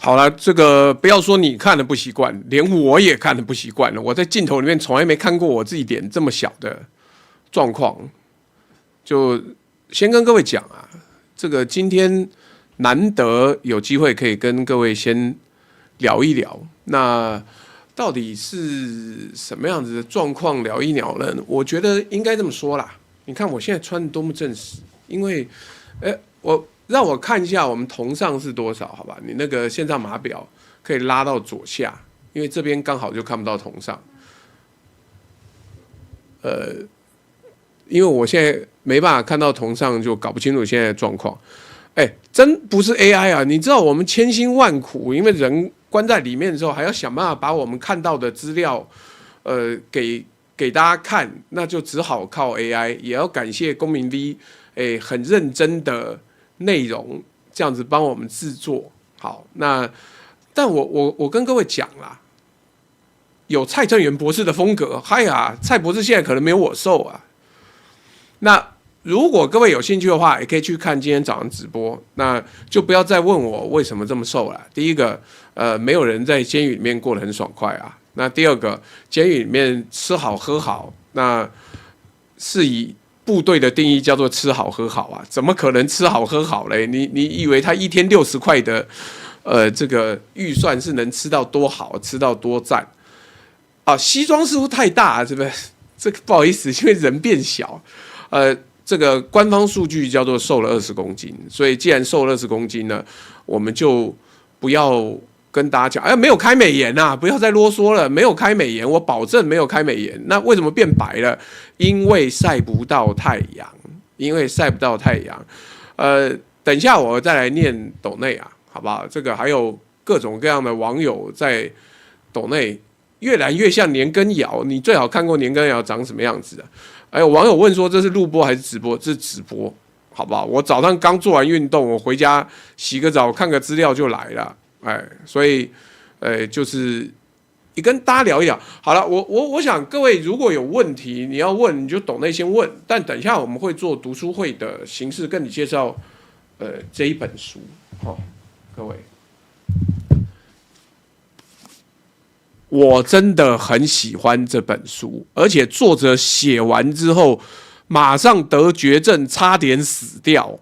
好了，这个不要说你看的不习惯，连我也看的不习惯了。我在镜头里面从来没看过我自己脸这么小的状况。就先跟各位讲啊，这个今天难得有机会可以跟各位先聊一聊，那到底是什么样子的状况聊一聊呢？我觉得应该这么说啦。你看我现在穿的多么正式，因为，让我看一下我们同上是多少，好吧？你那个线上码表可以拉到左下，因为这边刚好就看不到同上。因为我现在没办法看到同上，就搞不清楚现在的状况。真不是 AI 啊！你知道我们千辛万苦，因为人关在里面的时候，还要想办法把我们看到的资料，给大家看，那就只好靠 AI。也要感谢公民 V， 很认真的内容，这样子帮我们制作好。但我跟各位讲啦，有蔡正元博士的风格，嗨呀，蔡博士现在可能没有我瘦啊。那如果各位有兴趣的话，也可以去看今天早上直播。那就不要再问我为什么这么瘦了。第一个，没有人在监狱里面过得很爽快啊。那第二个，监狱里面吃好喝好，那是以部队的定义叫做吃好喝好啊，怎么可能吃好喝好嘞？你以为他一天60块的这个预算是能吃到多好，吃到多赞啊？西装似乎太大，是不是？这个不好意思，因为人变小，这个官方数据叫做瘦了20公斤，所以既然瘦了20公斤呢，我们就不要跟大家讲，没有开美颜啊，不要再啰嗦了，没有开美颜，我保证没有开美颜。那为什么变白了？因为晒不到太阳，因为晒不到太阳。等一下我再来念斗内啊，好不好？这个还有各种各样的网友在斗内越来越像年羹尧，你最好看过年羹尧长什么样子啊？网友问说这是录播还是直播？这是直播，好不好？我早上刚做完运动，我回家洗个澡，看个资料就来了，所以，就是也跟大家聊一聊。好了，我想各位如果有问题你要问，你就斗内先问。但等一下我们会做读书会的形式跟你介绍，这一本书，各位。我真的很喜欢这本书，而且作者写完之后马上得绝症，差点死掉，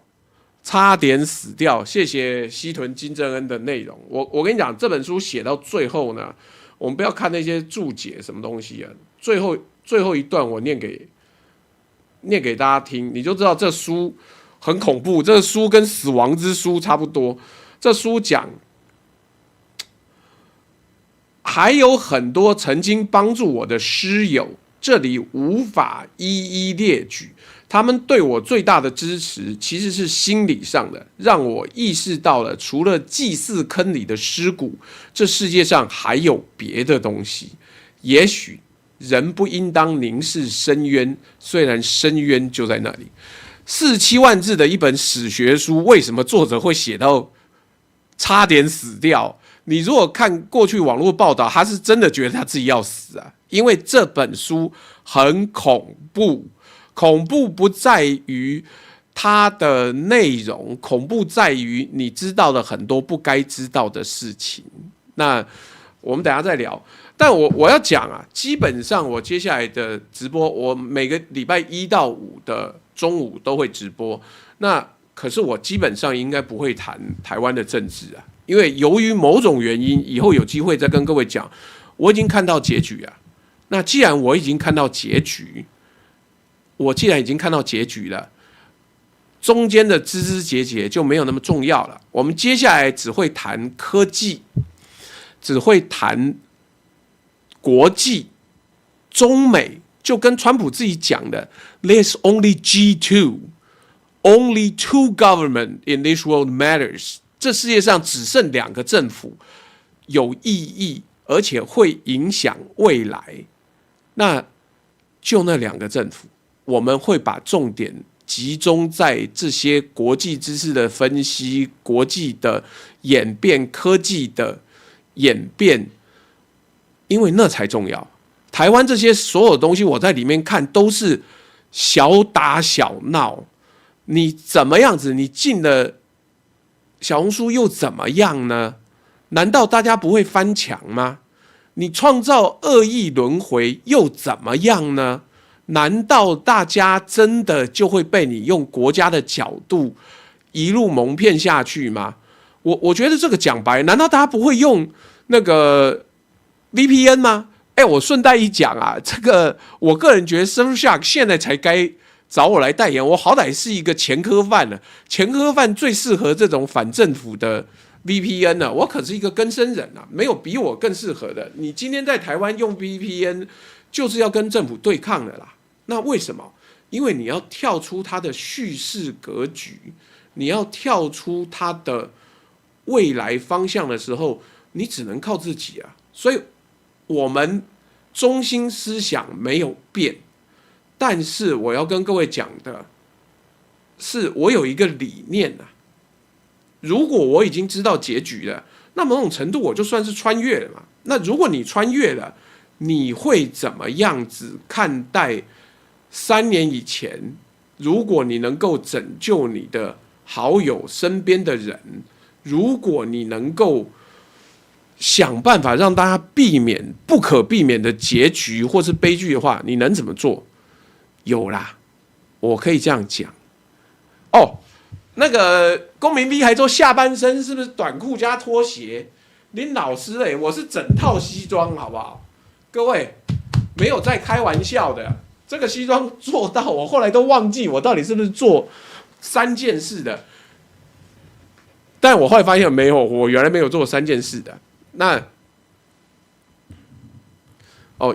差点死掉。谢谢西屯金正恩的内容。我跟你讲，这本书写到最后呢，我们不要看那些注解什么东西啊，最后一段我念给大家听，你就知道这书很恐怖。这书跟死亡之书差不多。这书讲。还有很多曾经帮助我的师友，这里无法一一列举。他们对我最大的支持其实是心理上的，让我意识到了除了祭祀坑里的尸骨，这世界上还有别的东西。也许人不应当凝视深渊，虽然深渊就在那里。47万字的一本史学书，为什么作者会写到差点死掉？你如果看过去网络报道，他是真的觉得他自己要死啊，因为这本书很恐怖。恐怖不在于它的内容，恐怖在于你知道了很多不该知道的事情。那我们等一下再聊。但我要讲啊，基本上我接下来的直播，我每个礼拜1到5的中午都会直播。那可是我基本上应该不会谈台湾的政治啊。因为由于某种原因，以后有机会再跟各位讲。我已经看到结局啊。那既然我已经看到结局，了，中间的枝枝节节就没有那么重要了。我们接下来只会谈科技，只会谈国际、中美，就跟川普自己讲的 "There's only G2, only two government in this world matters." 这世界上只剩2个政府有意义，而且会影响未来。那就那2个政府，我们会把重点集中在这些国际知识的分析、国际的演变、科技的演变，因为那才重要。台湾这些所有东西，我在里面看都是小打小闹。你怎么样子？你进了小红书又怎么样呢？难道大家不会翻墙吗？你创造恶意轮回又怎么样呢？难道大家真的就会被你用国家的角度一路蒙骗下去吗？我觉得这个讲白，难道大家不会用那个 VPN 吗？我顺带一讲啊，这个我个人觉得 Surfshark 现在才该找我来代言，我好歹是一个前科犯了，前科犯最适合这种反政府的 VPN 呢，我可是一个更生人啊，没有比我更适合的。你今天在台湾用 VPN，就是要跟政府对抗的啦。那为什么？因为你要跳出它的叙事格局，你要跳出它的未来方向的时候，你只能靠自己啊。所以，我们中心思想没有变，但是我要跟各位讲的是，我有一个理念啊。如果我已经知道结局了，那某种程度我就算是穿越了嘛。那如果你穿越了，你会怎么样子看待3年以前，如果你能够拯救你的好友身边的人，如果你能够想办法让大家避免不可避免的结局或是悲剧的话，你能怎么做？有啦，我可以这样讲哦。那个公民 V 还说下半身是不是短裤加拖鞋？林老师我是整套西装，好不好？各位没有在开玩笑的，这个西装做到我后来都忘记我到底是不是做3件事的。但我后来发现没有，我原来没有做3件事的。那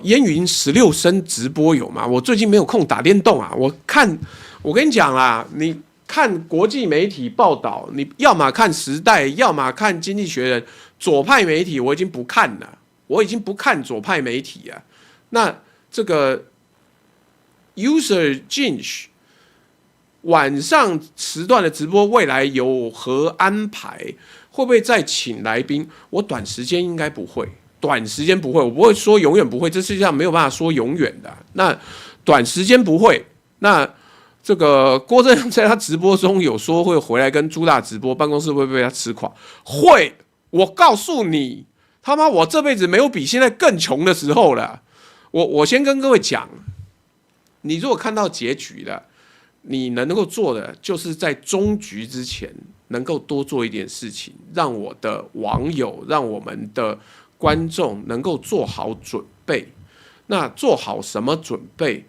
烟云16声直播有吗？我最近没有空打电动啊。我跟你讲啦，你看国际媒体报道，你要么看时代，要么看经济学人，左派媒体我已经不看了，我已经不看左派媒体了。那这个 User Jinch 晚上时段的直播未来有何安排？会不会再请来宾？我短时间应该不会，短时间不会，我不会说永远不会，这世界上没有办法说永远的。那短时间不会，那这个郭正亮在他直播中有说会回来跟朱大直播，办公室会不会被他吃垮？会，我告诉你，他妈我这辈子没有比现在更穷的时候了。我先跟各位讲，你如果看到结局了，你能够做的就是在终局之前能够多做一点事情，让我的网友，让我们的观众能够做好准备。那做好什么准备，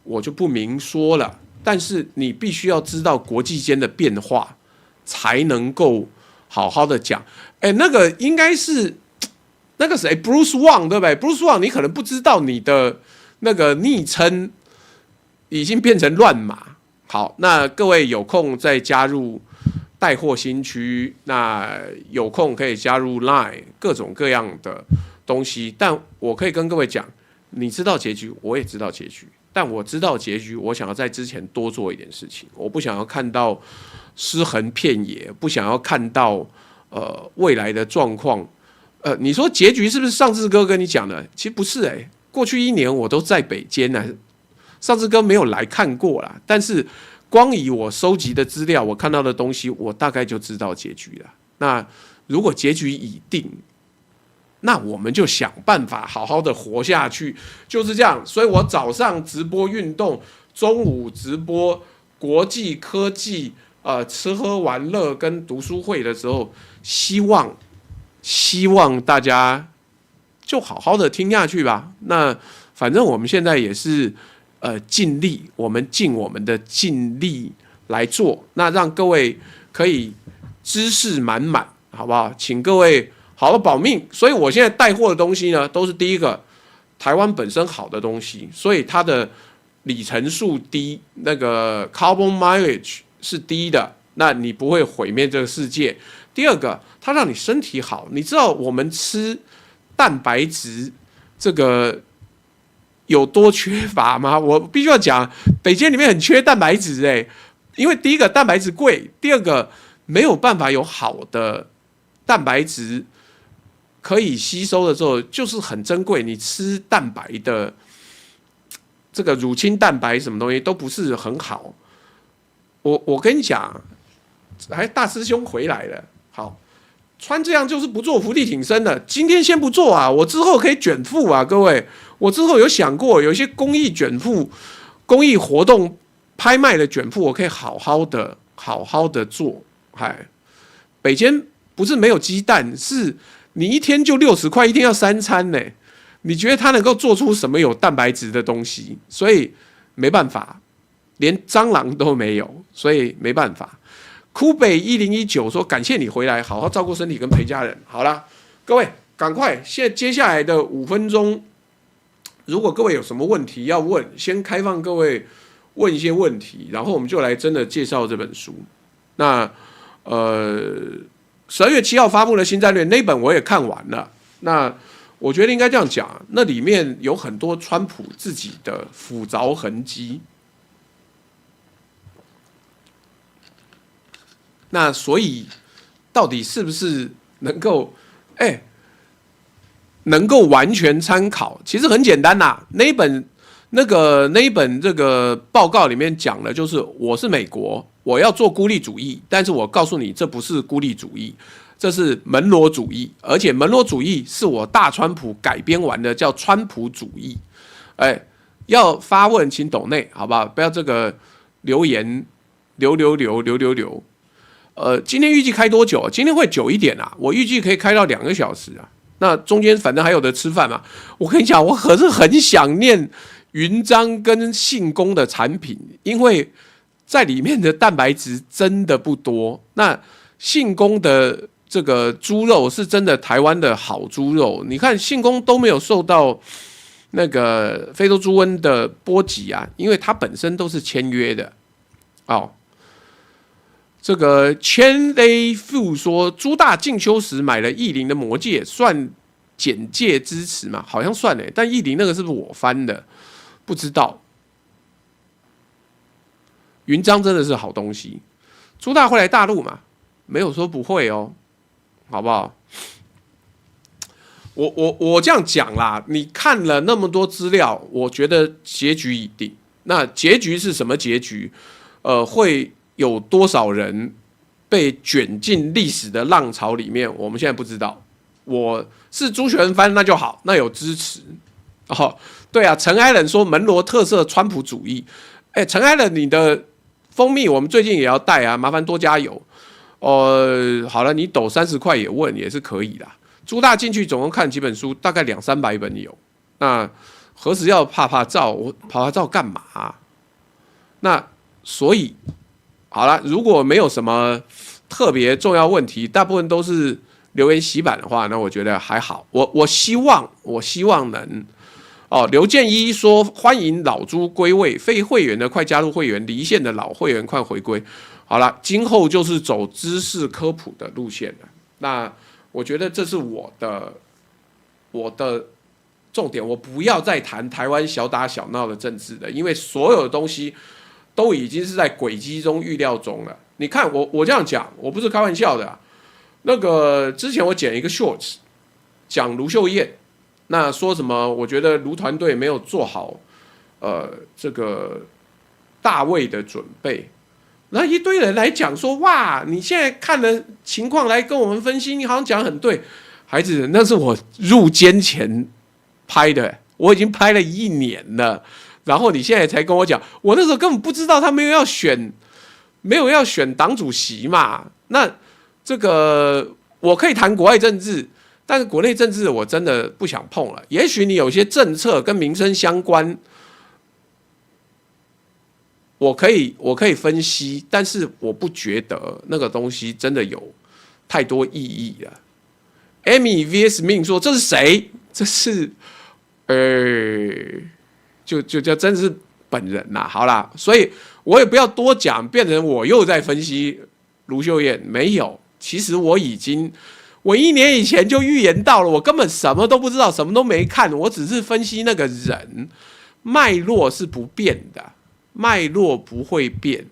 我就不明说了。但是你必须要知道国际间的变化，才能够好好的讲。那个应该是那个谁 ，Bruce Wang 对不对 ？Bruce Wang， 你可能不知道你的那个昵称已经变成乱码。好，那各位有空再加入带货新区，那有空可以加入 Line， 各种各样的东西。但我可以跟各位讲，你知道结局，我也知道结局。但我知道结局，我想要在之前多做一点事情。我不想要看到尸横遍野，不想要看到未来的状况。你说结局是不是上次哥跟你讲的？其实不是过去1年我都在北监啊，上次哥没有来看过啦。但是光以我收集的资料，我看到的东西，我大概就知道结局了。那如果结局已定，那我们就想办法好好的活下去，就是这样。所以我早上直播运动，中午直播国际科技、吃喝玩乐跟读书会的时候，希望大家就好好的听下去吧。那反正我们现在也是尽力，我们尽我们的尽力来做，那让各位可以知识满满，好不好？请各位好好保命。所以我现在带货的东西呢，都是第一个台湾本身好的东西，所以它的里程数低，那个 carbon mileage 是低的，那你不会毁灭这个世界。第二个，它让你身体好。你知道我们吃蛋白质这个有多缺乏吗？我必须要讲，北京里面很缺蛋白质因为第一个蛋白质贵，第二个没有办法有好的蛋白质可以吸收的时候，就是很珍贵。你吃蛋白的这个乳清蛋白什么东西都不是很好。我跟你讲，大师兄回来了。好，穿这样就是不做伏地挺身的。今天先不做啊，我之后可以卷腹啊，各位，我之后有想过，有一些公益卷腹、公益活动拍卖的卷腹，我可以好好的做。嗨，北监不是没有鸡蛋，是你一天就60块，一天要3餐呢。你觉得他能够做出什么有蛋白质的东西？所以没办法，连蟑螂都没有，所以没办法。哭北1019说：“感谢你回来，好好照顾身体跟陪家人。”好啦，各位赶快，接下来的5分钟，如果各位有什么问题要问，先开放各位问一些问题，然后我们就来真的介绍这本书。那12月7号发布的新战略那本我也看完了。那我觉得应该这样讲，那里面有很多川普自己的斧凿痕迹。那所以到底是不是能够能够完全参考？其实很简单啦，那一本这个报告里面讲的就是我是美国，我要做孤立主义，但是我告诉你这不是孤立主义，这是门罗主义，而且门罗主义是我大川普改编完的，叫川普主义。要发问请抖内，好不好？不要这个留言留。今天预计开多久？今天会久一点啊，我预计可以开到2个小时啊。那中间反正还有的吃饭嘛。我跟你讲，我可是很想念云章跟信工的产品，因为在里面的蛋白质真的不多。那信工的这个猪肉是真的台湾的好猪肉，你看信工都没有受到那个非洲猪瘟的波及啊，因为它本身都是签约的。这个千雷富说，朱大进修时买了意林的魔戒，算简介支持吗？好像算但意林那个是不是我翻的？不知道。云章真的是好东西。朱大会来大陆嘛？没有说不会哦，好不好？我这样讲啦，你看了那么多资料，我觉得结局已定。那结局是什么结局？会有多少人被卷进历史的浪潮里面？我们现在不知道。我是朱学仁翻，那就好，那有支持。对啊，陈艾伦说门罗特色川普主义。陈艾伦，你的蜂蜜我们最近也要带啊，麻烦多加油。好了，你抖30块也问也是可以啦。朱大进去总共看几本书，大概200-300本有。那何时要拍照？我拍照干嘛那所以好了，如果没有什么特别重要问题，大部分都是留言洗版的话，那我觉得还好。我希望能刘建一说欢迎老猪归位，非会员的快加入会员，离线的老会员快回归。好了，今后就是走知识科普的路线了。那我觉得这是我的重点，我不要再谈台湾小打小闹的政治了，因为所有的东西都已经是在轨迹中预料中了。你看我这样讲，我不是开玩笑的那个之前我剪一个 shorts 讲卢秀燕，那说什么？我觉得卢团队没有做好这个大位的准备。然后一堆人来讲说，哇，你现在看的情况来跟我们分析，你好像讲很对。孩子，那是我入监前拍的，我已经拍了1年了。然后你现在才跟我讲，我那时候根本不知道他没有要选党主席嘛。那这个我可以谈国外政治，但是国内政治我真的不想碰了。也许你有些政策跟民生相关，我可以分析，但是我不觉得那个东西真的有太多意义了。Amy vs Min 说这是谁？这是就真是本人呐。好啦，所以我也不要多讲，变成我又在分析卢秀燕。没有，其实我1年以前就预言到了，我根本什么都不知道，什么都没看，我只是分析那个人脉络是不变的，脉络不会变，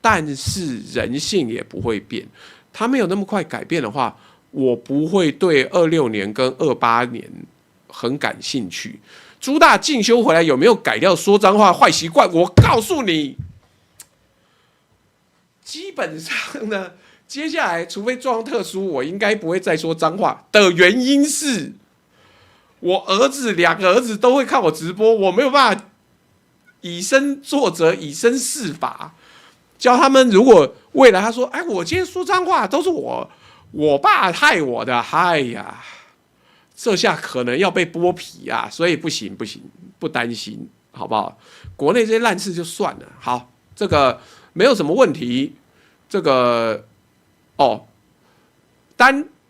但是人性也不会变。他没有那么快改变的话，我不会对26年跟28年很感兴趣。朱大进修回来有没有改掉说脏话坏习惯？我告诉你，基本上呢，接下来除非状况特殊，我应该不会再说脏话的原因是，我2个儿子都会看我直播，我没有办法以身作则，以身试法，教他们。如果未来他说，哎，我今天说脏话都是我爸害我的，哎呀，这下可能要被剥皮啊，所以不行，不担心，好不好？国内这些烂事就算了，好，这个没有什么问题，这个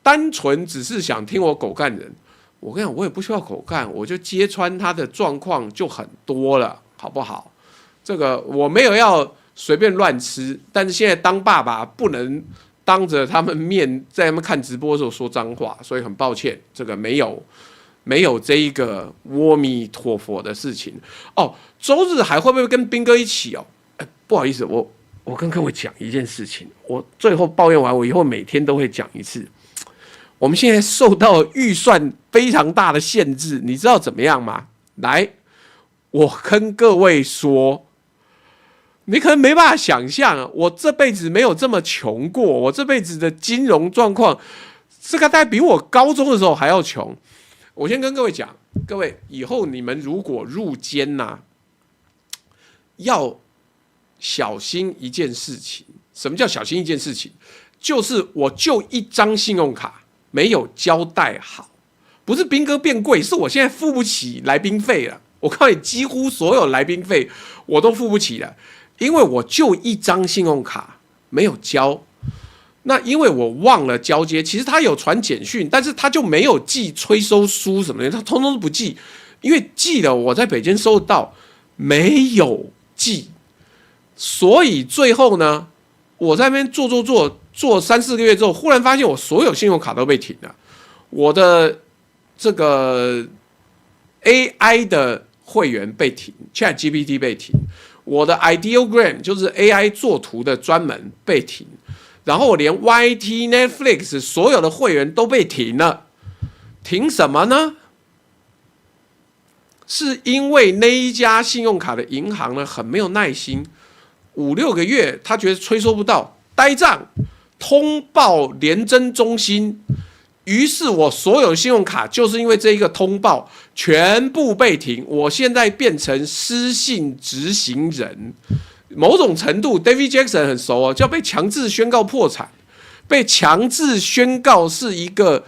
单纯只是想听我狗干人。我跟你讲，我也不需要狗干，我就揭穿他的状况就很多了，好不好？这个我没有要随便乱吃，但是现在当爸爸不能当着他们面在他们看直播的时候说脏话，所以很抱歉，这个没有这一个阿弥陀佛的事情哦。周日还会不会跟斌哥一起哦？不好意思，我跟各位讲一件事情，我最后抱怨完，我以后每天都会讲一次。我们现在受到预算非常大的限制，你知道怎么样吗？来，我跟各位说，你可能没办法想象，我这辈子没有这么穷过，我这辈子的金融状况，这个大概比我高中的时候还要穷。我先跟各位讲，各位以后你们如果入监要小心一件事情。什么叫小心一件事情？就是我就一张信用卡没有交代好，不是兵哥变贵，是我现在付不起来宾费了。我告诉你，几乎所有来宾费我都付不起了，因为我就一张信用卡没有交。那因为我忘了交接，其实他有传简讯，但是他就没有寄催收书什么的，他通通都不寄，因为寄了我在北京收得到，没有寄，所以最后呢，我在那边做3-4个月之后，忽然发现我所有信用卡都被停了，我的这个 AI 的会员被停 ，ChatGPT 被停，我的 Ideogram 就是 AI 做图的专门被停。然后我连 YT、Netflix 所有的会员都被停了，停什么呢？是因为那一家信用卡的银行呢很没有耐心，5-6个月他觉得催收不到，呆账，通报联征中心，于是我所有信用卡就是因为这一个通报全部被停，我现在变成失信执行人。某种程度 ，David Jackson 很熟哦，叫被强制宣告破产，被强制宣告是一个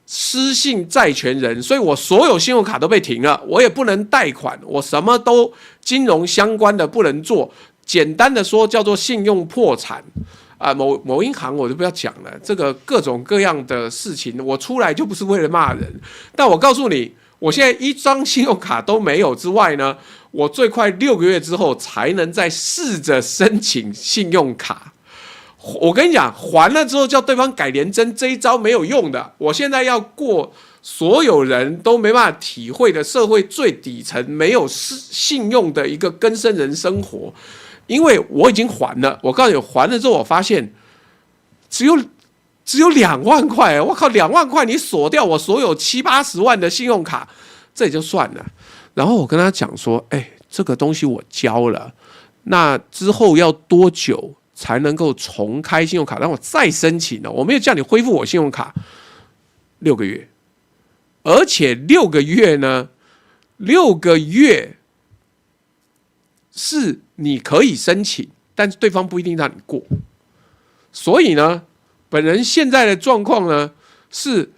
失信债权人，所以我所有信用卡都被停了，我也不能贷款，我什么都金融相关的不能做，简单的说叫做信用破产啊。某银行我就不要讲了，这个各种各样的事情，我出来就不是为了骂人，但我告诉你，我现在一张信用卡都没有之外呢。我最快6个月之后才能再试着申请信用卡。我跟你讲，还了之后叫对方改联征，这一招没有用的。我现在要过所有人都没办法体会的社会最底层没有信用的一个更生人生活，因为我已经还了。我告诉你，还了之后我发现只有2万块，我靠，2万块你锁掉我所有70-80万的信用卡，这也就算了。然后我跟他讲说，这个东西我交了，那之后要多久才能够重开信用卡，让我再申请呢？我没有叫你恢复我信用卡，6个月，而且6个月呢，6个月是你可以申请，但是对方不一定让你过。所以呢，本人现在的状况呢，是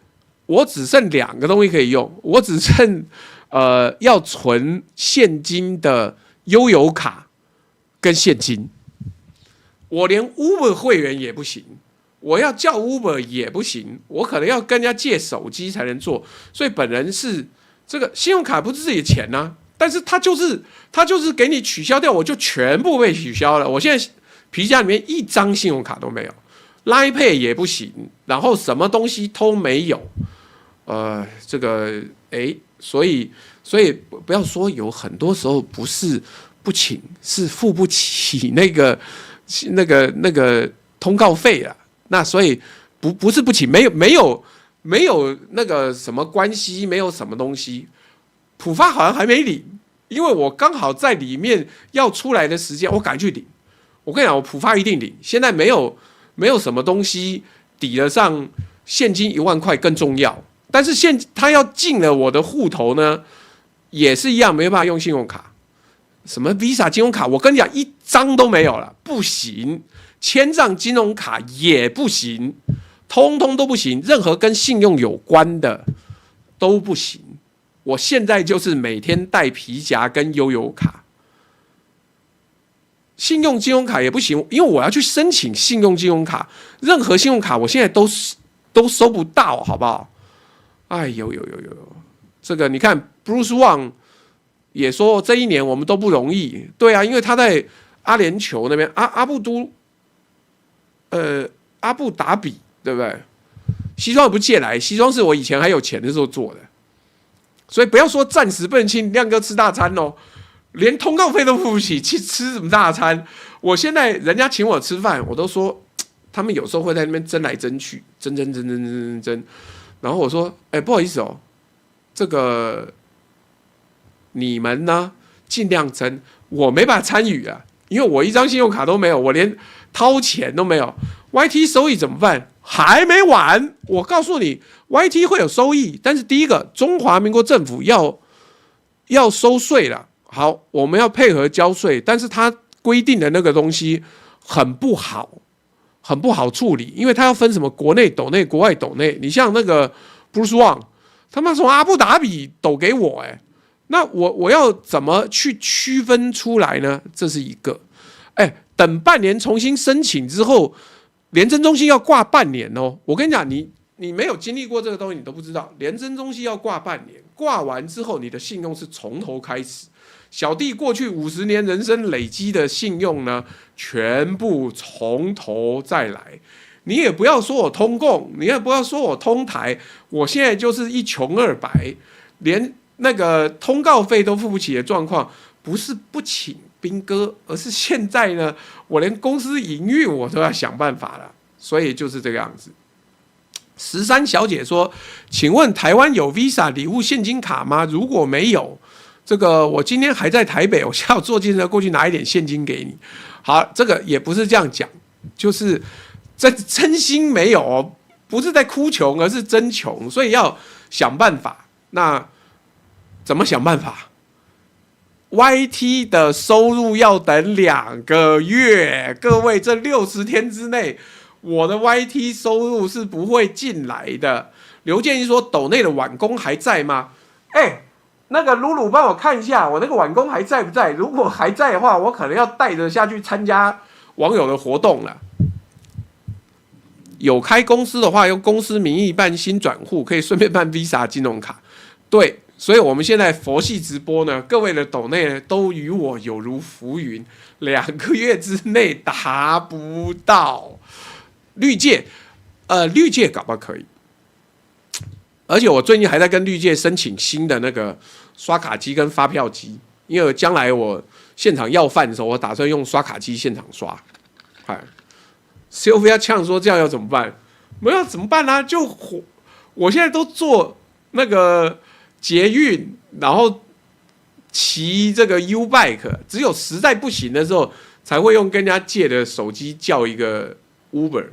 我只剩2个东西可以用，我只剩要存现金的悠游卡跟现金，我连 Uber 会员也不行，我要叫 Uber 也不行，我可能要跟人家借手机才能做。所以本人是这个信用卡不是自己的钱啊，但是他就是给你取消掉，我就全部被取消了。我现在皮夹里面1张信用卡都没有 ，Line Pay 也不行，然后什么东西都没有。这个所以不要说有很多时候不是不请，是付不起那个通告费啊。那所以不是不请，没有那个什么关系，没有什么东西。普发好像还没领，因为我刚好在里面要出来的时间，我赶去领。我跟你讲，我普发一定领。现在没没有什么东西抵得上现金1万块更重要。但是他要进了我的户头呢，也是一样没办法用信用卡。什么 Visa 金融卡，我跟你讲，一张都没有了，不行。签账金融卡也不行，通通都不行，任何跟信用有关的都不行。我现在就是每天带皮夹跟悠游卡，信用金融卡也不行，因为我要去申请信用金融卡，任何信用卡我现在都收不到，好不好？哎呦，这个你看 Bruce Wang 也说这一年我们都不容易，对啊，因为他在阿联酋那边阿布达比，对不对？西装也不借来，西装是我以前还有钱的时候做的，所以不要说暂时不能请亮哥吃大餐哦，连通告费都付不起，去吃什么大餐？我现在人家请我吃饭，我都说他们有时候会在那边争来争去，争，然后我说，不好意思哦，这个你们呢尽量争，我没办法参与啊，因为我一张信用卡都没有，我连掏钱都没有。YT 收益怎么办？还没完，我告诉你 ，YT 会有收益，但是第一个，中华民国政府要收税了，好，我们要配合交税，但是它规定的那个东西很不好处理，因为它要分什么国内抖内、国外抖内。你像那个 Bruce Wang， 他妈从阿布达比抖给我，那我要怎么去区分出来呢？这是一个，等半年重新申请之后，联征中心要挂半年哦。我跟你讲，你没有经历过这个东西，你都不知道，联征中心要挂半年，挂完之后，你的信用是从头开始。小弟过去50年人生累积的信用呢，全部从头再来。你也不要说我通共，你也不要说我通台，我现在就是一穷二白，连那个通告费都付不起的状况，不是不请兵哥，而是现在呢，我连公司营运我都要想办法了，所以就是这个样子。13小姐说：“请问台湾有 Visa 礼物现金卡吗？如果没有，这个我今天还在台北，我下午坐计程车过去拿一点现金给你。”好，这个也不是这样讲，就是真心没有哦，不是在哭穷，而是真穷，所以要想办法。那怎么想办法？YT 的收入要等2个月，各位，这60天之内，我的 YT 收入是不会进来的。刘建议说，斗内的碗工还在吗？那个露露帮我看一下，我那个碗工还在不在？如果还在的话，我可能要带着下去参加网友的活动了。有开公司的话，用公司名义办新转户，可以顺便办 Visa 金融卡。对。所以我们现在佛系直播呢，各位的抖内呢都与我有如浮云，2个月之内达不到。绿界搞不好可以，而且我最近还在跟绿界申请新的那个刷卡机跟发票机，因为将来我现场要饭的时候，我打算用刷卡机现场刷。Sylvia 呛说这样要怎么办？没有怎么办啊？我现在都做那个捷运，然后骑这个 U-Bike， 只有实在不行的时候，才会用跟人家借的手机叫一个 Uber。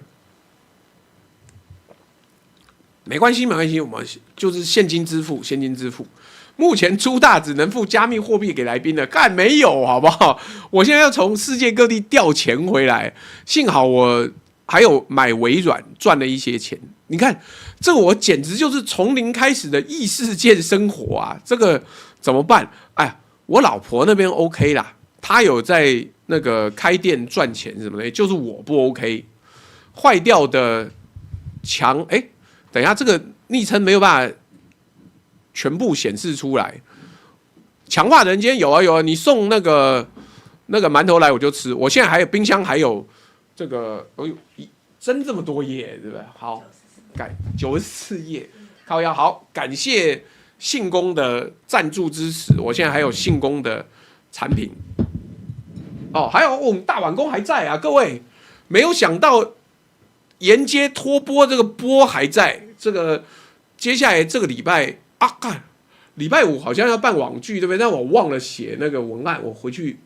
没关系，我们就是现金支付。目前朱大只能付加密货币给来宾的，干没有好不好？我现在要从世界各地调钱回来，幸好我还有买微软赚了一些钱。你看，这个我简直就是从零开始的异世界生活啊！这个怎么办？我老婆那边 OK 啦，她有在那个开店赚钱什么的，就是我不 OK。坏掉的墙，等一下这个昵称没有办法全部显示出来。强化人间有啊，你送那个馒头来我就吃。我现在还有冰箱还有这个，真这么多页，对不对？好。94页，靠腰好，感谢信工的赞助支持，我现在还有信工的产品。还有我们大碗工还在啊，各位，没有想到沿街拖播这个播还在，这个接下来这个礼拜礼拜5好像要办网剧，对不对？但我忘了写那个文案，我回去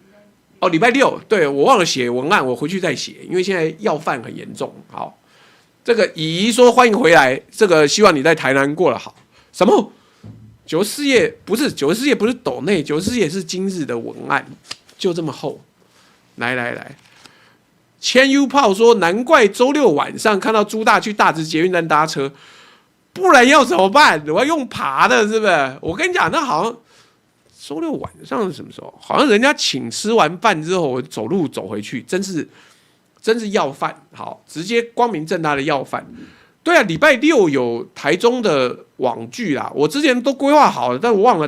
哦，礼拜六，对，我忘了写文案，我回去再写，因为现在要饭很严重。好，这个姨姨说欢迎回来，这个希望你在台南过得好。什么？94页不是94页，不是斗内，94页是今日的文案，就这么厚。来，千 U 炮说难怪周六晚上看到朱大去大直捷运站搭车，不然要怎么办？我要用爬的，是不是？我跟你讲，那好像。周六晚上是什么时候？好像人家请吃完饭之后，我走路走回去，真是要饭。好，直接光明正大的要饭。对啊，礼拜六有台中的网剧啦，我之前都规划好了，但我忘了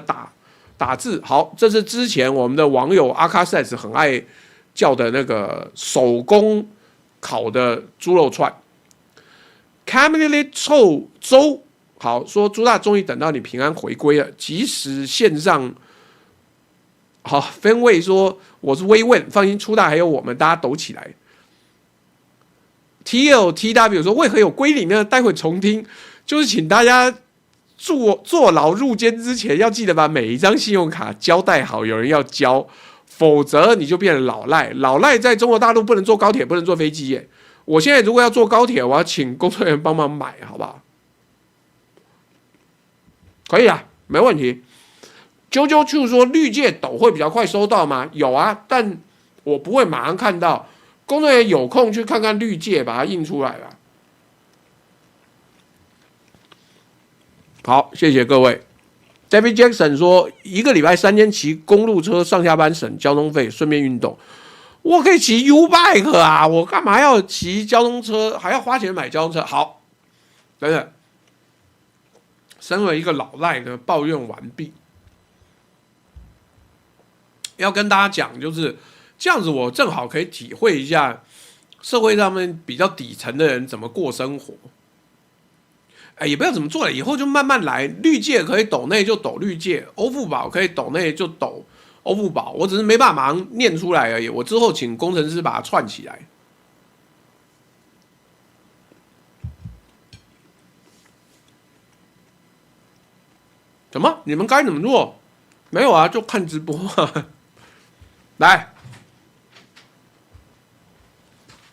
打字。好，这是之前我们的网友阿卡塞斯很爱叫的那个手工烤的猪肉串。Camille 周好说，朱大终于等到你平安回归了，即使线上。好，分位说我是微问，放心，初大还有我们，大家抖起来。TLTW 说为何有归零呢？待会重听，就是请大家坐牢入监之前，要记得把每一张信用卡交代好，有人要交，否则你就变成老赖。老赖在中国大陆不能坐高铁，不能坐飞机耶。我现在如果要坐高铁，我要请工作人员帮忙买，好不好？可以啊，没问题。啾说绿界抖会比较快收到吗？有啊，但我不会马上看到，工作人员有空去看看绿界，把它印出来吧。好，谢谢各位。David Jackson 说，一个礼拜3天骑公路车上下班省交通费，顺便运动。我可以骑 U-Bike 啊，我干嘛要骑交通车，还要花钱买交通车？好，等等。身为一个老赖呢，抱怨完毕。要跟大家讲，就是这样子，我正好可以体会一下社会上面比较底层的人怎么过生活。也不要怎么做了，以后就慢慢来。绿界可以抖内就抖绿界，欧付宝可以抖内就抖欧付宝，我只是没办法马上念出来而已。我之后请工程师把它串起来。什么？你们该怎么做？没有啊，就看直播啊。来，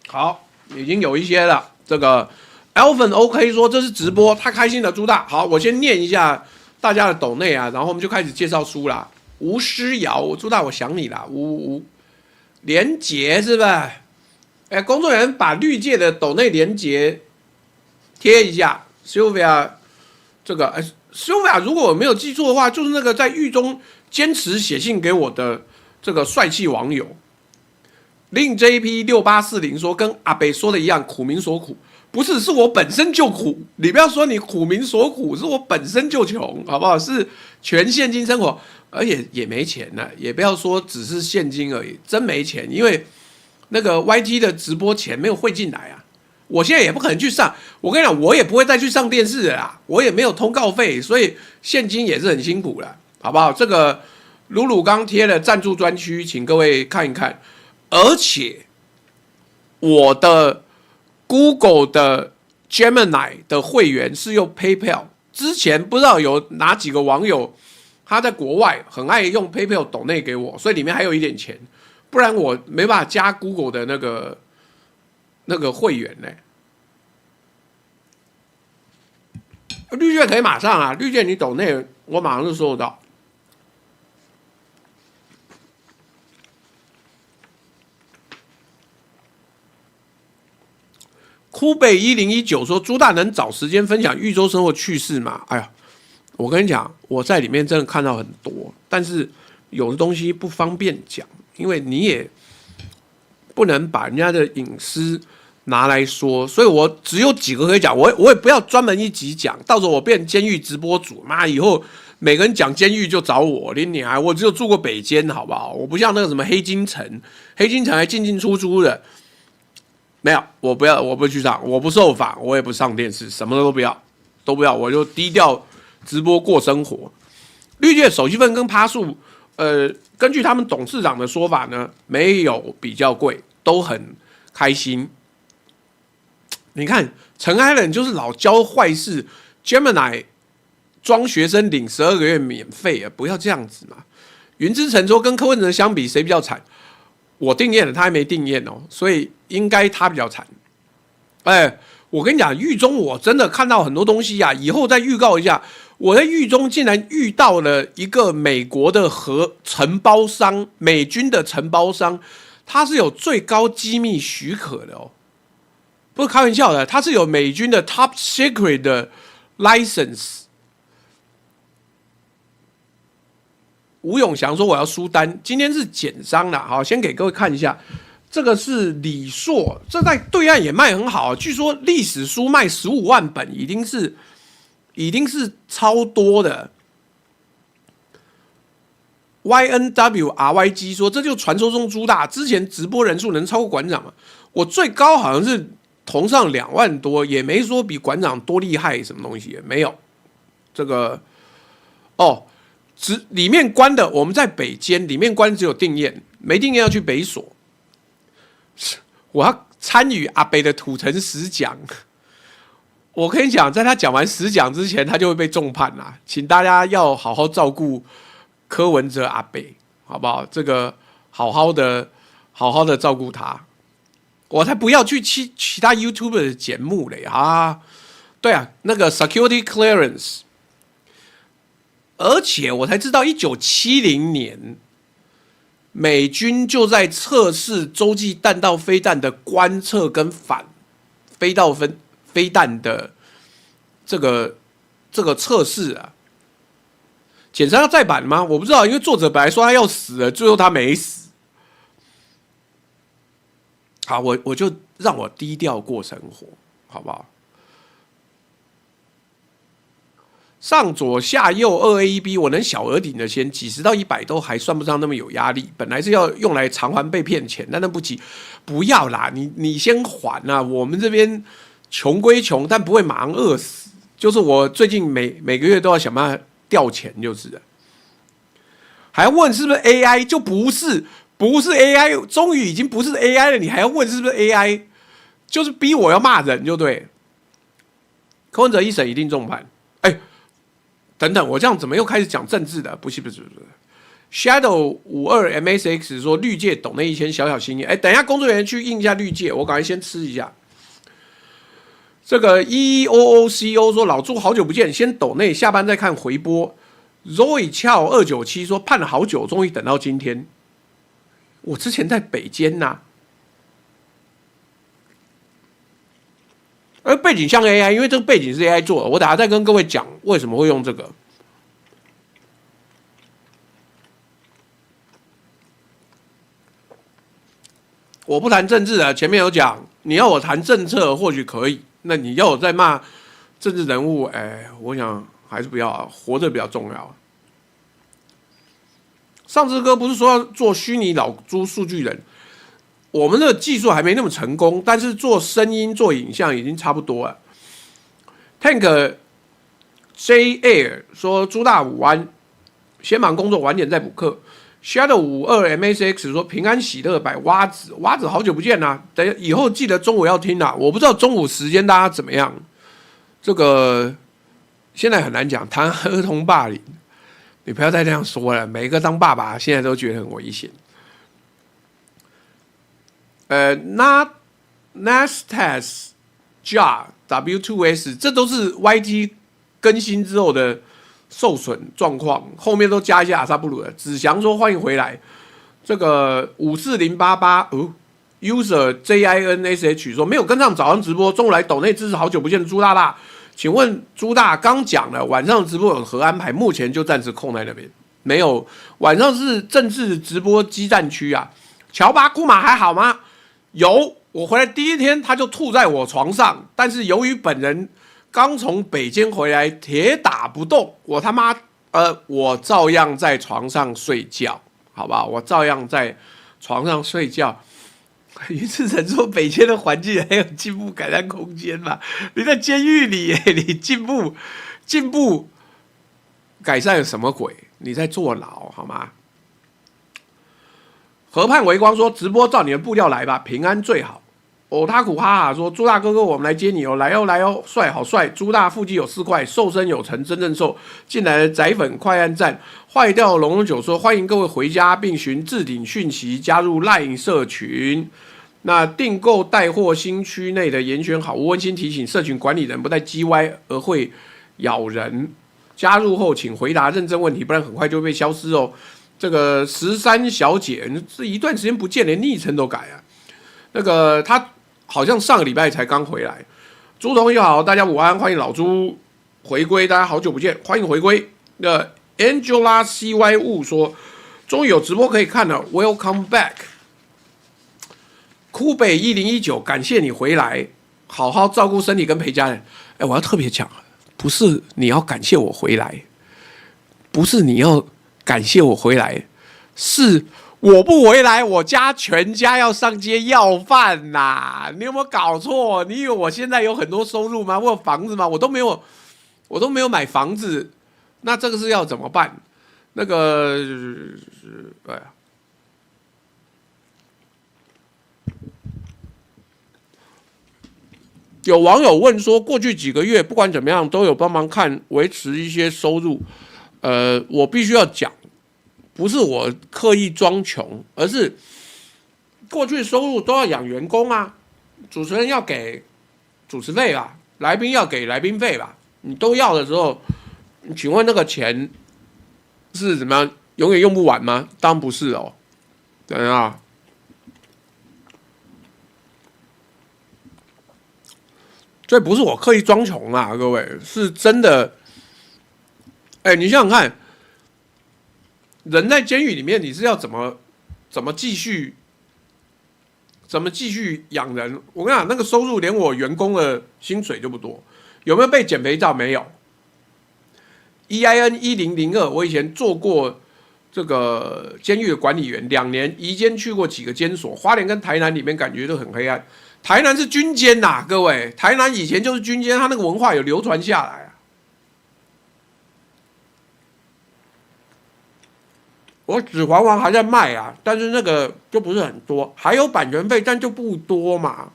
好，已经有一些了。这个 Alvin OK 说这是直播，他开心的朱大。好，我先念一下大家的抖内啊，然后我们就开始介绍书啦。吴诗瑶，朱大我想你啦。吴连结是吧？工作人员把绿界的抖内连结贴一下。Sylvia 这个Sylvia 如果我没有记错的话，就是那个在狱中坚持写信给我的这个帅气网友。令 JP6840 说跟阿北说的一样，苦民所苦，不是，是我本身就苦。你不要说你苦民所苦，是我本身就穷，好不好？是全现金生活，而且也没钱了，也不要说只是现金而已，真没钱，因为那个 YT 的直播钱没有汇进来啊。我现在也不可能去上，我跟你讲，我也不会再去上电视了啦，我也没有通告费，所以现金也是很辛苦了，好不好？这个鲁鲁刚贴了赞助专区，请各位看一看。而且我的 Google 的 Gemini 的会员是用 PayPal， 之前不知道有哪几个网友他在国外很爱用 PayPal 抖内给我，所以里面还有一点钱，不然我没办法加 Google 的那个会员呢。绿界可以马上啊，绿界你抖内我马上就收得到。酷北1019说朱大能找时间分享豫州生活趣事吗？哎呀，我跟你讲，我在里面真的看到很多，但是有的东西不方便讲，因为你也不能把人家的隐私拿来说，所以我只有几个可以讲，我也不要专门一集讲，到时候我变监狱直播主，妈以后每个人讲监狱就找我，你还我只有住过北监，好不好？我不像那个什么黑金城，黑金城还进进出出的。没有，我不要，我不去上，我不受访，我也不上电视，什么都不要，我就低调直播过生活。绿界手续费跟趴数，根据他们董事长的说法呢，没有比较贵，都很开心。你看陈开仁就是老教坏事 ，Gemini 装学生领12个月免费啊，不要这样子嘛。云之城说跟柯文哲相比，谁比较惨？我定验了，他还没定验哦，所以应该他比较惨。哎，我跟你讲，狱中我真的看到很多东西呀、以后再预告一下。我在狱中竟然遇到了一个美国的承包商，美军的承包商，他是有最高机密许可的哦，不是开玩笑的，他是有美军的 Top Secret 的 license。吴永祥说我要书单，今天是简商啦，好，先给各位看一下，这个是李硕，这在对岸也卖很好，据说历史书卖15万本，已经是超多的。YNWRYG 说，这就传说中朱大之前直播人数能超过馆长吗？我最高好像是同上2万多，也没说比馆长多厉害，什么东西也没有。这个哦，里面关的我们在北监，里面关只有定验，没定验要去北所。我要参与阿北的土城10讲。我跟你讲，在他讲完10讲之前，他就会被重判啦。请大家要好好照顾柯文哲阿北，好不好？这个好好的照顾他。我才不要去其他 YouTuber 的节目嘞啊！对啊，那个 security clearance， 而且我才知道1970年美军就在测试洲际弹道飞弹的观测跟反飞弹的这个测试啊，检查要再版吗？我不知道，因为作者本来说他要死了，最后他没死。好，我就让我低调过生活，好不好？上左下右2A1B， 我能小额顶的先，几十到100都还算不上那么有压力。本来是要用来偿还被骗钱，但那不急，不要啦，你先还啊。我们这边穷归穷，但不会马上饿死。就是我最近每个月都要想办法调钱，就是了。还要问是不是 AI， 就不是 AI， 终于已经不是 AI 了，你还要问是不是 AI， 就是逼我要骂人就对。柯文哲一审一定重判，哎。等等，我这样怎么又开始讲政治的？不是。Shadow 52 MSX 说绿界抖那1000小心意，哎，等一下工作人员去印一下绿界，我赶快先吃一下。这个 EOOCO 说老朱好久不见，先抖内，下班再看回播。Zoe 俏297说盼了好久，终于等到今天。我之前在北监呐、而背景像 AI， 因为这个背景是 AI 做的，我等下再跟各位讲为什么会用这个。我不谈政治的，前面有讲，你要我谈政策或许可以，那你要我再骂政治人物，哎，我想还是不要，活着比较重要。上次哥不是说要做虚拟老猪数据人？我们的技术还没那么成功，但是做声音、做影像已经差不多了。Tank J Air 说朱大5安，先忙工作，晚点再补课。Shadow 52 MSX 说平安喜乐摆蛙子好久不见啦，等以后记得中午要听啦。我不知道中午时间大家怎么样，这个现在很难讲，谈儿童霸凌，你不要再这样说了。每一个当爸爸现在都觉得很危险。Nastas Jar W2S 这都是 YT 更新之后的受损状况，后面都加一些阿萨布鲁的。子祥说欢迎回来，这个54088User JINSH 说没有跟上早上直播，中午来抖内支持好久不见的朱大大，请问朱大刚讲了晚上直播有何安排？目前就暂时空在那边，没有。晚上是政治直播激战区啊。乔巴库马还好吗？有，我回来第一天他就吐在我床上，但是由于本人刚从北监回来，铁打不动，我他妈我照样在床上睡觉，好吧，我照样在床上睡觉。于志成说北监的环境还有进步改善空间嘛？你在监狱里你进步改善有什么鬼？你在坐牢好吗？河畔微光说直播照你的步调来吧，平安最好。哦，他苦哈哈说：“朱大哥哥，我们来接你哦，来哦来哦，帅好帅！朱大腹肌有4块，瘦身有成，真正瘦。进来的宅粉快按赞。坏掉龙龙酒说：欢迎各位回家，并寻置顶讯息加入 LINE 社群。那订购带货新区内的严选好物，温馨提醒社群管理人不带叽歪而会咬人。加入后请回答认真问题，不然很快就会被消失哦。这个13小姐这一段时间不见，连昵称都改啊。那个她。”好像上个礼拜才刚回来，朱同学好，大家午安，欢迎老朱回归，大家好久不见，欢迎回归。Angela CY 雾说，终于有直播可以看了 ，Welcome back。酷北1019，感谢你回来，好好照顾身体跟陪家人。哎，我要特别讲，不是你要感谢我回来，不是你要感谢我回来，是。我不回来，我家全家要上街要饭呐！你有没有搞错？你以为我现在有很多收入吗？我有房子吗？我都没有买房子，那这个是要怎么办？那个，哎呀，有网友问说，过去几个月不管怎么样都有帮忙看维持一些收入，我必须要讲。不是我刻意装穷，而是过去收入都要养员工啊，主持人要给主持费吧，来宾要给来宾费吧，你都要的时候，请问那个钱是怎么样永远用不完吗？当然不是哦，等一下，这不是我刻意装穷啊，各位，是真的。哎，你想想看。人在监狱里面，你是要怎么继续养人？我跟你讲，那个收入连我员工的薪水就不多。有没有被减肥照？没有。EIN1002，我以前做过这个监狱的管理员，2年移监去过几个监所，花莲跟台南里面感觉都很黑暗。台南是军监呐，各位，台南以前就是军监，它那个文化有流传下来。我指环王还在卖啊，但是那个就不是很多，还有版权费，但就不多嘛。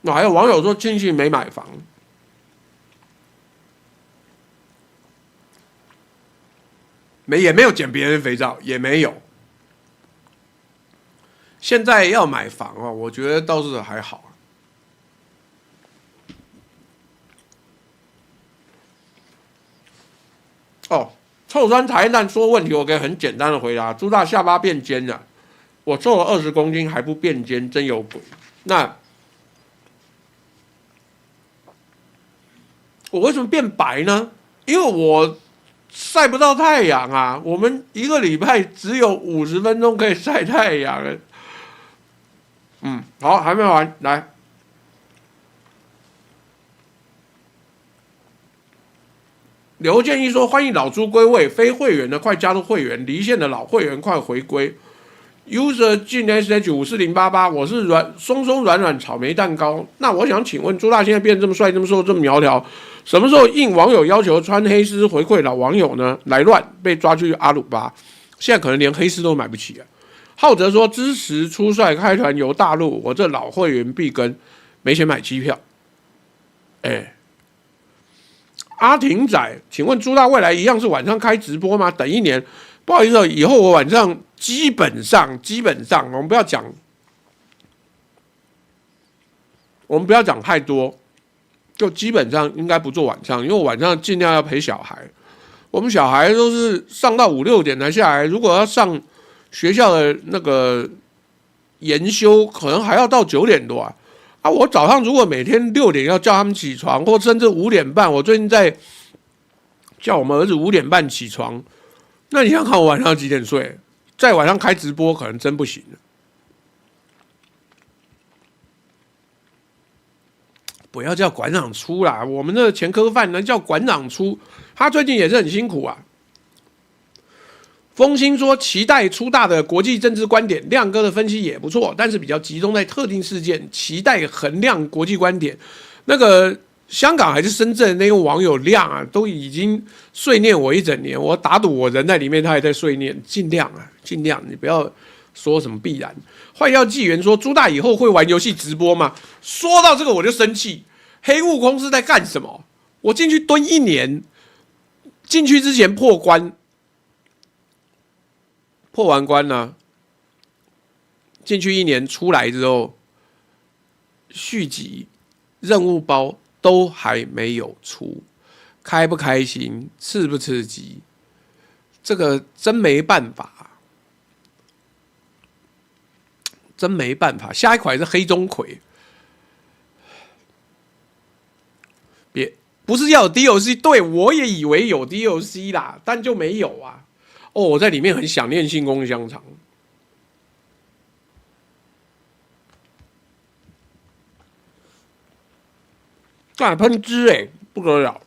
那还有网友说庆幸没买房，也没有捡别人肥皂，也没有。现在要买房啊，我觉得倒是还好。哦，臭酸台南说问题，我可以很简单的回答：朱大下巴变尖了，我瘦了20公斤还不变尖，真有鬼。那我为什么变白呢？因为我晒不到太阳啊。我们1个礼拜只有50分钟可以晒太阳。好，还没完，来。刘建议说：“欢迎老朱归位，非会员的快加入会员，离线的老会员快回归。User 进 SH54088，我是松松软软草莓蛋糕。那我想请问，朱大现在变这么帅、这么瘦、这么苗条，什么时候应网友要求穿黑丝回馈老网友呢？来乱被抓去阿鲁巴，现在可能连黑丝都买不起啊。”浩哲说：“支持出帅开团游大陆，我这老会员必跟，没钱买机票。”阿婷仔，请问朱大未来一样是晚上开直播吗？等1年，不好意思，以后我晚上基本上，我们不要讲太多，就基本上应该不做晚上，因为我晚上尽量要陪小孩。我们小孩都是上到5、6点才下来，如果要上学校的那个研修，可能还要到9点多啊。我早上如果每天6点要叫他们起床，或甚至5点半，我最近在叫我们儿子5点半起床，那你想看我晚上几点睡？在晚上开直播可能真不行了。不要叫馆长出啦，我们的前科犯能叫馆长出，他最近也是很辛苦啊。风兴说期待出大的国际政治观点，亮哥的分析也不错，但是比较集中在特定事件，期待衡量国际观点。那个香港还是深圳那个网友亮啊，都已经碎念我1整年，我打赌我人在里面，他也在碎念，尽量，你不要说什么必然。换药纪元说朱大以后会玩游戏直播吗？说到这个我就生气，黑悟空是在干什么？我进去蹲1年，进去之前破关，破完关呢，进去1年出来之后，续集任务包都还没有出，开不开心，刺不刺激？这个真没办法，真没办法。下一款是黑钟馗，不是要有 DLC， 对我也以为有 DLC 啦，但就没有啊。哦，我在里面很想念星宫香肠。干喷汁哎，不得了！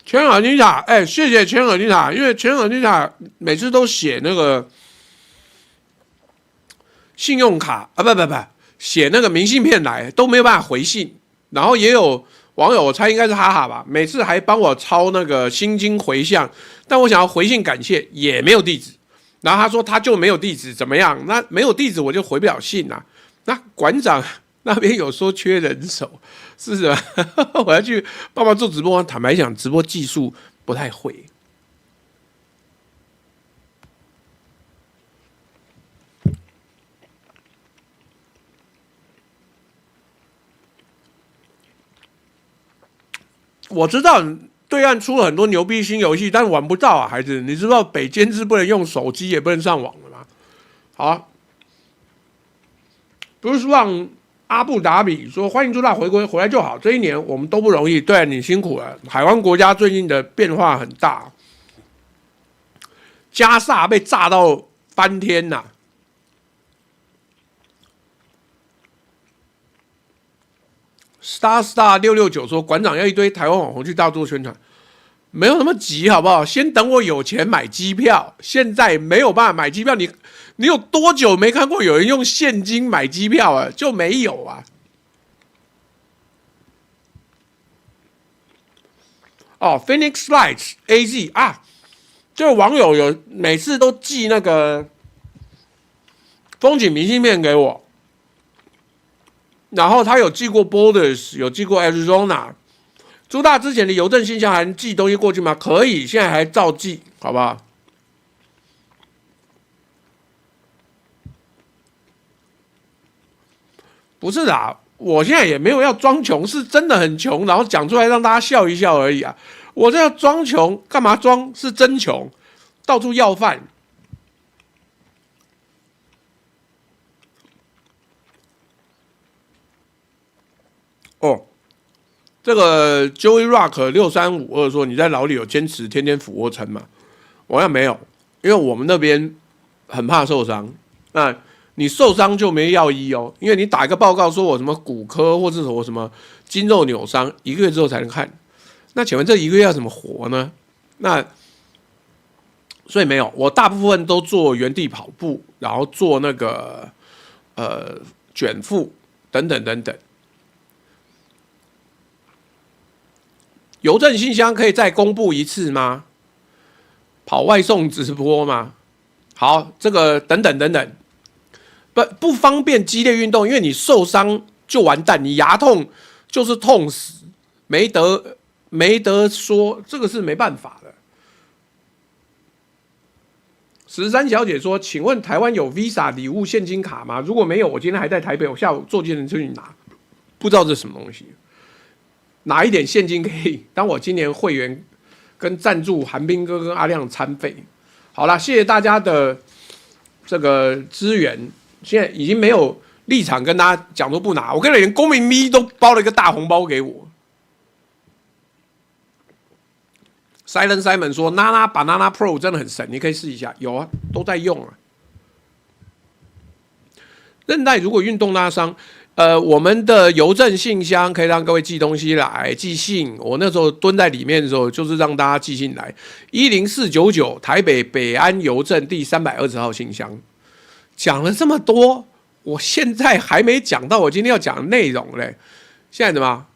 千尔妮塔，哎，谢谢千尔妮塔，因为千尔妮塔每次都写那个信用卡啊，不，写那个明信片来都没有办法回信，然后也有网友，我猜应该是哈哈吧，每次还帮我抄那个心经回向，但我想要回信感谢也没有地址，然后他说他就没有地址，怎么样？那没有地址我就回不了信啊。那馆长那边有说缺人手，是什么？我要去帮忙做直播。坦白讲，直播技术不太会。我知道对岸出了很多牛逼新游戏，但玩不到啊，孩子。你知道北监是不能用手机，也不能上网的吗？好啊，不是让阿布达比说欢迎朱大回归，回来就好。这1年我们都不容易，对你辛苦了。海湾国家最近的变化很大，加萨被炸到翻天呐、Star 669说馆长要一堆台湾网红去大做宣传，没有那么急好不好？先等我有钱买机票，现在没有办法买机票。你有多久没看过有人用现金买机票啊？就没有啊。哦 ，Phoenix Lights AZ 啊，这个网友有每次都寄那个风景明信片给我，然后他有寄过 Borders， 有寄过 Arizona。朱大之前的邮政信箱还能寄东西过去吗？可以，现在还照寄，好不好？不是啦，我现在也没有要装穷，是真的很穷，然后讲出来让大家笑一笑而已啊。我这要装穷，干嘛装？是真穷，到处要饭。哦，这个 Joey Rock 6352说你在牢里有坚持天天俯卧撑吗？我要没有，因为我们那边很怕受伤。那你受伤就没药医哦，因为你打一个报告说我什么骨科或者我什么筋肉扭伤，1个月之后才能看。那请问这1个月要怎么活呢？那所以没有，我大部分都做原地跑步，然后做那个卷腹等等等等。邮政信箱可以再公布一次吗？跑外送直播吗？好，这个等等等等。不方便激烈运动，因为你受伤就完蛋，你牙痛就是痛死，没得说，这个是没办法的。13小姐说：“请问台湾有 Visa 礼物现金卡吗？如果没有，我今天还在台北，我下午坐计程车去拿，不知道这是什么东西。拿一点现金可以当我今年会员跟赞助韩冰哥跟阿亮餐费。好啦，谢谢大家的这个资源。”现在已经没有立场跟大家讲说不拿，我跟你连公民咪都包了一个大红包给我。Silent Simon 说 ：“Nana Banana Pro 真的很神，你可以试一下。有啊，都在用啊。韧带如果运动拉伤，我们的邮政信箱可以让各位寄东西来寄信。我那时候蹲在里面的时候，就是让大家寄信来10499台北北安邮政第320号信箱。”讲了这么多，我现在还没讲到我今天要讲的内容嘞。现在怎么？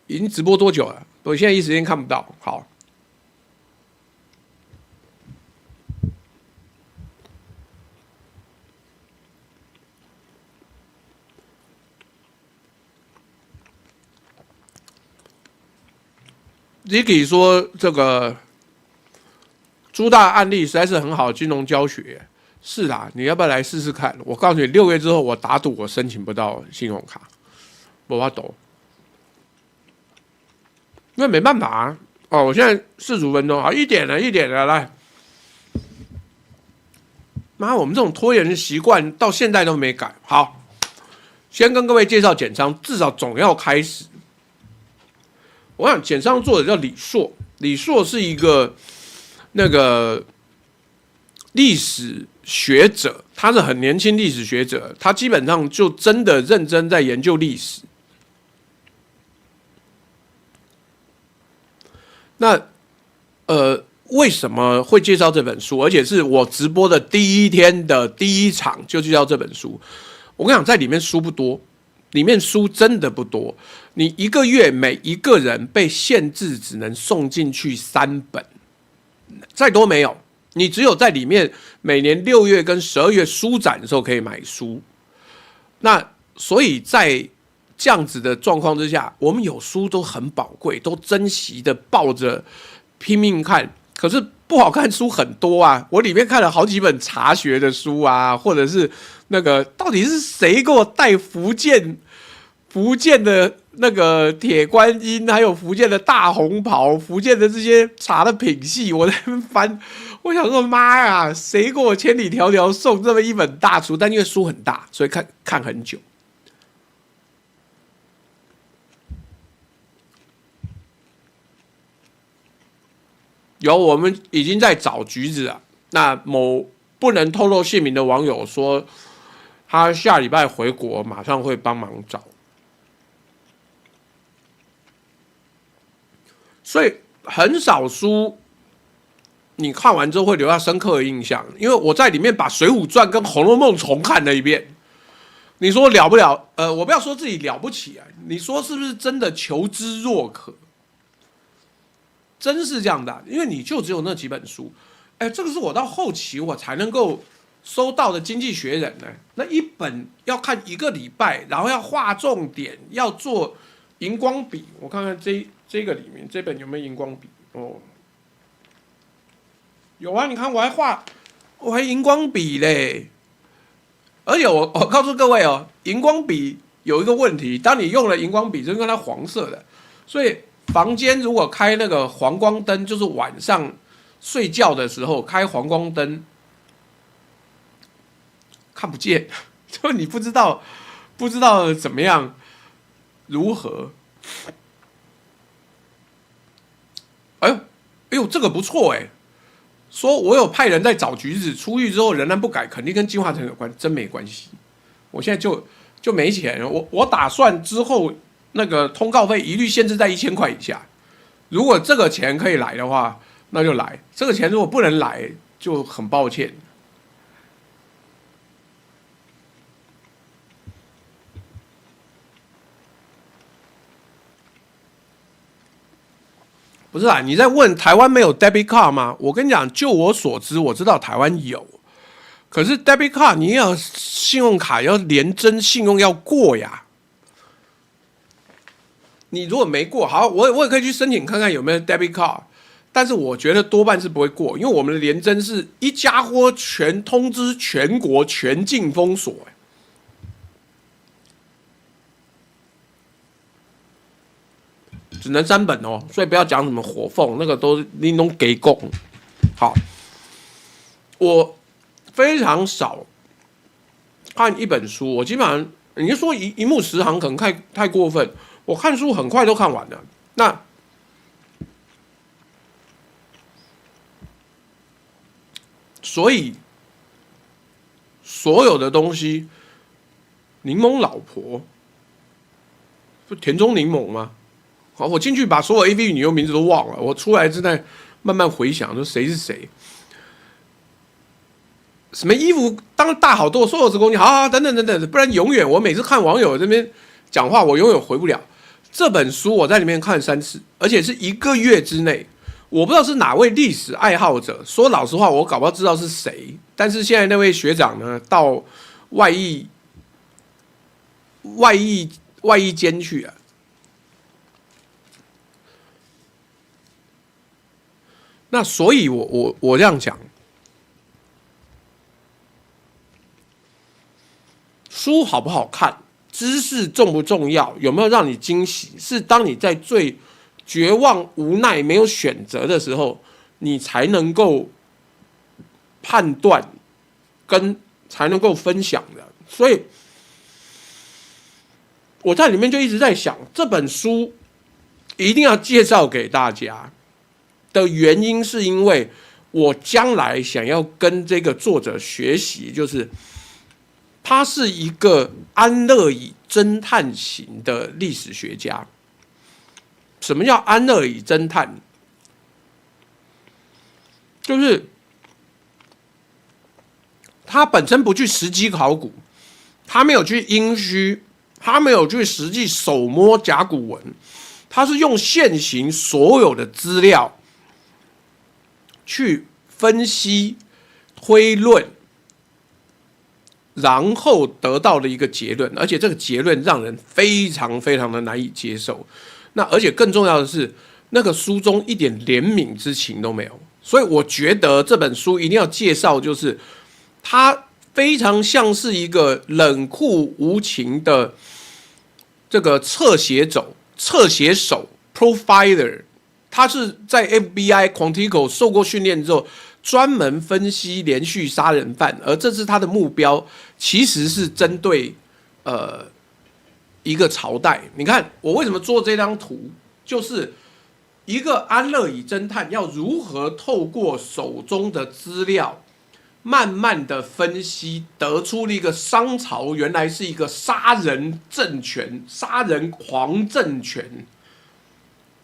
已经直播多久了？我现在一时间看不到。好，Ricky 说这个朱大案例实在是很好的金融教学。是啦，你要不要来试试看？我告诉你，6月之后我打赌我申请不到信用卡，我要抖。那没办法啊！哦，我现在45分钟，好1点了，来。妈，我们这种拖延的习惯到现在都没改。好，先跟各位介绍简商，至少总要开始。我想简商作者叫李硕，李硕是一个那个历史学者，他是很年轻历史学者，他基本上就真的认真在研究历史。那为什么会介绍这本书？而且是我直播的第一天的第一场就介绍这本书。我跟你讲，在里面书不多，里面书真的不多。你1个月每一个人被限制只能送进去3本，再多没有。你只有在里面每年6月跟12月书展的时候可以买书。那所以在这样子的状况之下，我们有书都很宝贵，都珍惜的抱着拼命看。可是不好看书很多啊，我里面看了好几本茶学的书啊，或者是那个到底是谁给我带福建的那个铁观音，还有福建的大红袍，福建的这些茶的品系，我在那边翻，我想说妈呀，谁给我千里迢迢送这么一本大书？但因为书很大，所以看很久。有，我们已经在找橘子了。那某不能透露姓名的网友说，他下礼拜回国，马上会帮忙找。所以很少书，你看完之后会留下深刻的印象，因为我在里面把《水浒传》跟《红楼梦》重看了一遍。你说了不了？我不要说自己了不起啊，你说是不是真的求知若渴？真是这样的啊，因为你就只有那几本书。这个是我到后期我才能够收到的《经济学人》呢。那一本要看1个礼拜，然后要画重点，要做荧光笔。我看看这个里面这本有没有荧光笔？哦，有啊，你看我还荧光笔嘞。而且我告诉各位哦，荧光笔有一个问题，当你用了荧光笔，就因为它黄色的，所以房间如果开那个黄光灯，就是晚上睡觉的时候开黄光灯，看不见，就你不知道怎么样如何。哎呦，这个不错哎。说我有派人在找橘子，出狱之后仍然不改，肯定跟金华城有关，真没关系。我现在就没钱，我打算之后那个通告费一律限制在1000块以下。如果这个钱可以来的话，那就来；这个钱如果不能来，就很抱歉。不是啊，你在问台湾没有 debit card 吗？我跟你讲，就我所知，我知道台湾有，可是 debit card 你要信用卡要联征信用要过呀。你如果没过，好，我也可以去申请看看有没有 debit card， 但是我觉得多半是不会过，因为我们的联征是一家伙全通知全国全境封锁。只能3本哦，所以不要讲什么火凤，那个都你都给供。好，我非常少看一本书，我基本上你就说一目十行可能太过分，我看书很快都看完了。那所以所有的东西，柠檬老婆不田中柠檬吗？好，我进去把所有 AV 女优名字都忘了，我出来正在慢慢回想，说谁是谁。什么衣服当大好多，说60公斤，好，等等等等，不然永远我每次看网友这边讲话，我永远回不了。这本书我在里面看3次，而且是1个月之内。我不知道是哪位历史爱好者，说老实话，我搞不好知道是谁。但是现在那位学长呢，到外役间去了。那所以我这样讲，书好不好看，知识重不重要，有没有让你惊喜，是当你在最绝望、无奈、没有选择的时候，你才能够判断，跟才能够分享的。所以我在里面就一直在想，这本书一定要介绍给大家的原因，是因为我将来想要跟这个作者学习，就是他是一个安乐椅侦探型的历史学家。什么叫安乐椅侦探？就是他本身不去实际考古，他没有去殷墟，他没有去实际手摸甲骨文，他是用现行所有的资料去分析、推论，然后得到了一个结论，而且这个结论让人非常非常的难以接受。那而且更重要的是，那个书中一点怜悯之情都没有。所以我觉得这本书一定要介绍，就是它非常像是一个冷酷无情的这个侧写手 profiler， 他是在 FBI Quantico 受过训练之后，专门分析连续杀人犯，而这是他的目标，其实是针对一个朝代。你看我为什么做这张图，就是一个安乐椅侦探要如何透过手中的资料，慢慢的分析，得出了一个商朝原来是一个杀人政权、杀人狂政权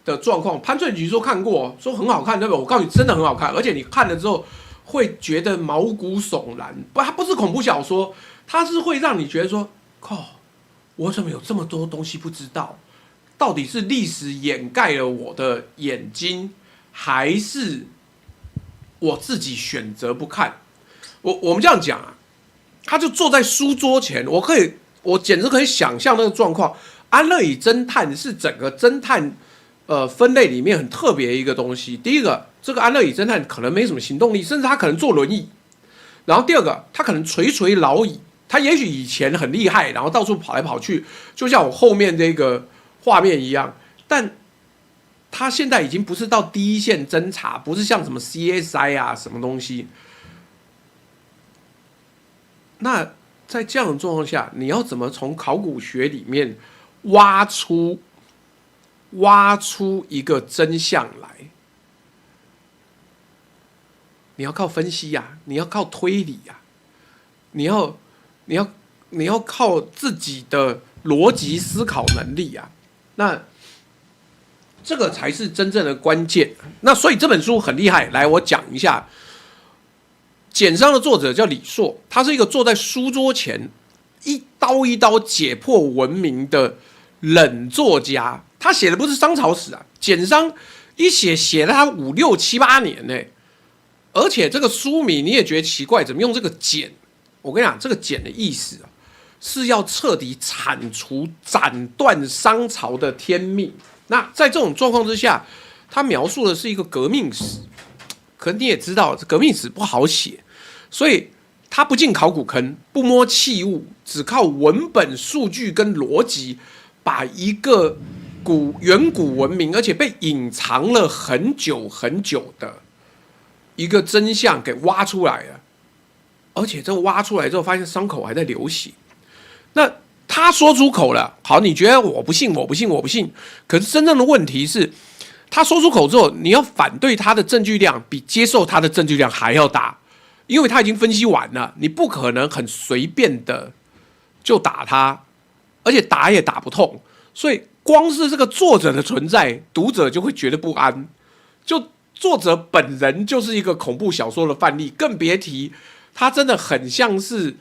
的状况。潘翠菊说看过，说很好看，对不对？我告诉你，真的很好看，而且你看了之后会觉得毛骨悚然。它不是恐怖小说，它是会让你觉得说，靠，我怎么有这么多东西不知道？到底是历史掩盖了我的眼睛，还是我自己选择不看？我们这样讲啊，他就坐在书桌前，我简直可以想象那个状况。安乐椅侦探是整个侦探分类里面很特别的一个东西。第一个，这个安乐椅侦探可能没什么行动力，甚至他可能坐轮椅。然后第二个，他可能垂垂老矣，他也许以前很厉害，然后到处跑来跑去，就像我后面这个画面一样，但他现在已经不是到第一线侦查，不是像什么 CSI 啊什么东西。那在这样的状况下，你要怎么从考古学里面挖出一个真相来？你要靠分析呀，你要靠推理呀，你要靠自己的逻辑思考能力呀。那这个才是真正的关键。那所以这本书很厉害，来我讲一下。简商的作者叫李硕，他是一个坐在书桌前一刀一刀解破文明的冷作家。他写的不是商朝史啊，简商一写了他5、6、7、8年呢。而且这个书名你也觉得奇怪，怎么用这个简？我跟你讲，这个简的意思啊，是要彻底铲除、斩断商朝的天命。那在这种状况之下，他描述的是一个革命史。可是你也知道，革命史不好写，所以他不进考古坑，不摸器物，只靠文本数据跟逻辑，把一个远古文明，而且被隐藏了很久很久的一个真相给挖出来了。而且这挖出来之后，发现伤口还在流血。那他说出口了，好，你觉得我不信，我不信，我不信。可是真正的问题是，他说出口之后，你要反对他的证据量比接受他的证据量还要大，因为他已经分析完了，你不可能很随便的就打他，而且打也打不痛。所以光是这个作者的存在，读者就会觉得不安。就作者本人就是一个恐怖小说的范例，更别提他真的很像是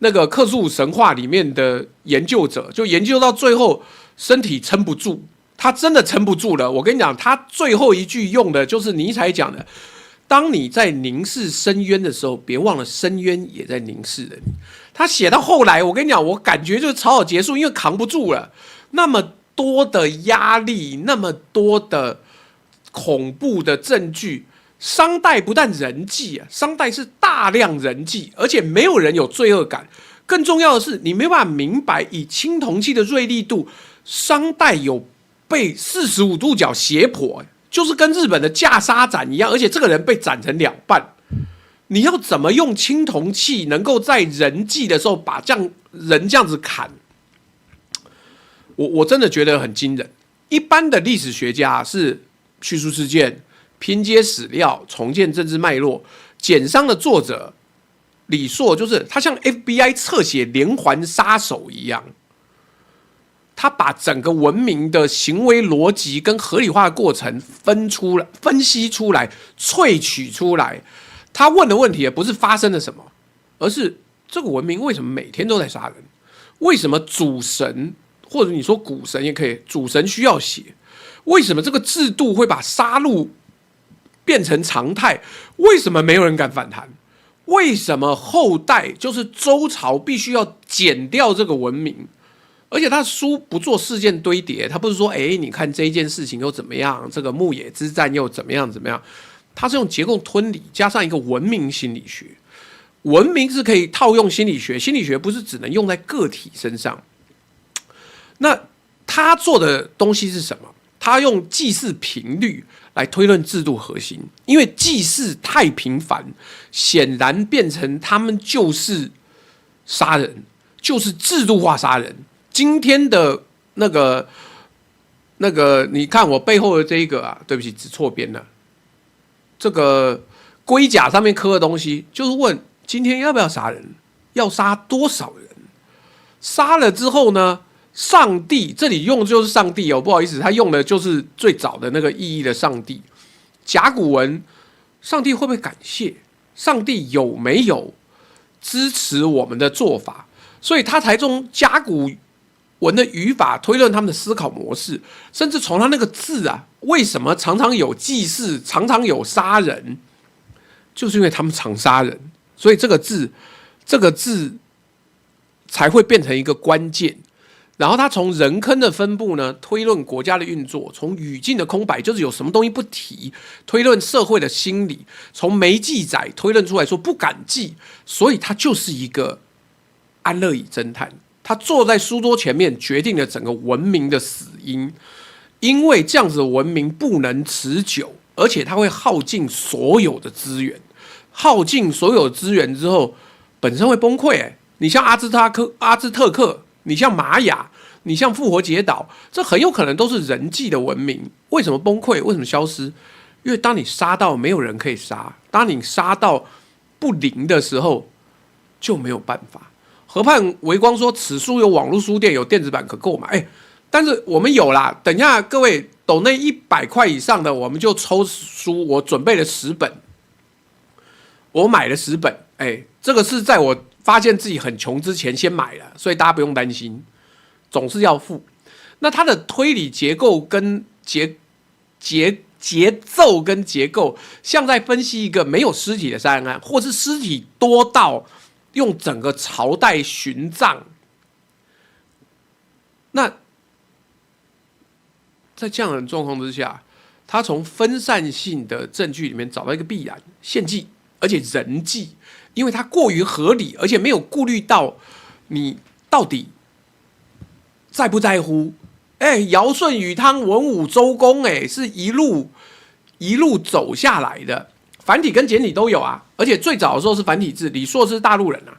那个克苏鲁神话里面的研究者，就研究到最后身体撑不住，他真的撑不住了。我跟你讲，他最后一句用的就是尼采讲的：当你在凝视深渊的时候，别忘了深渊也在凝视着你。他写到后来，我跟你讲，我感觉就是草草结束，因为扛不住了，那么多的压力，那么多的恐怖的证据。商代不但人际啊，商代是大量人际，而且没有人有罪恶感。更重要的是，你没办法明白以青铜器的锐利度，商代有被45度角斜剖，就是跟日本的架杀斩一样，而且这个人被斩成两半。你要怎么用青铜器能够在人际的时候把人这样子砍？我真的觉得很惊人。一般的历史学家是叙述事件。拼接史料，重建政治脉络。简商的作者李硕，就是他像 FBI 侧写连环杀手一样，他把整个文明的行为逻辑跟合理化的过程分析出来，萃取出来。他问的问题也不是发生了什么，而是这个文明为什么每天都在杀人？为什么主神或者你说古神也可以，主神需要血？为什么这个制度会把杀戮变成常态？为什么没有人敢反弹？为什么后代就是周朝必须要剪掉这个文明？而且他书不做事件堆叠，他不是说你看这一件事情又怎么样，这个牧野之战又怎么样，他是用结构推理加上一个文明心理学。文明是可以套用心理学，心理学不是只能用在个体身上。那他做的东西是什么？他用祭祀频率来推论制度核心，因为祭祀太频繁，显然变成他们就是杀人，就是制度化杀人。今天的那个，你看我背后的这一个啊，对不起，指错边了。这个龟甲上面刻的东西，就是问今天要不要杀人，要杀多少人？杀了之后呢？上帝这里用的就是上帝哦，不好意思，他用的就是最早的那个意义的上帝。甲骨文，上帝会不会感谢？上帝有没有支持我们的做法？所以他才从甲骨文的语法推论他们的思考模式，甚至从他那个字啊，为什么常常有祭祀，常常有杀人，就是因为他们常杀人，所以这个字才会变成一个关键。然后他从人坑的分布呢，推论国家的运作；从语境的空白，就是有什么东西不提，推论社会的心理；从没记载推论出来说不敢记，所以他就是一个安乐椅侦探。他坐在书桌前面，决定了整个文明的死因。因为这样子的文明不能持久，而且它会耗尽所有的资源。耗尽所有资源之后，本身会崩溃。你像阿兹特克。你像玛雅，你像复活节岛，这很有可能都是人际的文明。为什么崩溃？为什么消失？因为当你杀到没有人可以杀，当你杀到不灵的时候，就没有办法。河畔微光说，此书有网络书店，有电子版可购买。但是我们有啦。等一下，各位抖内100块以上的，我们就抽书。我准备了10本，我买了10本。这个是在我发现自己很穷之前先买了，所以大家不用担心，总是要付。那它的推理结构跟节奏跟结构，像在分析一个没有尸体的杀人案，或是尸体多到用整个朝代殉葬。那在这样的状况之下，他从分散性的证据里面找到一个必然献祭，而且人祭。因为它过于合理，而且没有顾虑到你到底在不在乎。尧舜禹汤文武周公，是一路走下来的，繁体跟简体都有啊。而且最早的时候是繁体字，李硕是大陆人啊。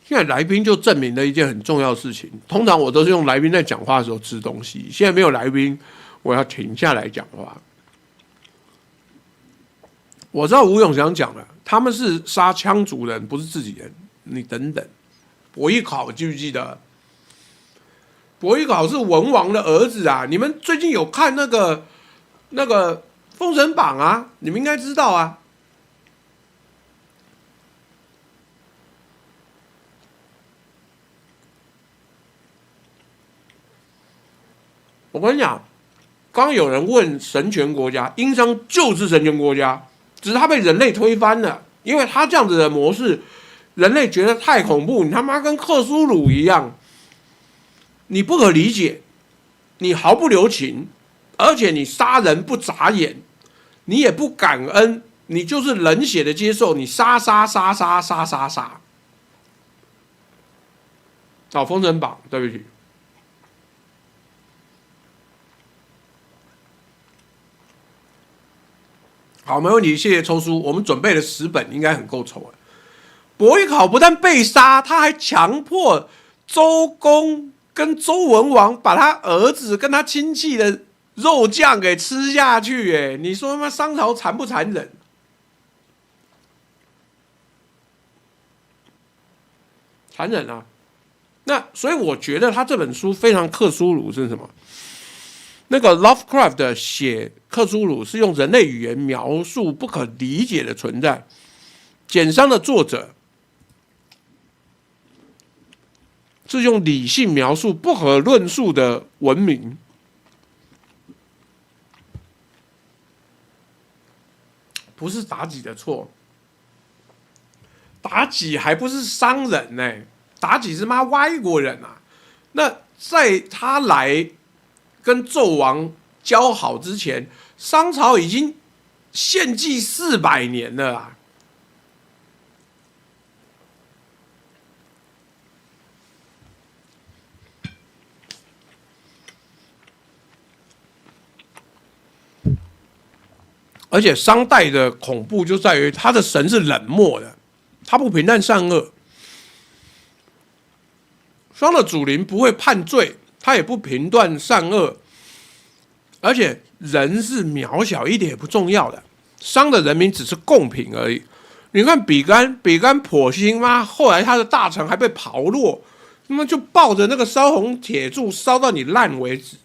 现在来宾就证明了一件很重要的事情。通常我都是用来宾在讲话的时候吃东西，现在没有来宾，我要停下来讲话。我知道吴永祥讲了，他们是杀羌族人，不是自己人。你等等，伯邑考记不记得？伯邑考是文王的儿子啊！你们最近有看那个《封神榜》啊？你们应该知道啊。我跟你讲，刚刚有人问神权国家，殷商就是神权国家，只是他被人类推翻了，因为他这样子的模式，人类觉得太恐怖，你他妈跟克苏鲁一样，你不可理解，你毫不留情，而且你杀人不眨眼，你也不感恩，你就是冷血的接受，你杀。好，封神榜，对不起。好，没问题，谢谢抽书。我们准备了10本，应该很够抽了。伯邑考不但被杀，他还强迫周公跟周文王把他儿子跟他亲戚的肉酱给吃下去。哎，你说他妈商朝残不残忍？残忍啊！那所以我觉得他这本书非常克苏鲁是什么？那个 Lovecraft 写克苏鲁是用人类语言描述不可理解的存在，简商的作者是用理性描述不可论述的文明。不是妲己的错，妲己还不是商人呢、妲己是妈外国人啊。那在他来跟纣王交好之前，商朝已经献祭400年了啊！而且商代的恐怖就在于他的神是冷漠的，他不评判善恶。商的祖灵不会判罪，他也不评断善恶，而且人是渺小一点也不重要的，商的人民只是贡品而已。你看比干剖心妈，后来他的大臣还被刨落，那么就抱着那个烧红铁柱烧到你烂为止。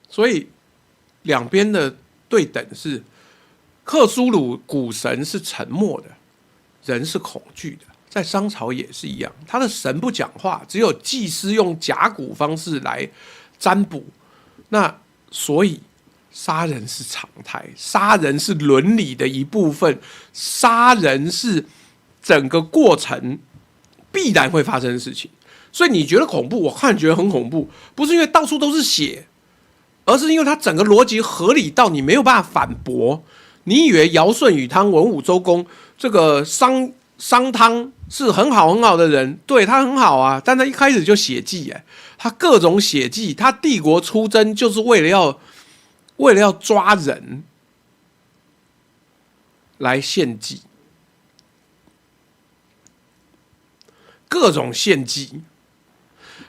所以两边的对等是，克苏鲁古神是沉默的，人是恐惧的。在商朝也是一样，他的神不讲话，只有祭司用甲骨方式来占卜。那所以杀人是常态，杀人是伦理的一部分，杀人是整个过程必然会发生的事情。所以你觉得恐怖，我看觉得很恐怖，不是因为到处都是血，而是因为它整个逻辑合理到你没有办法反驳。你以为尧舜禹汤文武周公这个商汤是很好的人，对，他很好啊，但他一开始就血祭，他各种血祭，他帝国出征就是为了要抓人来献祭，各种献祭。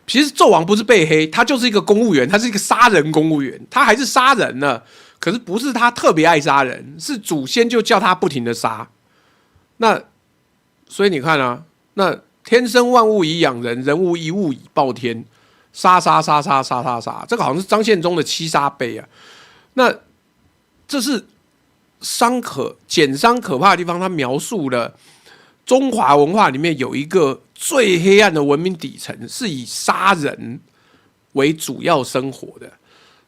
其实纣王不是被黑，他就是一个公务员，他是一个杀人公务员，他还是杀人呢。可是不是他特别爱杀人，是祖先就叫他不停的杀。那所以你看啊，那天生万物以养人，人无一物以暴天，杀，这个好像是张献忠的7杀碑啊。那这是简商可怕的地方，他描述了中华文化里面有一个最黑暗的文明底层，是以杀人为主要生活的。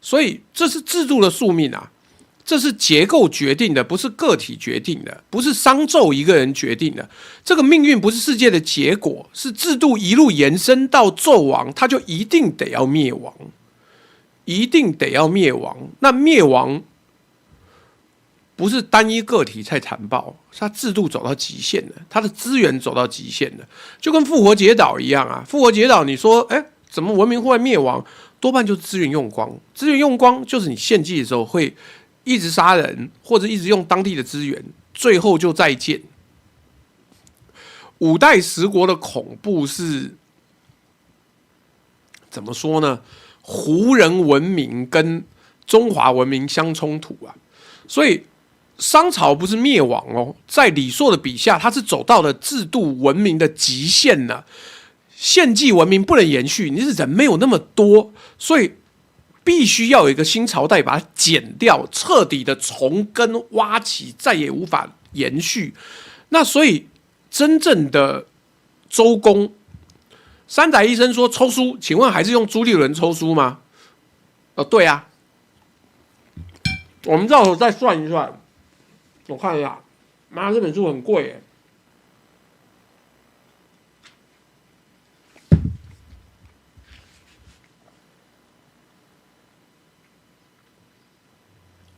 所以这是制度的宿命啊，这是结构决定的，不是个体决定的，不是商纣一个人决定的。这个命运不是世界的结果，是制度一路延伸到纣王，他就一定得要灭亡，一定得要灭亡。那灭亡不是单一个体在残暴，是他制度走到极限了，他的资源走到极限了，就跟复活节岛一样啊。复活节岛，你说，怎么文明会灭亡？多半就是资源用光，资源用光就是你献祭的时候会一直杀人，或者一直用当地的资源，最后就再见。五代十国的恐怖是怎么说呢？胡人文明跟中华文明相冲突啊。所以商朝不是灭亡哦，在李硕的笔下，他是走到了制度文明的极限了。献祭文明不能延续，你是人没有那么多，所以必须要有一个新朝代把它剪掉，彻底的从根挖起，再也无法延续。那所以真正的周公，三宅医生说抽书，请问还是用朱立伦抽书吗？对啊，我们到时候再算一算。我看一下，妈，这本书很贵耶。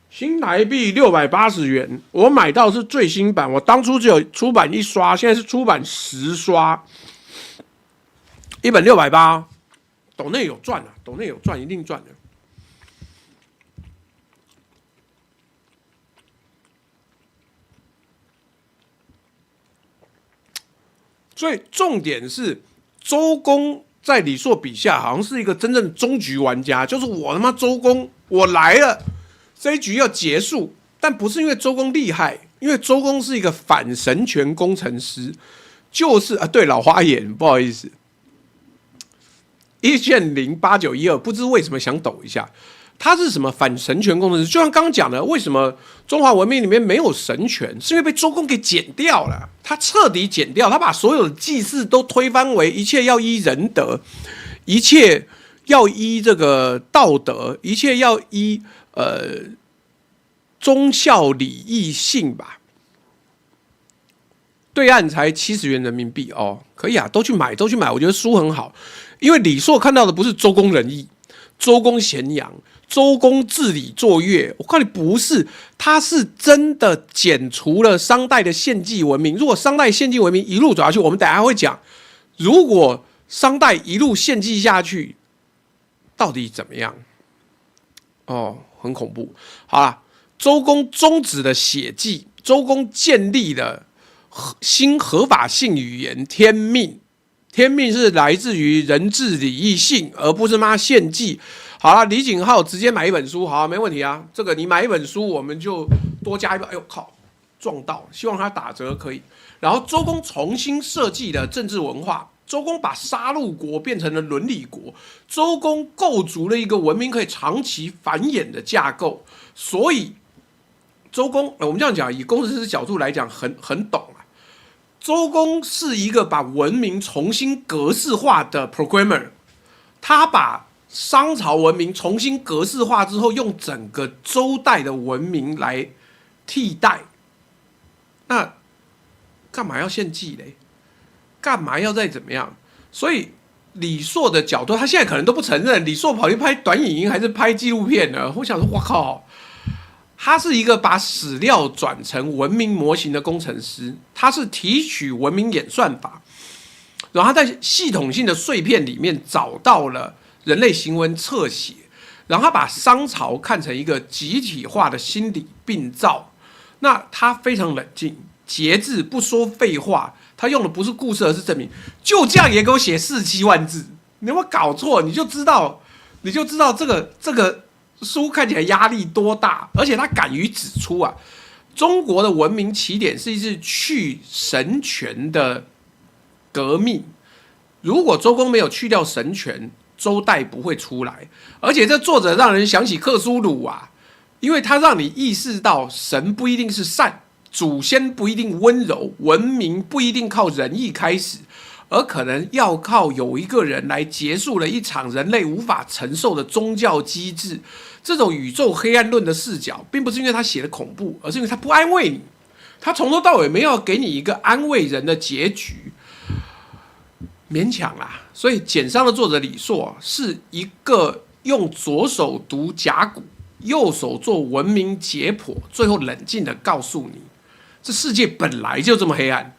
新台币680元，我买到是最新版，我当初只有出版1刷，现在是出版10刷，一本680，斗内有赚啊，斗内有赚，一定赚的。所以重点是，周公在李硕笔下好像是一个真正的终局玩家，就是我他妈周公，我来了。这一局要结束，但不是因为周公厉害，因为周公是一个反神权工程师，就是对，老花眼，不好意思，1.08912，不知为什么想抖一下，他是什么反神权工程师？就像刚刚讲的，为什么中华文明里面没有神权，是因为被周公给剪掉了，他彻底剪掉，他把所有的祭祀都推翻为一切要依仁德，一切要依这个道德，一切要依忠孝礼义信吧。对岸才70元人民币哦，可以啊，都去买，都去买。我觉得书很好，因为李硕看到的不是周公仁义、周公咸阳、周公治理作乐，我告诉你不是，他是真的剪除了商代的献祭文明。如果商代献祭文明一路走下去，我们等一下会讲，如果商代一路献祭下去，到底怎么样？哦，很恐怖。好啦，周公终止了血祭，周公建立了新合法性语言天命。天命是来自于人治礼义信，而不是妈献祭。好啦，李景浩直接买一本书，好，没问题啊。这个你买一本书，我们就多加一本。哎呦靠，撞到，希望他打折可以。然后周公重新设计了政治文化。周公把杀戮国变成了伦理国，周公构筑了一个文明可以长期繁衍的架构，所以周公，我们这样讲，以工程师角度来讲，很懂啊。周公是一个把文明重新格式化的 programmer， 他把商朝文明重新格式化之后，用整个周代的文明来替代。那干嘛要献祭嘞？干嘛要再怎么样？所以李硕的角度，他现在可能都不承认。李硕跑去拍短影音还是拍纪录片呢？我想说，我靠，他是一个把史料转成文明模型的工程师，他是提取文明演算法，然后他在系统性的碎片里面找到了人类行为侧写，然后他把商朝看成一个集体化的心理病灶。那他非常冷静、节制，不说废话。他用的不是故事，而是证明。就这样也给我写47万字，你有没有搞错？你就知道这个书看起来压力多大，而且他敢于指出啊，中国的文明起点是一次去神权的革命。如果周公没有去掉神权，周代不会出来。而且这作者让人想起克苏鲁啊，因为他让你意识到神不一定是善。祖先不一定温柔，文明不一定靠仁义开始，而可能要靠有一个人来结束了一场人类无法承受的宗教机制。这种宇宙黑暗论的视角，并不是因为他写的恐怖，而是因为他不安慰你。他从头到尾没有给你一个安慰人的结局，勉强啦。所以《简商》的作者李硕是一个用左手读甲骨，右手做文明解剖，最后冷静的告诉你。这世界本来就这么黑暗，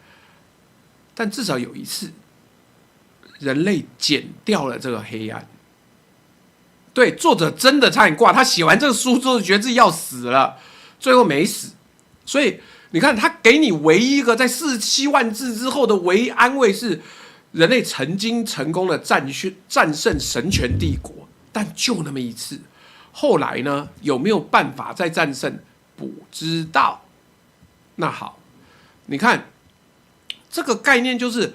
但至少有一次，人类剪掉了这个黑暗。对，作者真的差点挂，他写完这个书之后觉得自己要死了，最后没死。所以你看，他给你唯一一个在47万字之后的唯一安慰是，人类曾经成功的战胜神权帝国，但就那么一次。后来呢，有没有办法再战胜？不知道。那好，你看这个概念就是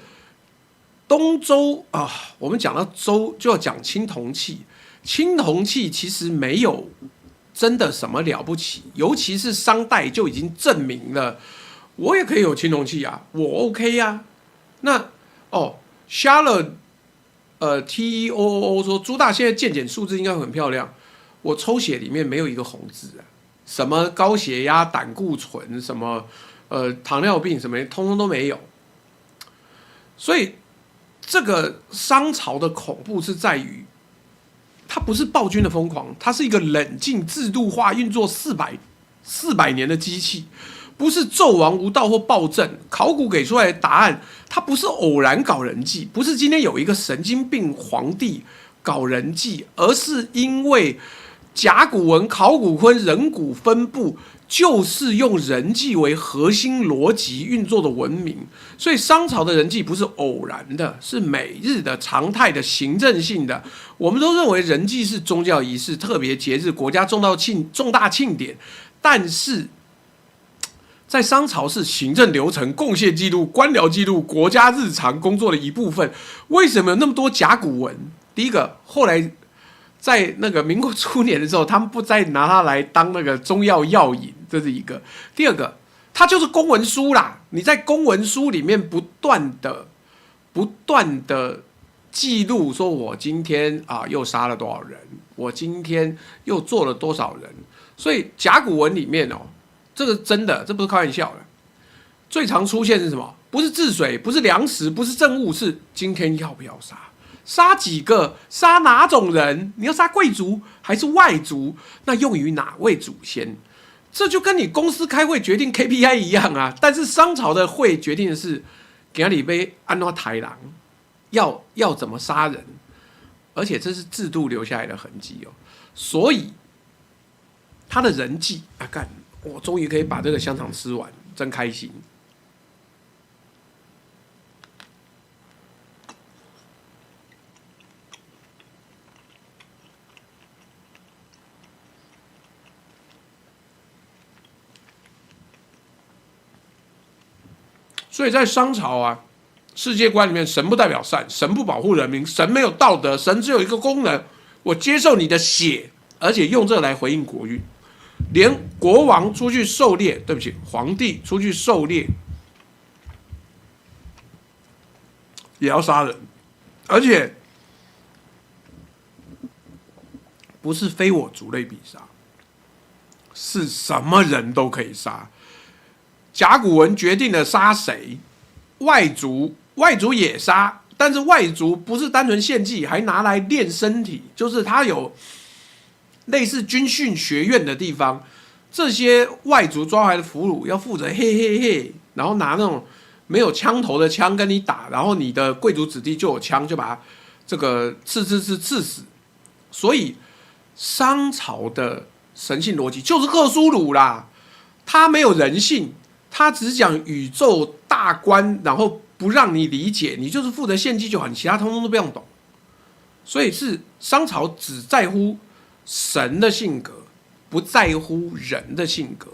东周啊。我们讲到周就要讲青铜器，青铜器其实没有真的什么了不起，尤其是商代就已经证明了，我也可以有青铜器啊，我 OK 啊。那Charlotte TEOO 说朱大现在健检数字应该很漂亮，我抽血里面没有一个红字啊，什么高血压、胆固醇、什么糖尿病什么，通通都没有。所以这个商朝的恐怖是在于，它不是暴君的疯狂，它是一个冷静、制度化、运作400年的机器，不是纣王无道或暴政。考古给出来的答案，它不是偶然搞人祭，不是今天有一个神经病皇帝搞人祭，而是因为甲骨文、考古昆人骨分布就是用人祭为核心逻辑运作的文明，所以商朝的人祭不是偶然的，是每日的常态的行政性的。我们都认为人祭是宗教仪式、特别节日、国家重大庆典，但是在商朝是行政流程、贡献记录、官僚记录、国家日常工作的一部分。为什么有那么多甲骨文？第一个，后来在那个民国初年的时候，他们不再拿它来当那个中药药引，这是一个。第二个，它就是公文书啦。你在公文书里面不断的记录，说我今天又杀了多少人，我今天又做了多少人。所以甲骨文里面这个真的，这不是开玩笑的。最常出现是什么？不是治水，不是粮食，不是政务，是今天要不要杀。杀几个？杀哪种人？你要杀贵族还是外族？那用于哪位祖先？这就跟你公司开会决定 KPI 一样啊。但是商朝的会决定的是，给你被安怎抬狼，要怎么杀人，而且这是制度留下来的痕迹所以他的人际我终于可以把这个香肠吃完，真开心。所以在商朝世界观里面，神不代表善，神不保护人民，神没有道德，神只有一个功能：我接受你的血，而且用这来回应国运。连国王出去狩猎，对不起，皇帝出去狩猎也要杀人，而且不是非我族类必杀，是什么人都可以杀。甲骨文决定了杀谁，外族也杀，但是外族不是单纯献祭，还拿来练身体，就是他有类似军训学院的地方，这些外族抓回来的俘虏要负责嘿嘿嘿，然后拿那种没有枪头的枪跟你打，然后你的贵族子弟就有枪，就把他这个刺死。所以商朝的神性逻辑就是赫苏鲁啦，他没有人性。他只讲宇宙大观，然后不让你理解，你就是负责献祭就好，你其他通通都不用懂。所以是商朝只在乎神的性格，不在乎人的性格。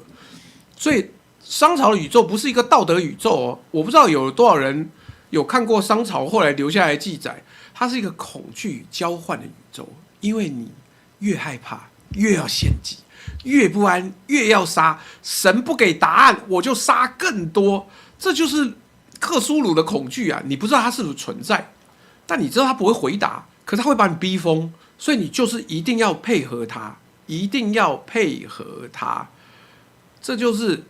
所以商朝的宇宙不是一个道德宇宙我不知道有多少人有看过商朝后来留下来的记载，它是一个恐惧与交换的宇宙，因为你越害怕，越要献祭。越不安越要杀，神不给答案，我就杀更多。这就是克苏鲁的恐惧啊！你不知道它是不是存在，但你知道他不会回答，可是他会把你逼疯，所以你就是一定要配合他，一定要配合他。这就是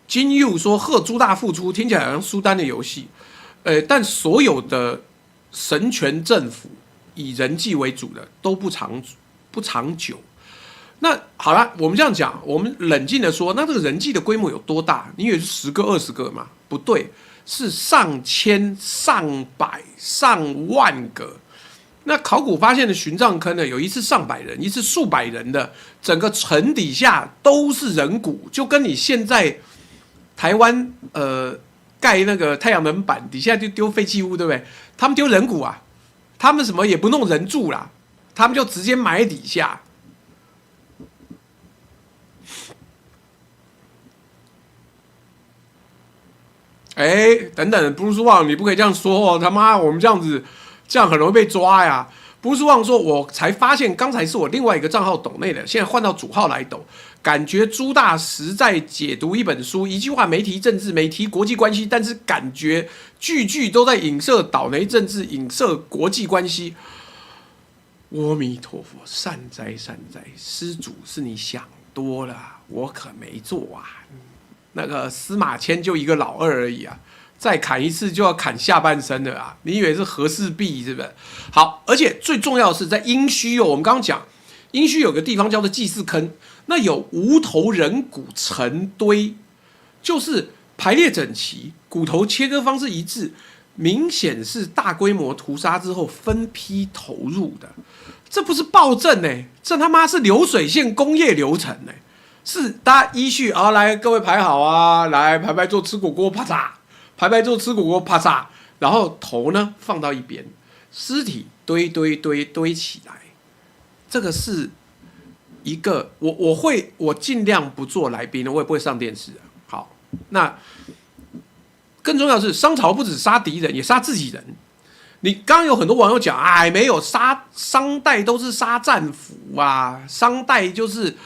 金佑说贺朱大付出，听起来好像苏丹的游戏，但所有的神权政府以人际为主的都不长久。那好了，我们这样讲，我们冷静的说，那这个人际的规模有多大？你以为是10个、20个吗？不对，是上千、上百、上万个。那考古发现的殉葬坑呢，有一次上百人，一次数百人的，整个城底下都是人骨，就跟你现在台湾盖那个太阳能板底下就丢废弃物，对不对？他们丢人骨啊，他们什么也不弄人住啦，他们就直接埋底下。哎，等等，布鲁斯旺，你不可以这样说哦！他妈，我们这样子，这样很容易被抓呀。布鲁斯旺说：“我才发现，刚才是我另外一个账号抖内的，现在换到主号来抖，感觉朱大石在解读一本书，一句话没提政治，没提国际关系，但是感觉句句都在影射岛内政治，影射国际关系。”阿弥陀佛，善哉善哉，施主是你想多了，我可没做啊。那个司马迁就一个老二而已啊，再砍一次就要砍下半身了啊！你以为是和氏璧是不是？好，而且最重要的是在殷墟哦，我们刚刚讲殷墟有个地方叫做祭祀坑，那有无头人骨成堆，就是排列整齐，骨头切割方式一致，明显是大规模屠杀之后分批投入的。这不是暴政欸，这他妈是流水线工业流程欸。是大家依序啊，来各位排好啊，来排坐吃火锅，啪嚓，排坐吃火锅，啪嚓，然后头呢放到一边，尸体堆起来，这个是一个我尽量不做来宾，我也不会上电视啊。好，那更重要的是，商朝不止杀敌人，也杀自己人。你刚刚有很多网友讲，哎，没有商代都是杀战俘啊，商代就是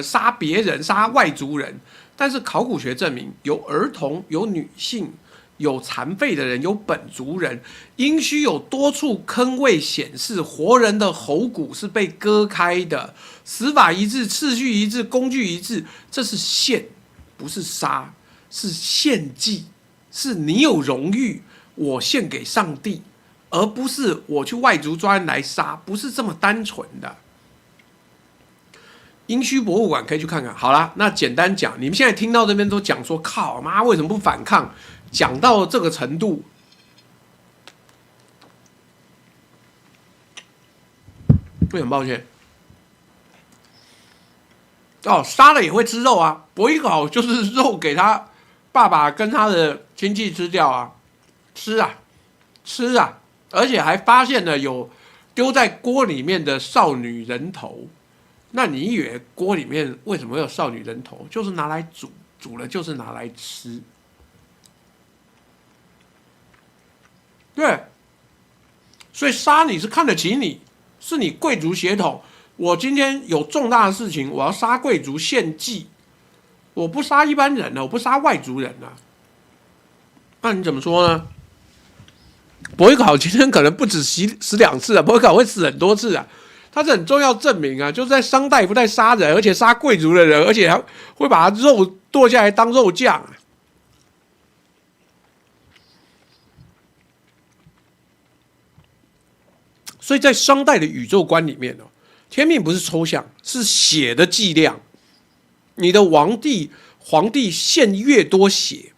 杀别人、杀外族人。但是考古学证明，有儿童、有女性、有残废的人、有本族人，殷墟有多处坑位显示活人的喉骨是被割开的，死法一致、次序一致、工具一致，这是献，不是杀，是献祭，是你有荣誉，我献给上帝。而不是我去外族抓人来杀，不是这么单纯的。殷墟博物馆可以去看看。好啦，那简单讲，你们现在听到这边都讲说，靠妈为什么不反抗？讲到这个程度，我很抱歉。哦，杀了也会吃肉啊，伯邑考就是肉给他爸爸跟他的亲戚吃掉啊，吃啊，吃啊。而且还发现了有丢在锅里面的少女人头，那你以为锅里面为什么会有少女人头？就是拿来煮，煮了就是拿来吃。对，所以杀你是看得起你，是你贵族血统。我今天有重大的事情，我要杀贵族献祭，我不杀一般人了，我不杀外族人了。那你怎么说呢？伯邑考今天可能不止死2次啊，伯邑考会死很多次啊。他是很重要证明啊，就是在商代不但杀人，而且杀贵族的人，而且还会把他肉剁下来当肉酱啊。所以在商代的宇宙观里面哦，天命不是抽象，是血的剂量。你的皇帝献越多血，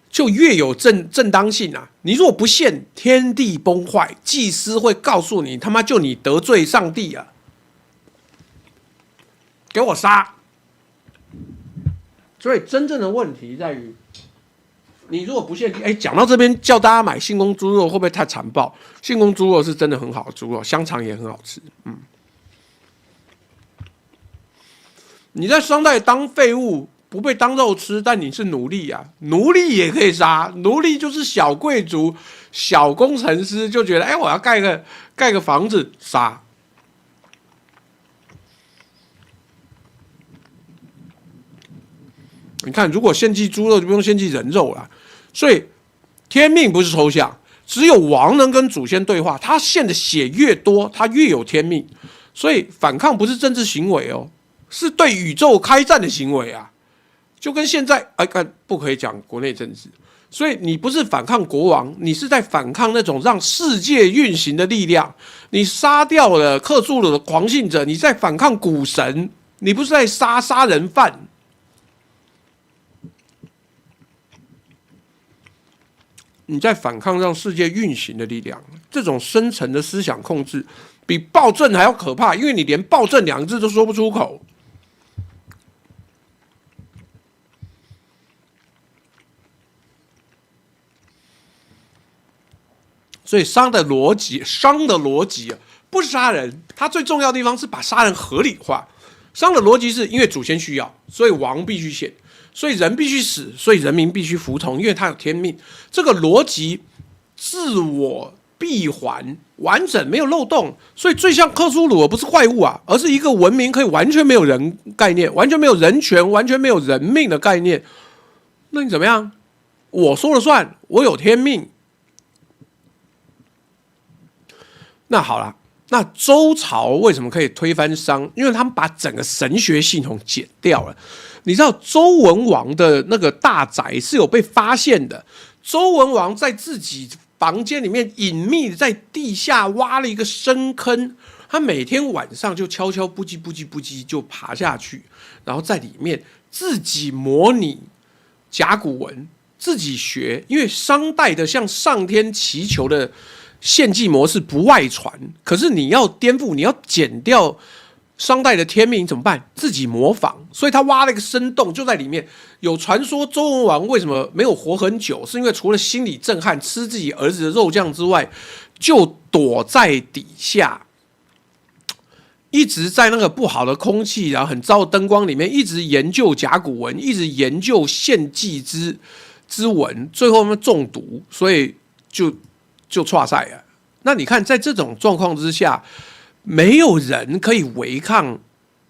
就越有正当性啊！你如果不献，天地崩坏，祭司会告诉你，他妈就你得罪上帝啊！给我杀！所以真正的问题在于，你如果不献，讲到这边叫大家买信公猪肉，会不会太残暴？信公猪肉是真的很好的猪肉，香肠也很好吃。你在商代当废物。不被当肉吃，但你是奴隶啊！奴隶也可以杀，奴隶就是小贵族、小工程师，就觉得我要盖个房子，杀。你看，如果献祭猪肉，就不用献祭人肉了。所以天命不是抽象，只有王能跟祖先对话，他献的血越多，他越有天命。所以反抗不是政治行为哦，是对宇宙开战的行为啊！就跟现在不可以讲国内政治，所以你不是反抗国王，你是在反抗那种让世界运行的力量。你杀掉了克苏鲁的狂信者，你在反抗古神，你不是在杀人犯。你在反抗让世界运行的力量，这种深层的思想控制比暴政还要可怕，因为你连暴政2个字都说不出口。所以商的逻辑不是杀人，它最重要的地方是把杀人合理化。商的逻辑是因为祖先需要，所以王必须献，所以人必须死，所以人民必须服从，因为他有天命。这个逻辑自我闭环，完整没有漏洞，所以最像克苏鲁而不是怪物啊，而是一个文明可以完全没有人概念，完全没有人权，完全没有人命的概念。那你怎么样？我说了算，我有天命。那好了，那周朝为什么可以推翻商？因为他们把整个神学系统剪掉了。你知道周文王的那个大宅是有被发现的，周文王在自己房间里面隐秘在地下挖了一个深坑，他每天晚上就悄悄不叽就爬下去，然后在里面自己模拟甲骨文，自己学。因为商代的向上天祈求的献祭模式不外传，可是你要颠覆，你要剪掉商代的天命怎么办？自己模仿，所以他挖了一个深洞，就在里面。有传说周文王为什么没有活很久，是因为除了心理震撼吃自己儿子的肉酱之外，就躲在底下，一直在那个不好的空气，然后很糟的灯光里面，一直研究甲骨文，一直研究献祭之文，最后他们中毒，所以就挫赛了。那你看，在这种状况之下，没有人可以违抗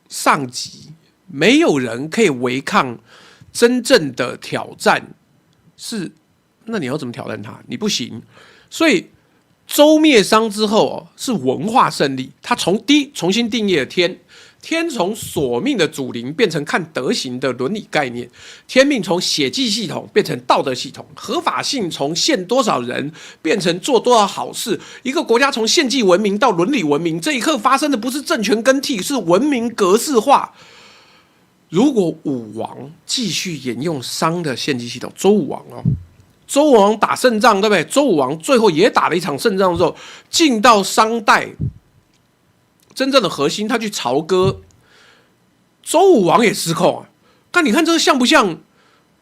上级，没有人可以违抗真正的挑战。那你要怎么挑战他？你不行。所以周灭商之后是文化胜利，他重新定义了天。天从索命的祖灵变成看德行的伦理概念，天命从血祭系统变成道德系统，合法性从献多少人变成做多少好事。一个国家从献祭文明到伦理文明，这一刻发生的不是政权更替，是文明格式化。如果武王继续沿用商的献祭系统，周武王打胜仗，对不对？周武王最后也打了一场胜仗之后，进到商代真正的核心，他去朝歌，周武王也失控啊。但你看这个像不像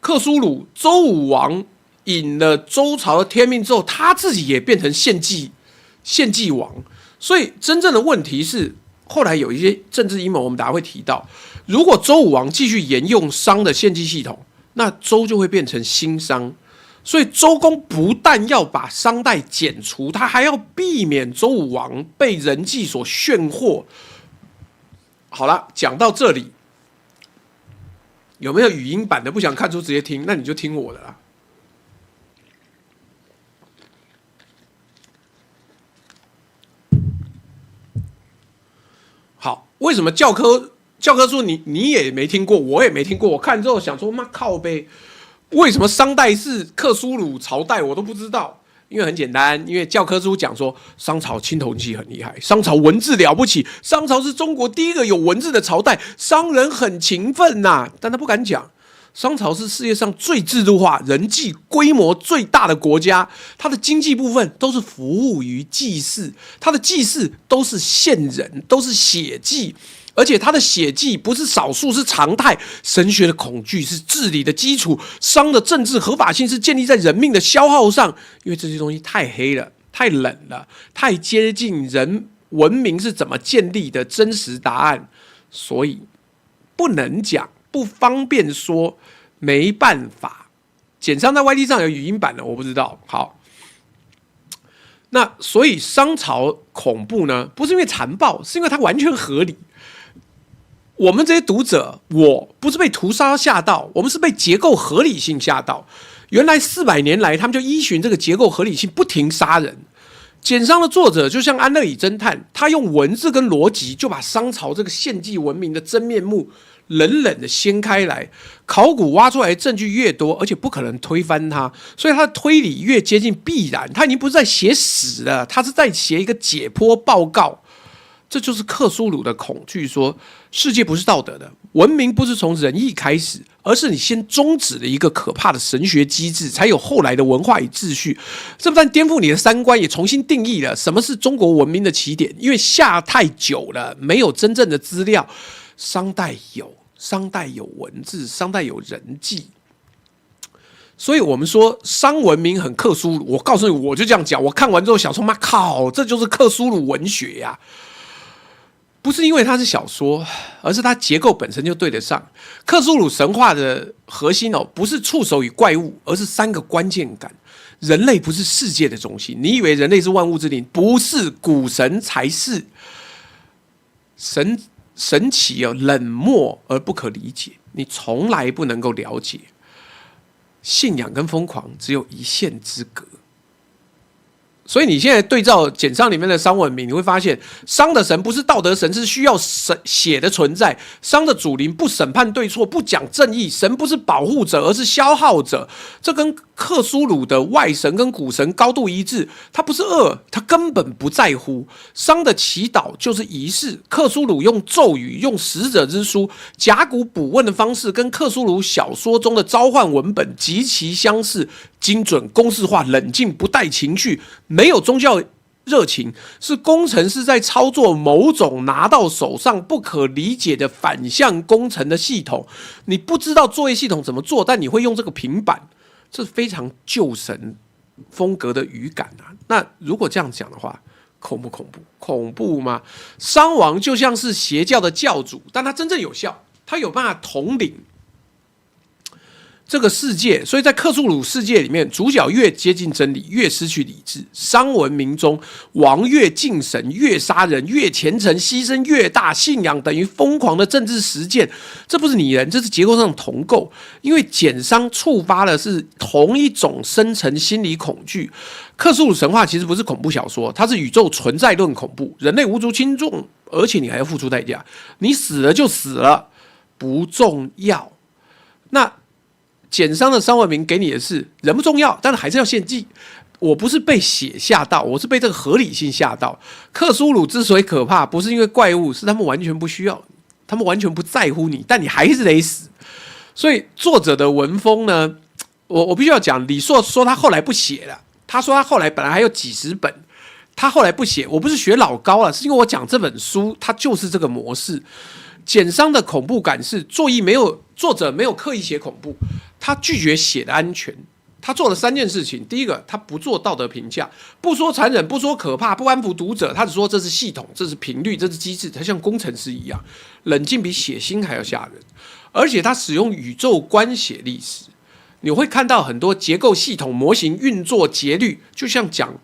克苏鲁？周武王引了周朝的天命之后，他自己也变成献祭王。所以真正的问题是，后来有一些政治阴谋，我们大家会提到，如果周武王继续沿用商的献祭系统，那周就会变成新商。所以周公不但要把商代剪除，他还要避免周武王被人际所炫惑。好了，讲到这里，有没有语音版的不想看书直接听？那你就听我的啦。好，为什么教科书你也没听过，我也没听过？我看之后想说，妈靠背。为什么商代是克苏鲁朝代，我都不知道。因为很简单，因为教科书讲说商朝青铜器很厉害，商朝文字了不起，商朝是中国第一个有文字的朝代，商人很勤奋呐，但他不敢讲。商朝是世界上最制度化、人际规模最大的国家，它的经济部分都是服务于祭祀，它的祭祀都是献人，都是血祭。而且他的血祭不是少数，是常态。神学的恐惧是治理的基础，商的政治合法性是建立在人命的消耗上。因为这些东西太黑了，太冷了，太接近人文明是怎么建立的真实答案，所以不能讲，不方便说，没办法。简商在 YT 上有语音版的，我不知道。好，那所以商朝恐怖呢，不是因为残暴，是因为它完全合理。我们这些读者，我不是被屠杀吓到，我们是被结构合理性吓到。原来400年来，他们就依循这个结构合理性不停杀人。简商的作者就像安乐椅侦探，他用文字跟逻辑就把商朝这个献祭文明的真面目冷冷的掀开来。考古挖出来的证据越多，而且不可能推翻它，所以他的推理越接近必然。他已经不是在写史了，他是在写一个解剖报告。这就是克苏鲁的恐惧，说世界不是道德的，文明不是从仁义开始，而是你先终止了一个可怕的神学机制，才有后来的文化与秩序。这不但颠覆你的三观，也重新定义了什么是中国文明的起点。因为下太久了，没有真正的资料。商代有文字，商代有人际。所以我们说商文明很克苏鲁，我告诉你，我就这样讲。我看完之后想说，妈靠，这就是克苏鲁文学呀！不是因为它是小说，而是它结构本身就对得上。克苏鲁神话的核心不是触手与怪物，而是3个关键感。人类不是世界的中心，你以为人类是万物之灵？不是，古神才是。神奇冷漠而不可理解，你从来不能够了解。信仰跟疯狂只有一线之隔。所以你现在对照简商里面的商文明，你会发现商的神不是道德神，是需要血的存在。商的主灵不审判对错，不讲正义，神不是保护者，而是消耗者。这跟克苏鲁的外神跟古神高度一致，他不是恶，他根本不在乎。商的祈祷就是仪式，克苏鲁用咒语，用使者之书，甲骨卜问的方式跟克苏鲁小说中的召唤文本极其相似，精准、公式化、冷静，不带情绪，没有宗教热情，是工程师在操作某种拿到手上不可理解的反向工程的系统。你不知道作业系统怎么做，但你会用这个平板，这是非常旧神风格的语感啊。那如果这样讲的话，恐不恐怖？恐怖吗？商王就像是邪教的教主，但他真正有效，他有办法统领这个世界。所以在克苏鲁世界里面，主角越接近真理，越失去理智。商文明中，王越敬神，越杀人，越虔诚，牺牲越大，信仰等于疯狂的政治实践。这不是拟人，这是结构上的同构。因为简商触发的是同一种深层心理恐惧。克苏鲁神话其实不是恐怖小说，它是宇宙存在论恐怖。人类无足轻重，而且你还要付出代价。你死了就死了，不重要。那简商的商文明给你的是人不重要，但是还是要献祭。我不是被血吓到，我是被这个合理性吓到。克苏鲁之所以可怕，不是因为怪物，是他们完全不需要，他们完全不在乎你，但你还是得死。所以作者的文风呢，我必须要讲，李硕说他后来不写了，他说他后来本来还有几十本，他后来不写。我不是学老高了，是因为我讲这本书，它就是这个模式。简商的恐怖感是作者没有刻意写恐怖，他拒绝写的安全。他做了3件事情：第一个，他不做道德评价，不说残忍，不说可怕，不安抚读者，他只说这是系统，这是频率，这是机制。他像工程师一样，冷静比血腥还要吓人。而且他使用宇宙观写历史，你会看到很多结构系统模型运作节律，就像讲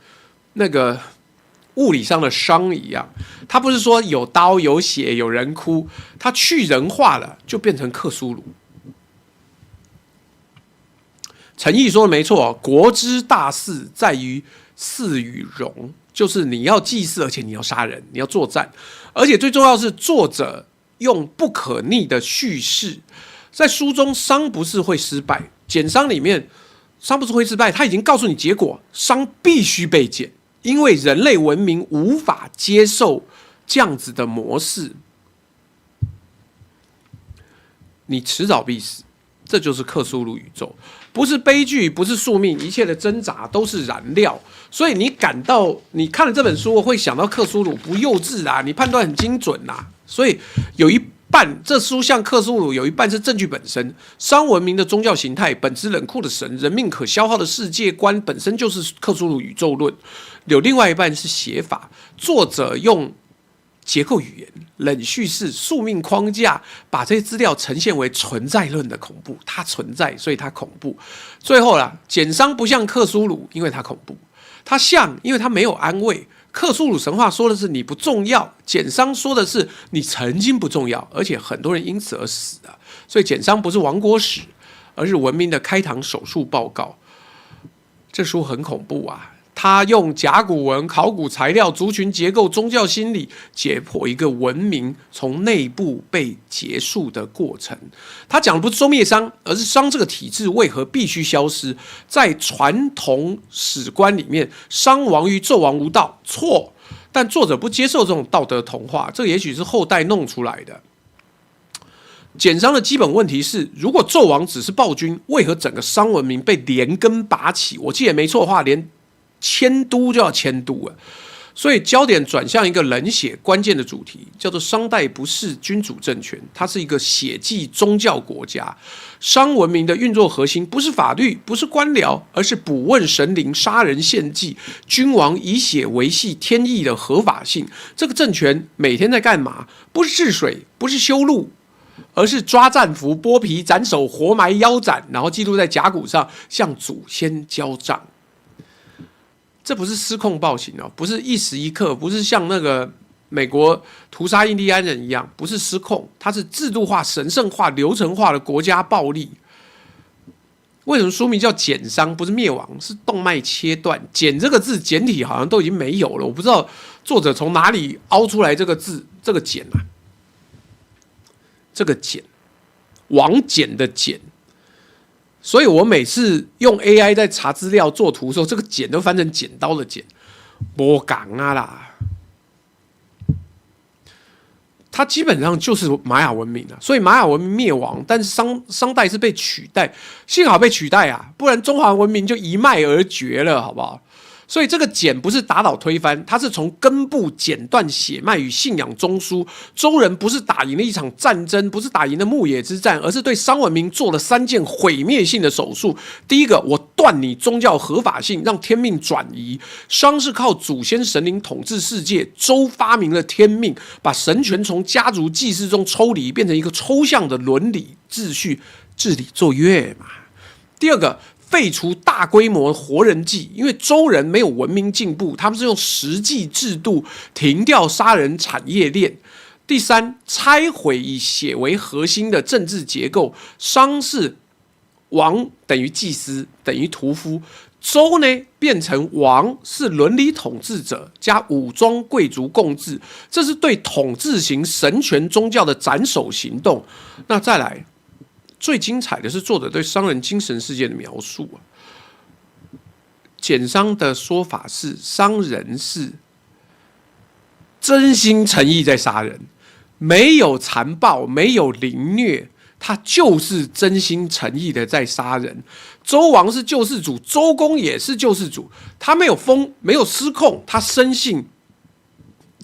那个物理上的伤一样。他不是说有刀有血有人哭，他去人化了就变成克苏鲁。陈毅说的没错，国之大事在于祀与戎，就是你要祭祀，而且你要杀人，你要作战，而且最重要是作者用不可逆的叙事。在书中，商不是会失败，简商里面商不是会失败，他已经告诉你结果，商必须被减，因为人类文明无法接受这样子的模式，你迟早必死。这就是克苏鲁宇宙，不是悲剧，不是宿命，一切的挣扎都是燃料。所以你看了这本书会想到克苏鲁，不幼稚啊，你判断很精准啊。所以有一半这书像克苏鲁，有一半是证据本身。商文明的宗教形态，本质冷酷的神，人命可消耗的世界观本身就是克苏鲁宇宙论。有另外一半是写法，作者用结构语言、冷叙事、宿命框架，把这些资料呈现为存在论的恐怖。它存在，所以它恐怖。最后啦，简商不像克苏鲁，因为它恐怖；它像，因为它没有安慰。克苏鲁神话说的是你不重要，简商说的是你曾经不重要，而且很多人因此而死了。所以简商不是亡国史，而是文明的开膛手术报告。这书很恐怖啊！他用甲骨文、考古材料、族群结构、宗教心理解剖一个文明从内部被结束的过程。他讲的不是终灭商，而是商这个体制为何必须消失。在传统史观里面，商亡于纣王无道，错。但作者不接受这种道德童话，这也许是后代弄出来的。简商的基本问题是，如果纣王只是暴君，为何整个商文明被连根拔起？我记得没错的话，连迁都就要迁都了。所以焦点转向一个冷血关键的主题，叫做商代不是君主政权，它是一个血祭宗教国家。商文明的运作核心不是法律，不是官僚，而是卜问神灵、杀人献祭，君王以血维系天意的合法性。这个政权每天在干嘛？不是治水，不是修路，而是抓战俘、剥皮、斩首、活埋、腰斩，然后记录在甲骨上，向祖先交账。这不是失控暴行哦，不是一时一刻，不是像那个美国屠杀印第安人一样，不是失控，它是制度化、神圣化、流程化的国家暴力。为什么书名叫减商，不是灭亡，是动脉切断？减这个字简体好像都已经没有了，我不知道作者从哪里凹出来这个字，这个减啊，这个减，王减的减。所以我每次用 AI 在查资料做图的时候，这个剪都翻成剪刀的剪，没讲啊啦。它基本上就是玛雅文明啊，所以玛雅文明灭亡，但是商代是被取代，幸好被取代啊，不然中华文明就一脉而绝了，好不好？所以这个剪不是打倒推翻，它是从根部剪断血脉与信仰中枢。周人不是打赢了一场战争，不是打赢了牧野之战，而是对商文明做了3件毁灭性的手术。第一个，我断你宗教合法性，让天命转移。商是靠祖先神灵统治世界，周发明了天命，把神权从家族祭祀中抽离，变成一个抽象的伦理秩序，治理作乐嘛。第二个，废除大规模活人祭，因为周人没有文明进步，他们是用实际制度停掉杀人产业链。第三，拆毁以血为核心的政治结构，商是王等于祭司等于屠夫，周呢变成王是伦理统治者加武装贵族共治，这是对统治型神权宗教的斩首行动。那再来。最精彩的是作者对商人精神世界的描述啊。简商的说法是，商人是真心诚意在杀人，没有残暴，没有凌虐，他就是真心诚意的在杀人。周王是救世主，周公也是救世主，他没有疯，没有失控，他深信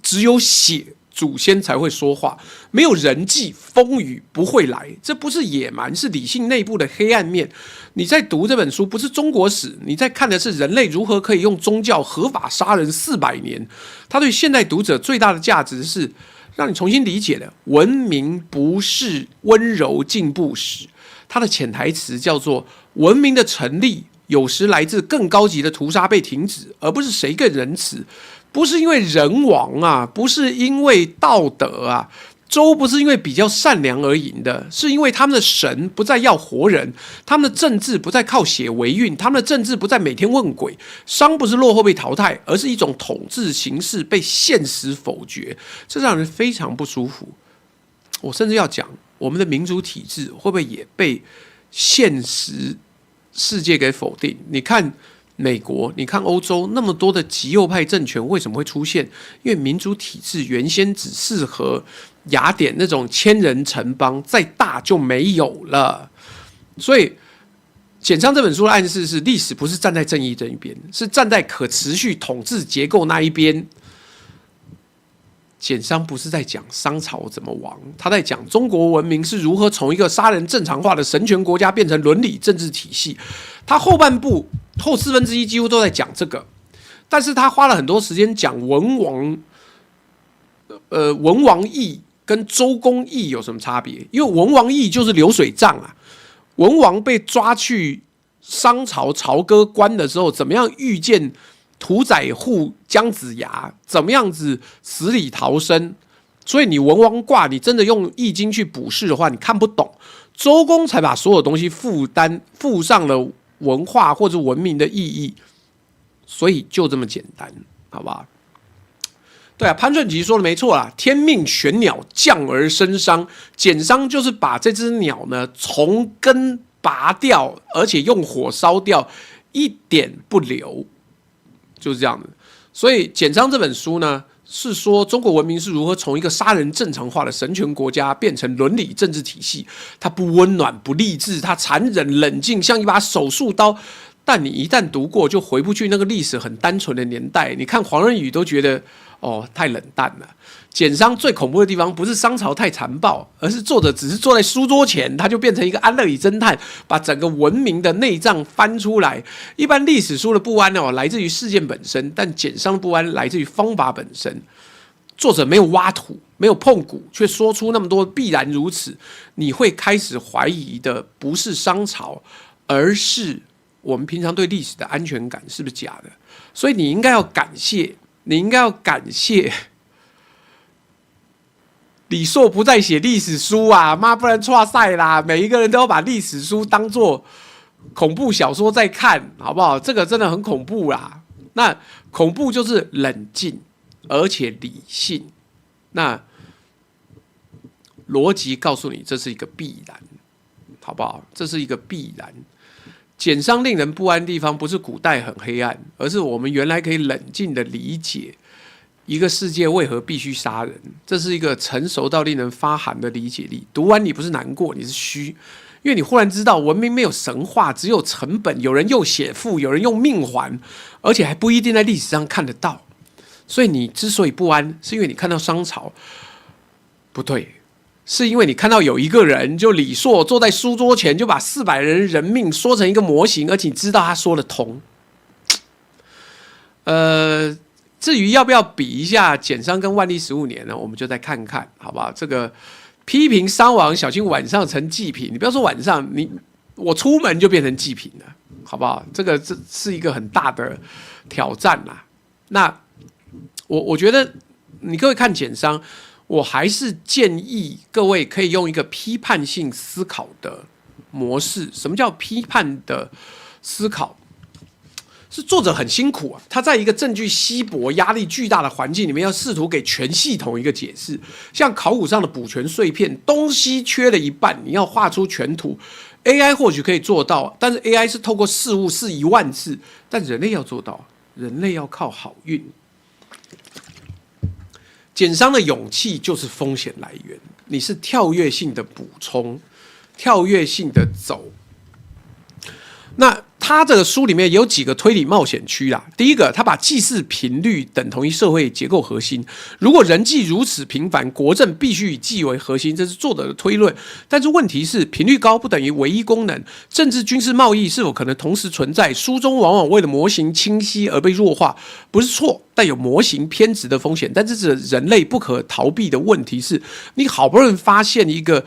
只有血。祖先才会说话，没有人际风雨不会来，这不是野蛮，是理性内部的黑暗面。你在读这本书不是中国史，你在看的是人类如何可以用宗教合法杀人400年。它对现代读者最大的价值是让你重新理解了文明不是温柔进步史，它的潜台词叫做文明的成立有时来自更高级的屠杀被停止，而不是谁更仁慈。不是因为人王啊，不是因为道德啊，周不是因为比较善良而赢的，是因为他们的神不再要活人，他们的政治不再靠血维运，他们的政治不再每天问鬼。商不是落后被淘汰，而是一种统治形式被现实否决，这让人非常不舒服。我甚至要讲，我们的民主体制会不会也被现实世界给否定？你看美国，你看欧洲，那么多的极右派政权为什么会出现？因为民主体制原先只适合雅典那种1000人城邦，再大就没有了。所以简商这本书的暗示是，历史不是站在正义这一边，是站在可持续统治结构那一边。简商不是在讲商朝怎么亡，他在讲中国文明是如何从一个杀人正常化的神权国家变成伦理政治体系。他后半部后1/4几乎都在讲这个，但是他花了很多时间讲文王义跟周公义有什么差别？因为文王义就是流水账啊，文王被抓去商朝朝歌关的时候，怎么样遇见屠宰户姜子牙，怎么样子死里逃生？所以你文王卦，你真的用易经去卜筮的话，你看不懂。周公才把所有东西附上了文化或者文明的意义，所以就这么简单，好不好？对啊，潘顺吉说的没错啦，天命玄鸟降而生商，减商就是把这只鸟呢从根拔掉，而且用火烧掉，一点不留，就是这样的。所以减商这本书呢，是说中国文明是如何从一个杀人正常化的神权国家变成伦理政治体系。它不温暖不励志，它残忍冷静，像一把手术刀。但你一旦读过，就回不去那个历史很单纯的年代。你看黄仁宇都觉得太冷淡了。简商最恐怖的地方不是商朝太残暴，而是作者只是坐在书桌前，他就变成一个安乐椅侦探，把整个文明的内脏翻出来。一般历史书的不安来自于事件本身，但简商的不安来自于方法本身。作者没有挖土，没有碰骨，却说出那么多必然如此，你会开始怀疑的不是商朝，而是我们平常对历史的安全感是不是假的？所以你应该要感谢李硕不再写历史书啊，妈不然挫赛啦！每一个人都要把历史书当作恐怖小说在看，好不好？这个真的很恐怖啦。那恐怖就是冷静而且理性，那逻辑告诉你这是一个必然，好不好？这是一个必然。简商令人不安的地方，不是古代很黑暗，而是我们原来可以冷静的理解一个世界为何必须杀人。这是一个成熟到令人发寒的理解力。读完你不是难过，你是虚，因为你忽然知道文明没有神话，只有成本。有人用血付，有人用命还，而且还不一定在历史上看得到。所以你之所以不安，是因为你看到商朝不对。是因为你看到有一个人，就李硕坐在书桌前，就把400人人命说成一个模型，而且你知道他说得通。至于要不要比一下简商跟万历15年呢？我们就再看看，好不好？这个批评商王，小心晚上成祭品。你不要说晚上，我出门就变成祭品了，好不好？这是一个很大的挑战啦。那我觉得你各位看简商。我还是建议各位可以用一个批判性思考的模式。什么叫批判的思考？是作者很辛苦啊，他在一个证据稀薄、压力巨大的环境里面，要试图给全系统一个解释。像考古上的补全碎片，东西缺了一半，你要画出全图。AI 或许可以做到，但是 AI 是透过事物试10000次，但人类要做到，人类要靠好运。简商的勇气就是风险来源，你是跳跃性的补充，跳跃性的走。那他这个书里面也有几个推理冒险区啦。第一个，他把祭祀频率等同于社会结构核心。如果人际如此频繁，国政必须以祭为核心，这是作者的推论。但是问题是，频率高不等于唯一功能。政治、军事、贸易是否可能同时存在？书中往往为了模型清晰而被弱化，不是错，但有模型偏执的风险。但这是人类不可逃避的问题是，你好不容易发现一个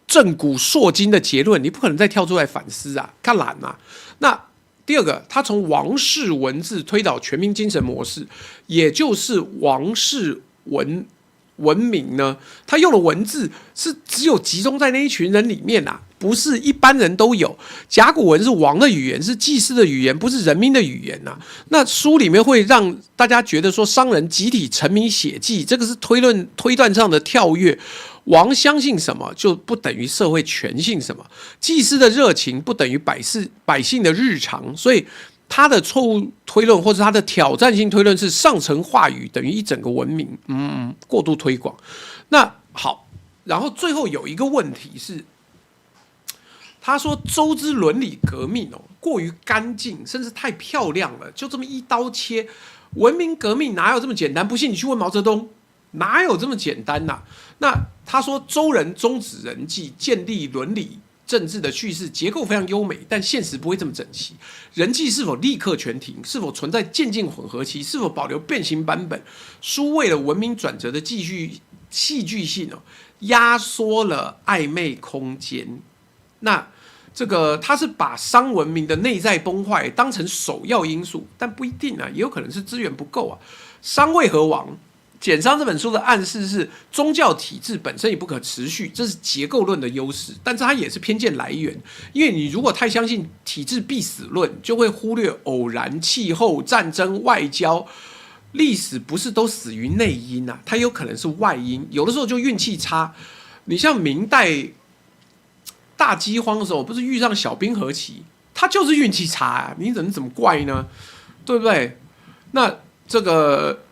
正古烁今的结论，你不可能再跳出来反思啊，看懒啊。那第二个，他从王室文字推导全民精神模式，也就是王室文明呢，他用的文字是只有集中在那一群人里面啊，不是一般人都有。甲骨文是王的语言，是祭司的语言，不是人民的语言啊。那书里面会让大家觉得说商人集体沉迷血祭，这个是推断上的跳跃。王相信什么，就不等于社会全信什么。祭司的热情不等于百姓的日常，所以他的错误推论或者他的挑战性推论是上层话语等于一整个文明，过度推广。那好，然后最后有一个问题是，他说周之伦理革命过于干净，甚至太漂亮了，就这么一刀切。文明革命哪有这么简单？不信你去问毛泽东。哪有这么简单啊？那他说周人终止人际，建立伦理政治的叙事结构非常优美，但现实不会这么整齐。人际是否立刻全停？是否存在渐进混合期？是否保留变形版本？书为了文明转折的戏剧性压缩了暧昧空间。那这个他是把商文明的内在崩坏当成首要因素，但不一定啊，也有可能是资源不够啊。商为何亡？简商这本书的暗示是，宗教体制本身也不可持续，这是结构论的优势，但是它也是偏见来源。因为你如果太相信体制必死论，就会忽略偶然、气候、战争、外交。历史不是都死于内因啊，它有可能是外因，有的时候就运气差。你像明代大饥荒的时候，不是遇上小冰河期，它就是运气差啊，你怎么怪呢？对不对？那这个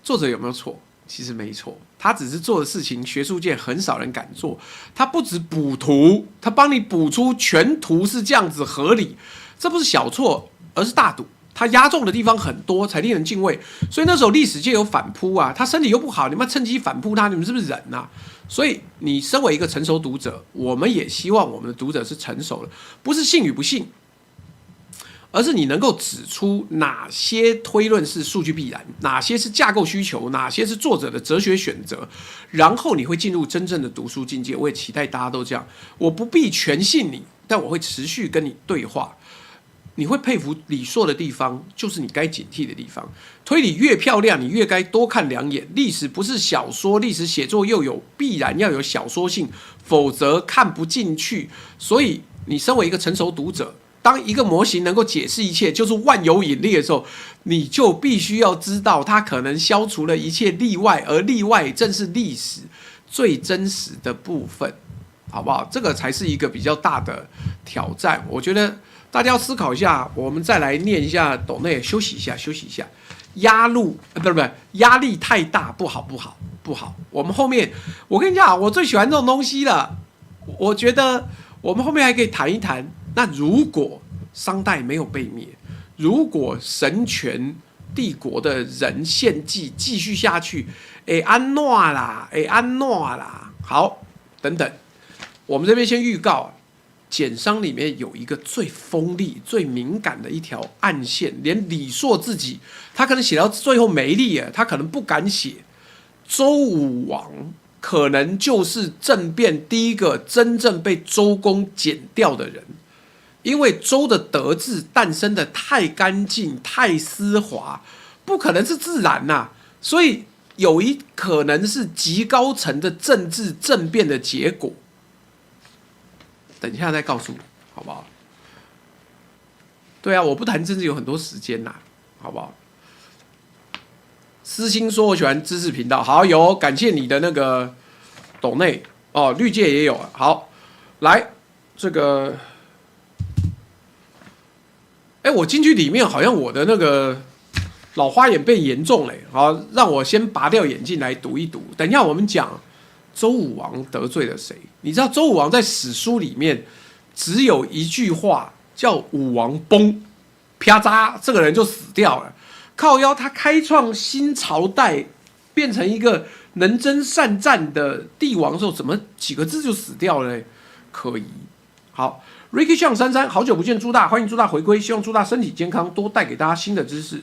作者有没有错？其实没错，他只是做的事情，学术界很少人敢做。他不止补图，他帮你补出全图是这样子合理，这不是小错，而是大赌。他压中的地方很多，才令人敬畏。所以那时候历史界有反扑啊，他身体又不好，你们趁机反扑他，你们是不是人啊？所以你身为一个成熟读者，我们也希望我们的读者是成熟的，不是信与不信，而是你能够指出哪些推论是数据必然，哪些是架构需求，哪些是作者的哲学选择，然后你会进入真正的读书境界。我也期待大家都这样，我不必全信你，但我会持续跟你对话。你会佩服李硕的地方，就是你该警惕的地方。推理越漂亮，你越该多看两眼。历史不是小说，历史写作又有必然要有小说性，否则看不进去。所以，你身为一个成熟读者，当一个模型能够解释一切，就是万有引力的时候，你就必须要知道，它可能消除了一切例外，而例外正是历史最真实的部分，好不好？这个才是一个比较大的挑战。我觉得大家要思考一下，我们再来念一下斗内，休息一下，休息一下。不是，压力太大，不好。我们后面，我跟你讲，我最喜欢这种东西了。我觉得我们后面还可以谈一谈。那如果商代没有被灭，如果神权帝国的人献祭继续下去，安诺啦，好，等等，我们这边先预告。简商里面有一个最锋利、最敏感的一条暗线，连李硕自己，他可能写到最后没力了，他可能不敢写。周武王可能就是政变第一个真正被周公剪掉的人，因为周的德治诞生的太干净、太丝滑，不可能是自然呐，所以有一可能是极高层的政治政变的结果。等一下再告诉你，好不好？对啊，我不谈政治有很多时间呐，好不好？私心说我喜欢知识频道，好，有感谢你的那个斗内哦，绿界也有，好，来这个，我进去里面好像我的那个老花眼变严重了，好，让我先拔掉眼镜来读一读，等一下我们讲。周武王得罪了谁？你知道周武王在史书里面只有一句话叫武王崩，啪嚓，这个人就死掉了。靠腰，他开创新朝代，变成一个能征善战的帝王的时候，怎么几个字就死掉了呢？可疑。好 ，Ricky 向33，好久不见，朱大，欢迎朱大回归，希望朱大身体健康，多带给大家新的知识。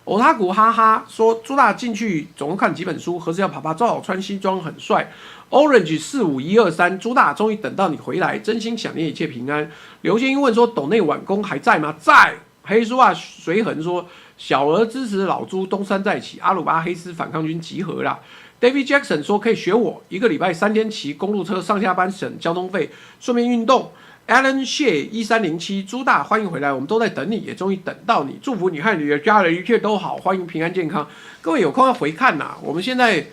欧塔古哈哈说：“朱大进去总共看几本书？何时要爬爬照？穿西装很帅。Orange 45123，朱大终于等到你回来，真心想念一切平安。”刘建英问说：“斗内晚工还在吗？”在。黑书啊，随恒说：“小额支持老朱，东山再起，阿鲁巴黑丝反抗军集合啦。” David Jackson 说：“可以学我，一个礼拜3天骑公路车上下班省交通费，顺便运动。” Alan 谢1307，朱大欢迎回来，我们都在等你，也终于等到你，祝福你和你的家人一切都好，欢迎平安健康。各位有空要回看呐，我们现在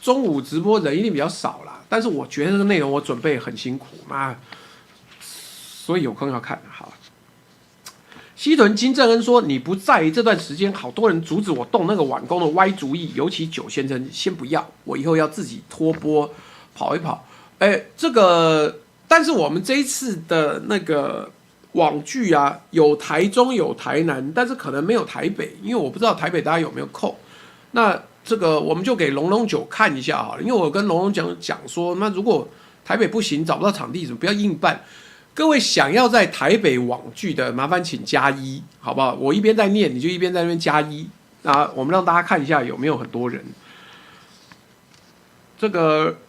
中午直播人一定比较少啦，但是我觉得这个内容我准备很辛苦嘛，所以有空要看。好，西屯金正恩说：“你不在这段时间，好多人阻止我动那个晚工的歪主意，尤其九先生，先不要，我以后要自己拖波跑一跑。”这个。但是我们这一次的那个网剧啊，有台中有台南，但是可能没有台北，因为我不知道台北大家有没有空。那这个我们就给龙龙9看一下好了，因为我跟龙龙讲说，那如果台北不行，找不到场地，不要硬办。各位想要在台北网剧的，麻烦请+1，好不好？我一边在念，你就一边在那边+1。啊，我们让大家看一下有没有很多人。这个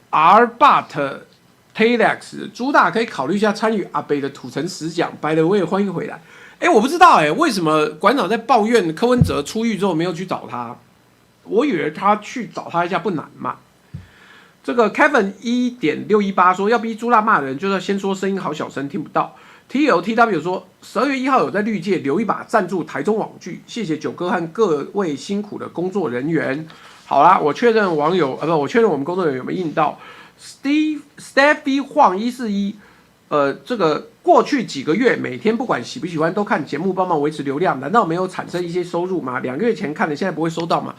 R.But。Telex 朱大可以考虑一下参与阿北的土城10讲 ，By the way， 欢迎回来。我不知道为什么馆长在抱怨柯文哲出狱之后没有去找他？我以为他去找他一下不难嘛。这个 Kevin 1.618说，要逼朱大骂人，就要先说声音好小声，听不到。TLTW 说，12月1号有在绿界留一把赞助台中网剧，谢谢九哥和各位辛苦的工作人员。好啦，我确认网友我确认我们工作人员有没有印到。Stevie 晃141，这个过去几个月每天不管喜不喜欢都看节目帮忙维持流量，难道没有产生一些收入吗？2个月前看的，现在不会收到吗？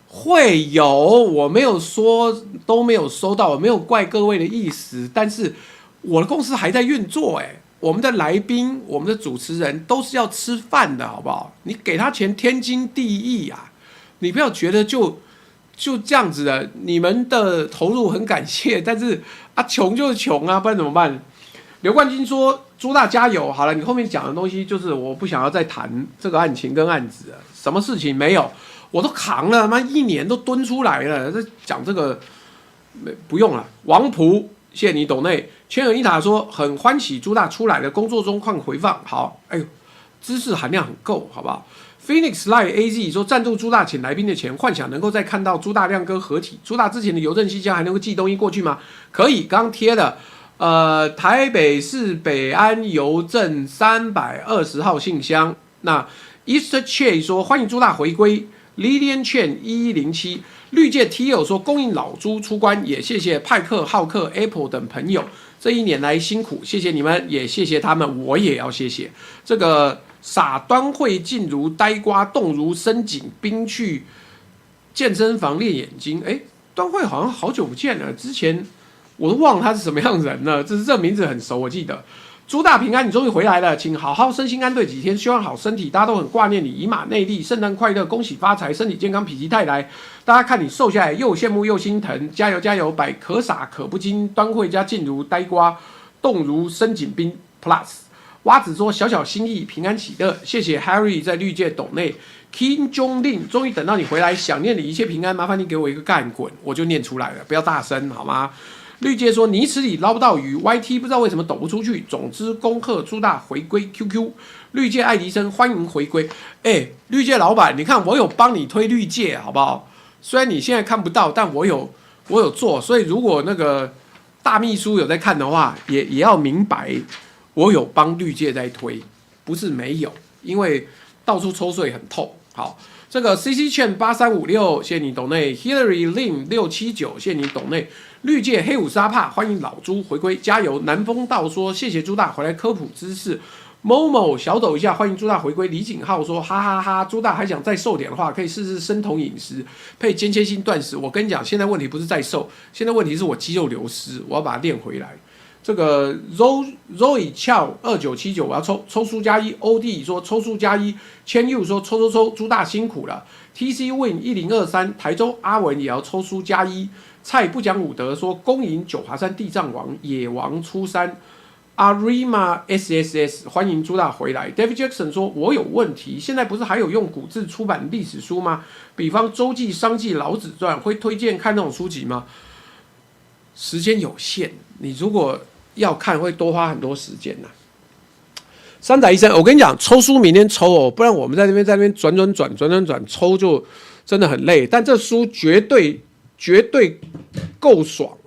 会有，我没有说都没有收到，我没有怪各位的意思，但是我的公司还在运作，我们的来宾、我们的主持人都是要吃饭的，好不好？你给他钱天经地义啊，你不要觉得就这样子的。你们的投入很感谢，但是啊，穷就是穷啊，不然怎么办？刘冠军说：“朱大加油！好了，你后面讲的东西就是我不想要再谈这个案情跟案子了，什么事情没有，我都扛了，妈1年都蹲出来了，这讲这个不用了。”王璞，谢谢你抖内。千尔伊塔说很欢喜朱大出来了，工作中看回放，好，哎呦，知识含量很够，好不好 ？Phoenix Live AZ 说赞助朱大请来宾的钱，幻想能够再看到朱大亮哥合体。朱大之前的邮政信箱还能够寄东西过去吗？可以，刚贴了。台北市北安邮政320号信箱。那 Easter Che 说欢迎朱大回归。Lilian Chen 1107，绿界 T 友说供应老朱出关，也谢谢派克、浩克、Apple 等朋友这1年来辛苦，谢谢你们，也谢谢他们，我也要谢谢。这个傻端会静如呆瓜，动如深井，兵去健身房练眼睛。哎，端会好像好久不见了，之前。我都忘了他是什么样的人了，这名字很熟，我记得。朱大平安，你终于回来了，请好好身心安对几天，希望好身体，大家都很挂念你，以马内利，圣诞快乐，恭喜发财，身体健康，否极泰来。大家看你瘦下来，又羡慕又心疼，加油加油！百可傻可不精，端会加静如呆瓜，动如深井冰 Plus。蛙子说小小心意，平安喜乐，谢谢 Harry 在绿界斗内。Kim Jong Lin 终于等到你回来，想念你一切平安，麻烦你给我一个干滚，我就念出来了，不要大声好吗？绿界说泥池里捞不到鱼 ，YT 不知道为什么抖不出去。总之恭贺朱大回归 QQ。绿界爱迪生欢迎回归。绿界老板，你看我有帮你推绿界，好不好？虽然你现在看不到，但我有做，所以如果那个大秘书有在看的话，也要明白，我有帮绿界在推，不是没有，因为到处抽税很痛。好。这个 CC 券8356，谢谢你抖内 Hillary Lin 679，谢谢你抖内绿界黑五沙帕，欢迎老朱回归，加油！南风道说谢谢朱大回来科普知识。某小抖一下，欢迎朱大回归。李景浩说哈哈哈，朱大还想再瘦点的话，可以试试生酮饮食配间歇性断食。我跟你讲，现在问题不是再瘦，现在问题是我肌肉流失，我要把它练回来。这个 Zoe 俏2979，我要抽书加1。OD 说抽书加1。千 U 说抽，朱大辛苦了。TC Win 1023，台州阿文也要抽书加1。蔡不讲武德说恭迎九华山地藏王野王出山。Arima SSS 欢迎朱大回来。David Jackson 说我有问题，现在不是还有用古字出版历史书吗？比方周记、商记、老子传，会推荐看那种书籍吗？时间有限，你如果要看会多花很多时间呐。山仔医生，我跟你讲，抽书明天抽哦，不然我们在那边转，抽就真的很累。但这书绝对够爽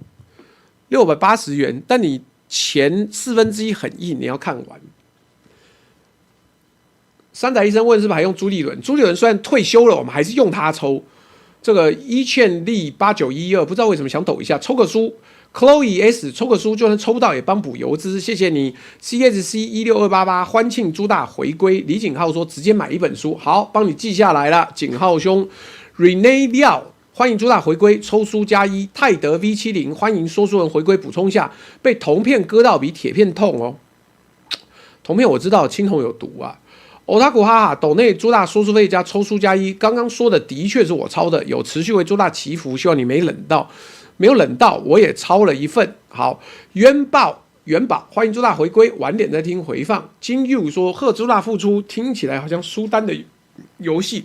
，680元，但你前1/4很硬，你要看完。山仔医生问是不是还用朱立伦？朱立伦虽然退休了，我们还是用他抽。这个一券力8912，不知道为什么想抖一下，抽个书。Chloe S 抽个书，就算抽不到也帮补邮资，谢谢你。CSC 16288欢庆朱大回归。李景浩说直接买1本书，好，帮你记下来了。景浩兄 ，Rene Liao 欢迎朱大回归，抽书加1。泰德 V70 欢迎说书人回归，补充一下，被铜片割到比铁片痛哦。铜片我知道青铜有毒啊。欧塔古哈哈斗内朱大说书费加抽书加1，刚刚说的的确是我抄的，有持续为朱大祈福，希望你没有冷到，我也抄了1份。好，元宝欢迎朱大回归，晚点再听回放。金佑说贺朱大复出，听起来好像书单的游戏。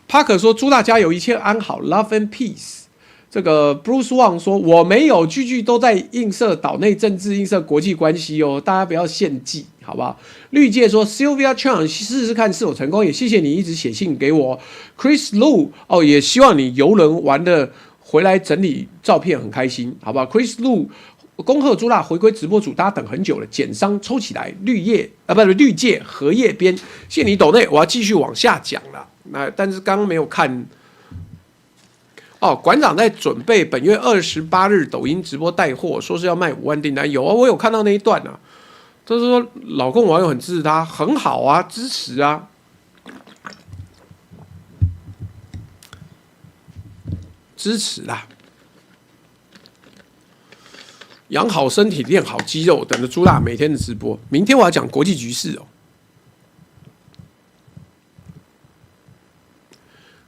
帕克说朱大加油，一切安好 ，Love and Peace。这个 Bruce Wang 说我没有，句都在映射岛内政治，映射国际关系哦，大家不要献祭，好不好？绿界说 Sylvia Chang 试试看是否成功，也谢谢你一直写信给我。Chris Lu 也希望你游轮玩的回来整理照片很开心，好不好 ？Chris Lu 恭贺朱大回归直播组，大家等很久了，简商抽起来，绿界荷叶边，谢你抖内，我要继续往下讲了。但是刚刚没有看。馆长在准备本月28日抖音直播带货，说是要卖5万订单。有啊，我有看到那一段啊。就是说，老公网友很支持他，很好啊，支持啊，支持啦。养好身体，练好肌肉，等着朱大每天的直播。明天我要讲国际局势哦。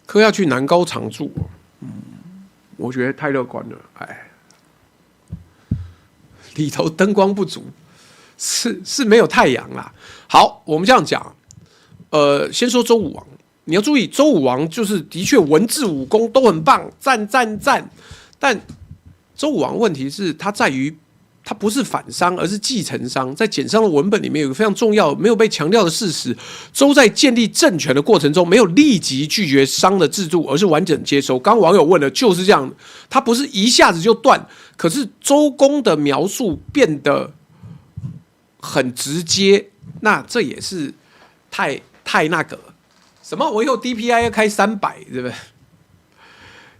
科要去南高常驻，我觉得太乐观了，哎，里头灯光不足，是没有太阳啦。好，我们这样讲，先说周武王，你要注意，周武王就是的确文治武功都很棒，赞赞赞，但周武王问题是他在于。他不是反商，而是继承商。在简商的文本里面有一个非常重要、没有被强调的事实：周在建立政权的过程中，没有立即拒绝商的制度，而是完整接收。刚网友问了，就是这样，他不是一下子就断。可是周公的描述变得很直接，那这也是太那个什么？我以后 DPI 要开300，对不对？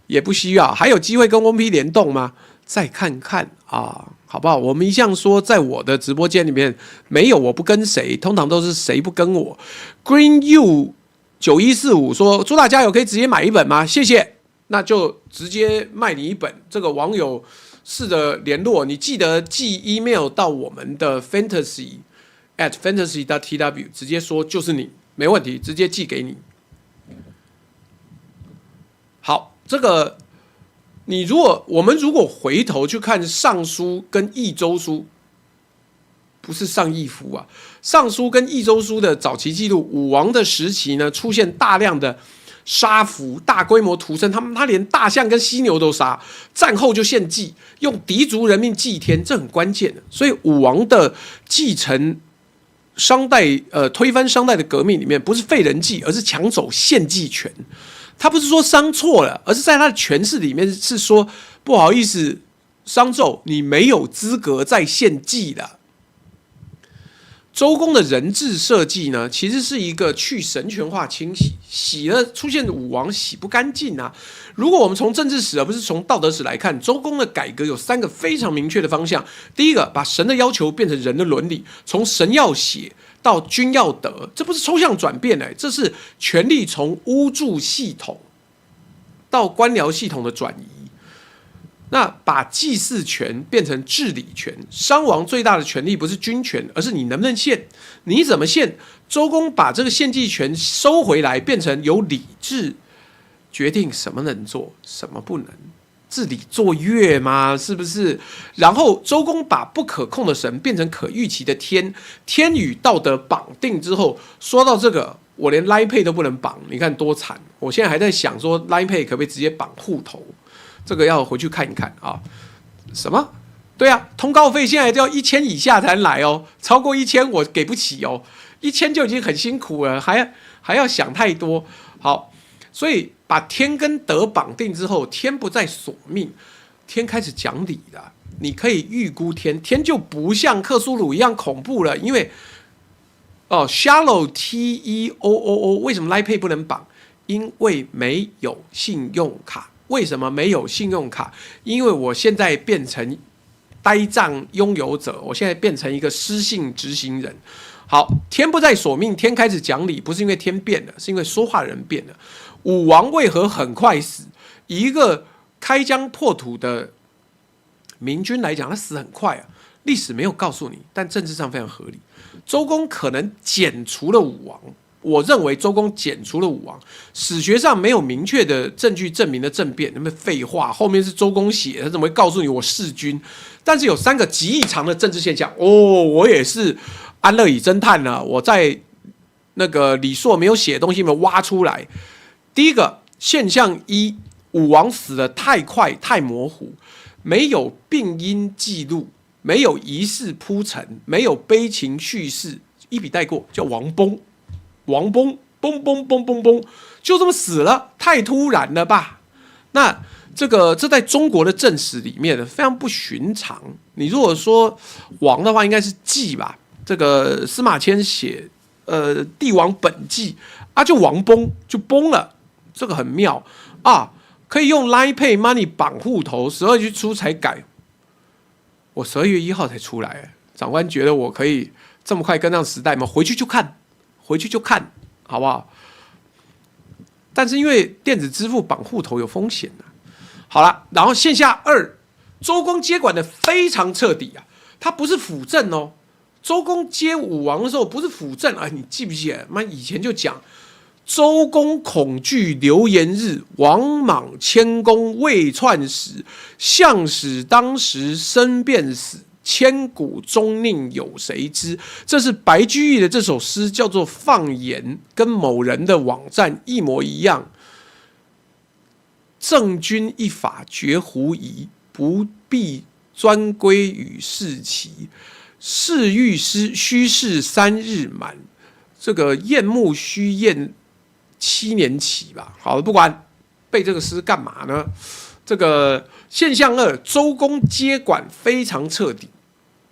也不需要，还有机会跟 OP 联动吗？再看看啊。好不好？我们一向说，在我的直播间里面没有我不跟谁，通常都是谁不跟我。Green U 9145说：“朱大加油，可以直接买1本吗？”谢谢，那就直接卖你1本。这个网友试着联络，你记得寄 email 到我们的 fantasy@fantasy.tw， 直接说就是你，没问题，直接寄给你。好，这个。我们如果回头去看《尚书》跟《益州书》，不是上义夫啊，《尚书》跟《益州书》的早期记录，武王的时期呢，出现大量的杀俘、大规模屠生，他连大象跟犀牛都杀，战后就献祭，用敌族人命祭天，这很关键的。所以武王的继承商代推翻商代的革命里面，不是废人祭，而是抢走献祭权。他不是说商错了，而是在他的诠释里面是说不好意思，商纣你没有资格再献祭了。周公的人治社稷呢，其实是一个去神权化清洗，洗了出现武王洗不干净啊。如果我们从政治史而不是从道德史来看，周公的改革有3个非常明确的方向。第一个，把神的要求变成人的伦理，从神要血到君要德，这不是抽象转变这是权力从巫祝系统到官僚系统的转移。那把祭祀权变成治理权，商王最大的权力不是军权，而是你能不能献，你怎么献。周公把这个献祭权收回来，变成由礼制决定什么能做，什么不能。治理作乐吗？是不是？然后周公把不可控的神变成可预期的天，天与道德绑定之后，说到这个，我连 Line Pay 都不能绑，你看多惨！我现在还在想说 Line Pay 可不可以直接绑户头，这个要回去看一看啊。什么？对啊，通告费现在都要1000以下才能来哦，超过1000我给不起哦，1000就已经很辛苦了，还要想太多。好，所以把天跟德绑定之后，天不再索命，天开始讲理了。你可以预估天，天就不像克苏鲁一样恐怖了，因为Shallow TEOOO 为什么 Line Pay 不能绑？因为没有信用卡。为什么没有信用卡？因为我现在变成呆账拥有者，我现在变成一个失信执行人。好，天不再索命，天开始讲理，不是因为天变了，是因为说话人变了。武王为何很快死？以一个开疆破土的明君来讲，他死很快啊。历史没有告诉你，但政治上非常合理。周公可能剪除了武王，我认为周公剪除了武王，史学上没有明确的证据证明的政变，那么废话，后面是周公写，他怎么会告诉你我弑君？但是有3个极异常的政治现象。我也是安乐椅侦探呢，我在那个李硕没有写的东西里面挖出来。第一个现象1，武王死得太快太模糊，没有病因记录，没有仪式铺陈，没有悲情叙事，一笔带过，叫王崩。王崩，崩崩崩崩崩，就这么死了，太突然了吧？那这在中国的正史里面非常不寻常。你如果说王的话，应该是纪吧？这个司马迁写帝王本纪啊，就王崩就崩了，这个很妙啊，可以用 Line Pay Money 绑户头，12月初才改，我12月1号才出来，长官觉得我可以这么快跟上时代吗？回去就看，好不好？但是因为电子支付绑户头有风险好了，然后线下2，周公接管的非常彻底啊，他不是辅政哦。周公接武王的时候不是辅政啊，你记不记得？妈以前就讲，周公恐惧流言日，王莽迁公未篡时，项使当时生便死，千古终宁有谁知？这是白居易的这首诗，叫做《放言》，跟某人的网站一模一样。政君一法绝狐疑，不必专规与士齐。侍御虚事3日满，这个宴幕须宴7年起吧。好了，不管背这个诗干嘛呢？这个现象2，周公接管非常彻底。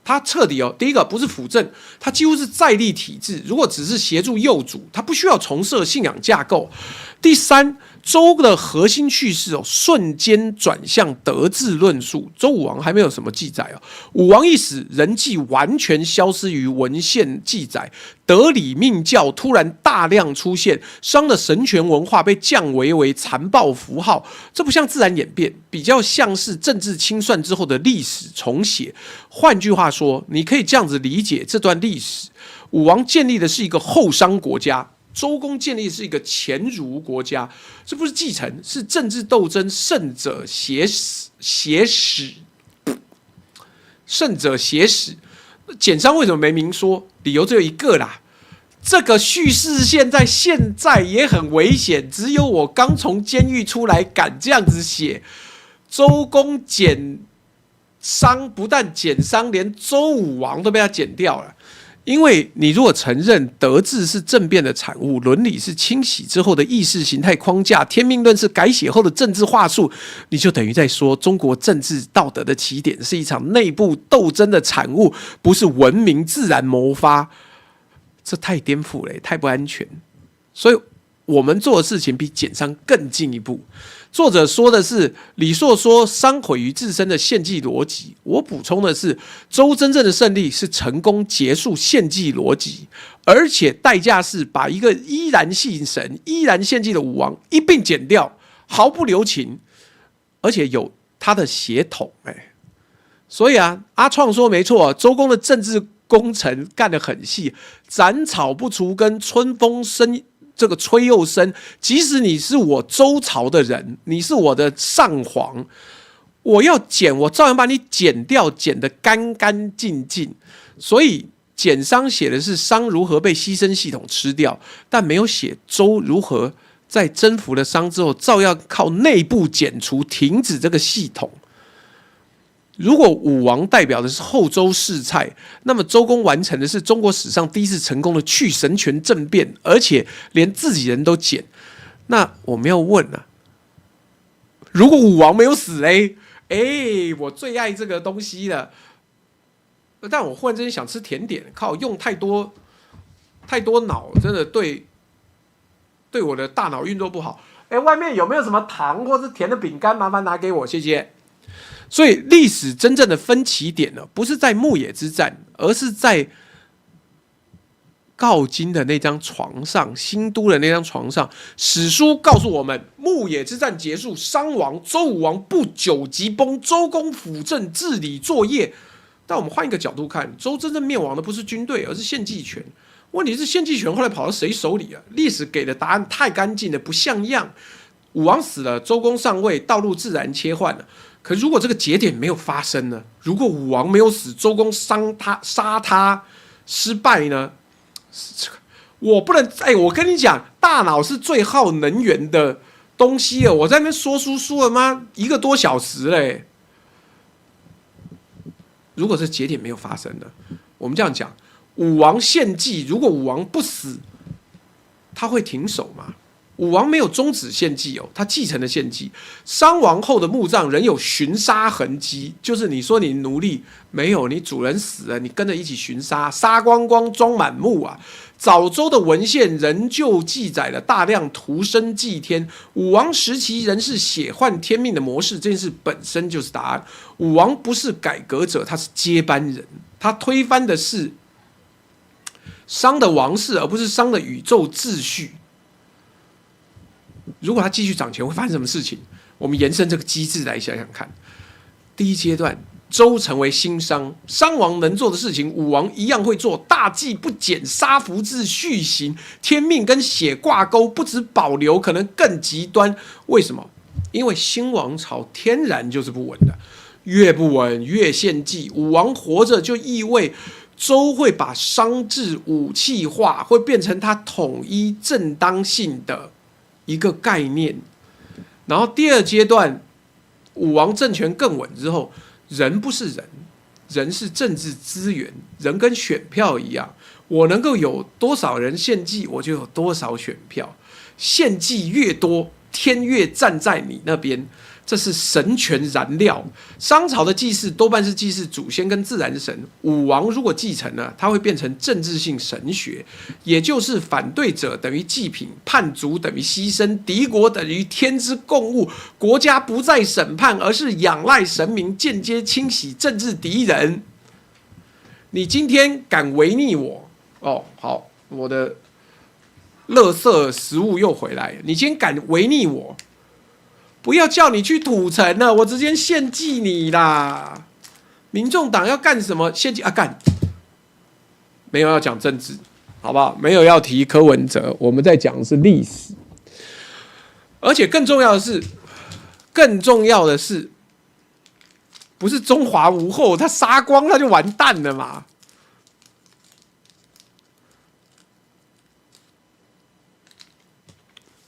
他彻底哦，第一个不是辅政，他几乎是在立体制。如果只是协助幼主，他不需要重设信仰架构。第3，周的核心叙事哦，瞬间转向德治论述。周武王还没有什么记载哦，武王一死，人迹完全消失于文献记载，德礼命教突然大量出现，商的神权文化被降为残暴符号。这不像自然演变，比较像是政治清算之后的历史重写。换句话说，你可以这样子理解这段历史：武王建立的是一个后商国家。周公建立的是一个前儒国家，这不是继承，是政治斗争胜者写史，胜者写史。简商为什么没明说？理由只有一个啦，这个叙事线在现在也很危险，只有我刚从监狱出来敢这样子写。周公减商，不但减商，连周武王都被他减掉了。因为你如果承认德治是政变的产物，伦理是清洗之后的意识形态框架，天命论是改写后的政治话术，你就等于在说中国政治道德的起点是一场内部斗争的产物，不是文明自然萌发。这太颠覆了，太不安全。所以我们做的事情比减商更进一步。作者说的是李硕说商毁于自身的献祭逻辑，我补充的是周真正的胜利是成功结束献祭逻辑，而且代价是把一个依然信神、依然献祭的武王一并剪掉，毫不留情，而且有他的血统。所以啊，阿创说没错，周公的政治工程干得很细，斩草不除根，春风生。这个吹又生，即使你是我周朝的人，你是我的上皇，我要剪，我照样把你剪掉，剪得干干净净。所以简商写的是商如何被牺牲系统吃掉，但没有写周如何在征服了商之后，照样靠内部剪除，停止这个系统。如果武王代表的是后周世蔡，那么周公完成的是中国史上第一次成功的去神权政变，而且连自己人都剪。那我们要问啊，如果武王没有死我最爱这个东西了。但我忽然之间想吃甜点，靠，用太多脑，真的对我的大脑运作不好。外面有没有什么糖或是甜的饼干？麻烦拿给我，谢谢。所以历史真正的分歧点呢，不是在牧野之战，而是在镐京的那张床上，新都的那张床上。史书告诉我们，牧野之战结束，商亡，周武王不久即崩，周公辅政治理作业。但我们换一个角度看，周真正灭亡的不是军队，而是献祭权。问题是献祭权后来跑到谁手里啊？历史给的答案太干净了，不像样。武王死了，周公上位，道路自然切换了。可如果这个节点没有发生呢？如果武王没有死，周公杀他失败呢？我不能我跟你讲，大脑是最耗能源的东西了。我在那边说书说了吗1个多小时嘞。如果这节点没有发生呢？我们这样讲，武王献祭，如果武王不死，他会停手吗？武王没有终止献祭他继承了献祭。商王后的墓葬仍有寻杀痕迹，就是你说你奴隶没有，你主人死了，你跟着一起寻杀，杀光光装满墓啊。早周的文献仍旧记载了大量屠生祭天。武王时期仍是血换天命的模式，这件事本身就是答案。武王不是改革者，他是接班人，他推翻的是商的王室，而不是商的宇宙秩序。如果他继续掌权，会发生什么事情？我们延伸这个机制来想想看。第一阶段，周成为新商，商王能做的事情，武王一样会做。大计不减，杀服制续行，天命跟血挂钩，不止保留，可能更极端。为什么？因为新王朝天然就是不稳的，越不稳越献祭。武王活着就意味周会把商制武器化，会变成他统一正当性的一个概念。然后第二阶段，武王政权更稳之后，人不是人，人是政治资源，人跟选票一样，我能够有多少人献祭，我就有多少选票。献祭越多，天越站在你那边，这是神权燃料。商朝的祭祀多半是祭祀祖先跟自然神，武王如果继承了，他会变成政治性神学，也就是反对者等于祭品，叛族等于牺牲，敌国等于天之共物，国家不再审判，而是仰赖神明，间接清洗政治敌人。你今天敢违逆我，哦，好，我的垃圾食物又回来了，你今天敢违逆我，不要叫你去土城了，我直接献祭你啦！民众党要干什么？献祭啊，干！没有要讲政治，好不好？没有要提柯文哲，我们在讲的是历史。而且更重要的是，不是中华无后，他杀光他就完蛋了嘛。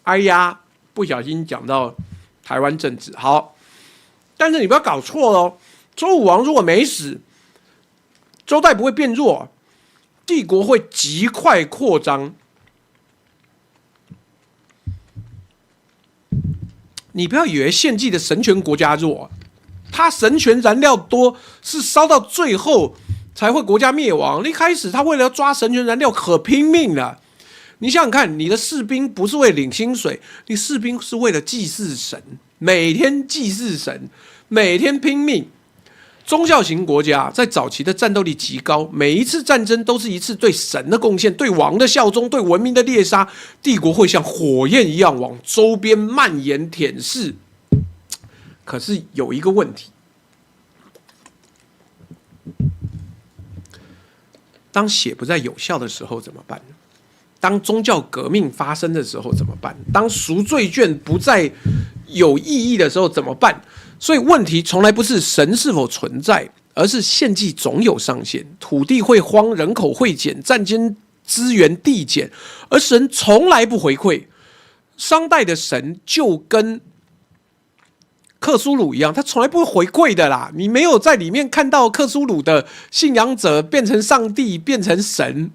哎呀，不小心讲到台湾政治，好，但是你不要搞错哦。周武王如果没死，周代不会变弱，帝国会极快扩张。你不要以为献祭的神权国家弱，他神权燃料多，是烧到最后才会国家灭亡。一开始他为了要抓神权燃料，可拼命了。你想想看，你的士兵不是为了领薪水，你士兵是为了祭祀神，每天祭祀神，每天拼命。宗教型国家在早期的战斗力极高，每一次战争都是一次对神的贡献，对王的效忠，对文明的猎杀。帝国会像火焰一样往周边蔓延舔舐。可是有一个问题，当血不再有效的时候怎么办？当宗教革命发生的时候怎么办？当赎罪券不再有意义的时候怎么办？所以问题从来不是神是否存在，而是献祭总有上限，土地会荒，人口会减，战间资源递减，而神从来不回馈。商代的神就跟克苏鲁一样，他从来不会回馈的啦。你没有在里面看到克苏鲁的信仰者变成上帝，变成神，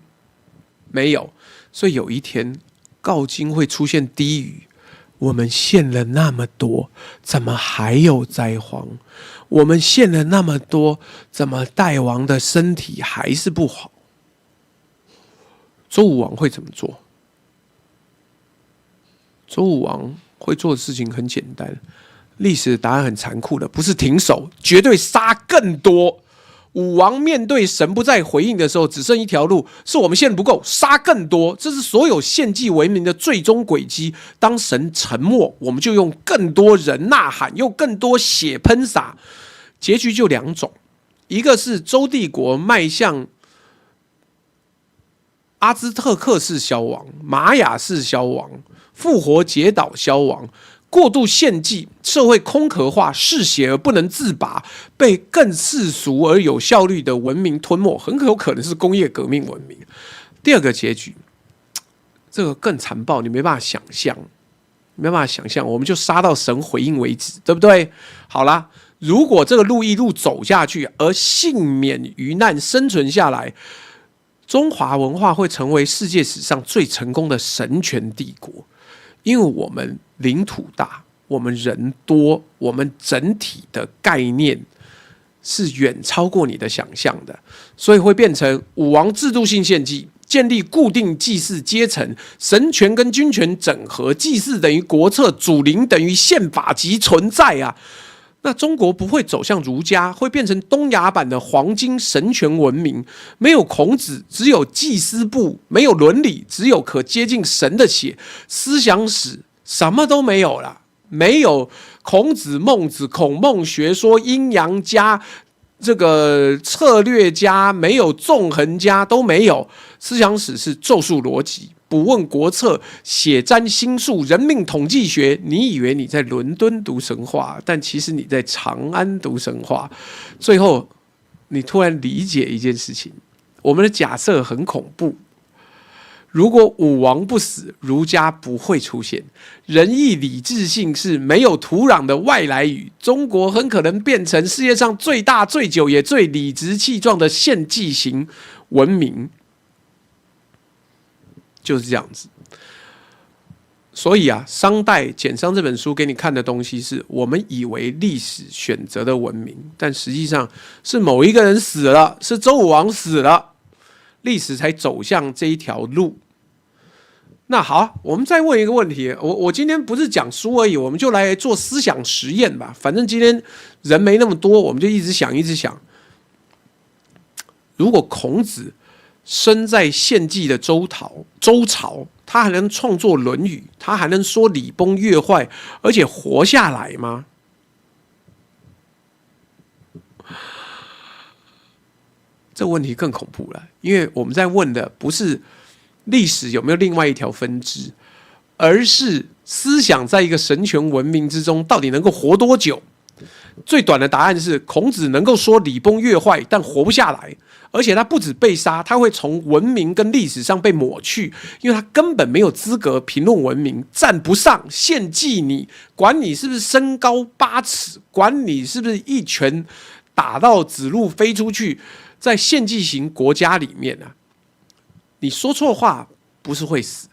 没有。所以有一天，镐京会出现低语。我们献了那么多，怎么还有灾荒？我们献了那么多，怎么代王的身体还是不好？周武王会怎么做？周武王会做的事情很简单，历史的答案很残酷的，不是停手，绝对杀更多。武王面对神不再回应的时候，只剩一条路，是我们献不够，杀更多。这是所有献祭为民的最终轨迹。当神沉默，我们就用更多人呐喊，用更多血喷洒。结局就两种，一个是周帝国迈向阿兹特克式消亡、玛雅式消亡、复活节岛消亡。过度献祭，社会空壳化，嗜血而不能自拔，被更世俗而有效率的文明吞没，很有可能是工业革命文明。第二个结局，这个更残暴，你没办法想象，我们就杀到神回应为止，对不对？好啦，如果这个路一路走下去，而幸免于难生存下来，中华文化会成为世界史上最成功的神权帝国。因为我们领土大，我们人多，我们整体的概念是远超过你的想象的，所以会变成武王制度性献祭，建立固定祭祀阶层，神权跟君权整合，祭祀等于国策，祖灵等于宪法级存在啊。那中国不会走向儒家，会变成东亚版的黄金神权文明，没有孔子，只有祭司部，没有伦理，只有可接近神的血，思想史什么都没有了。没有孔子、孟子、孔孟学说、阴阳家、这个策略家，没有纵横家，都没有。思想史是咒术逻辑、卜问国策、写占星术、人命统计学。你以为你在伦敦读神话，但其实你在长安读神话。最后，你突然理解一件事情：我们的假设很恐怖。如果武王不死，儒家不会出现。仁义礼智信是没有土壤的外来语，中国很可能变成世界上最大、最久也最理直气壮的献祭型文明，就是这样子。所以啊，商代简商这本书给你看的东西，是我们以为历史选择的文明，但实际上是某一个人死了，是周武王死了，历史才走向这一条路。那好，我们再问一个问题，我今天不是讲书而已，我们就来做思想实验吧。反正今天人没那么多，我们就一直想，一直想。如果孔子生在献祭的周朝，他还能创作《论语》，他还能说礼崩乐坏，而且活下来吗？这问题更恐怖了，因为我们在问的不是历史有没有另外一条分支，而是思想在一个神权文明之中到底能够活多久？最短的答案是孔子能够说礼崩乐坏，但活不下来，而且他不止被杀，他会从文明跟历史上被抹去，因为他根本没有资格评论文明，站不上，献祭你，管你是不是身高8尺，管你是不是一拳打到子路飞出去，在献祭型国家里面啊，你说错话不是会死，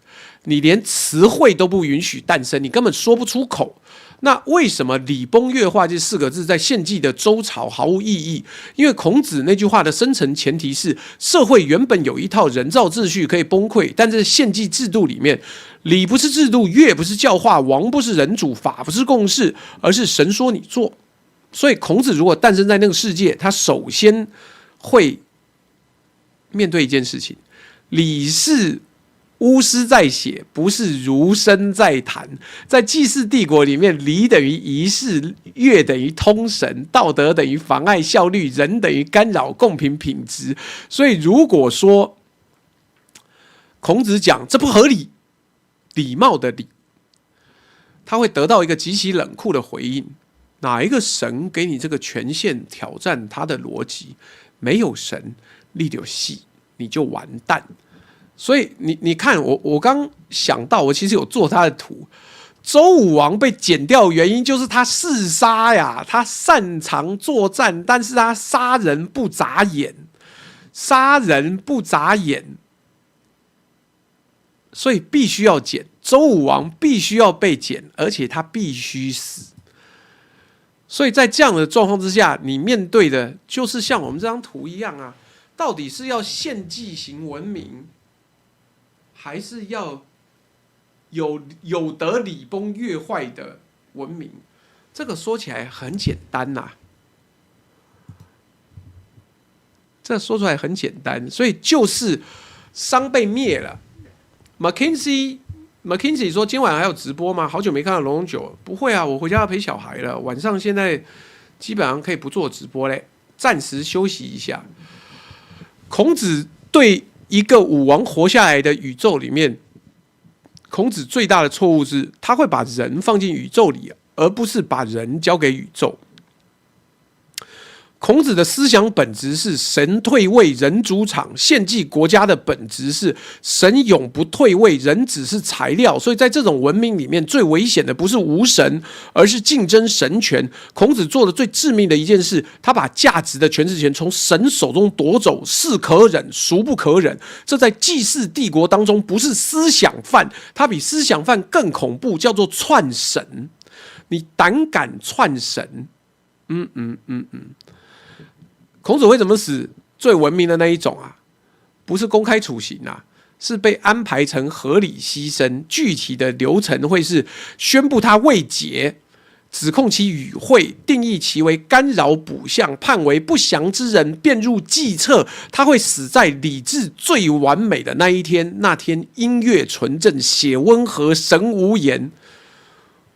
你连词汇都不允许诞生，你根本说不出口。那为什么礼崩乐坏这4个字在献祭的周朝毫无意义？因为孔子那句话的深层前提是，社会原本有一套人造秩序可以崩溃，但在献祭制度里面，礼不是制度，乐不是教化，王不是人主，法不是共事，而是神说你做。所以孔子如果诞生在那个世界，他首先会面对一件事情：礼是巫师在写，不是儒生在谈。在祭祀帝国里面，礼等于仪式，乐等于通神，道德等于妨碍效率，人等于干扰公平品质。所以如果说孔子讲这不合理，礼貌的礼，他会得到一个极其冷酷的回应。哪一个神给你这个权限挑战他的逻辑？没有神，你就死，你就完蛋。所以你看我刚想到，我其实有做他的图。周武王被剪掉的原因就是他嗜杀呀，他擅长作战，但是他杀人不眨眼，所以必须要剪。周武王必须要被剪，而且他必须死。所以在这样的状况之下，你面对的就是像我们这张图一样啊，到底是要献祭型文明，还是要有得礼崩乐坏的文明？这个说起来很简单呐，这说出来很简单，所以就是商被灭了。McKinsey 说今晚还有直播吗？好久没看到龙龙九，不会啊，我回家要陪小孩了，晚上现在基本上可以不做直播嘞，暂时休息一下。孔子对一个武王活下来的宇宙里面，孔子最大的错误是，他会把人放进宇宙里，而不是把人交给宇宙。孔子的思想本质是神退位，人主场。献祭国家的本质是神永不退位，人只是材料。所以在这种文明里面，最危险的不是无神，而是竞争神权。孔子做的最致命的一件事，他把价值的诠释权从神手中夺走，是可忍，孰不可忍。这在祭祀帝国当中不是思想犯，它比思想犯更恐怖，叫做篡神。你胆敢篡神？孔子会怎么死？最文明的那一种啊，不是公开处刑啊，是被安排成合理牺牲。具体的流程会是宣布他未结，指控其与会，定义其为干扰卜相，判为不祥之人，便入计策。他会死在理智最完美的那一天，那天音乐纯正，血温和，神无言。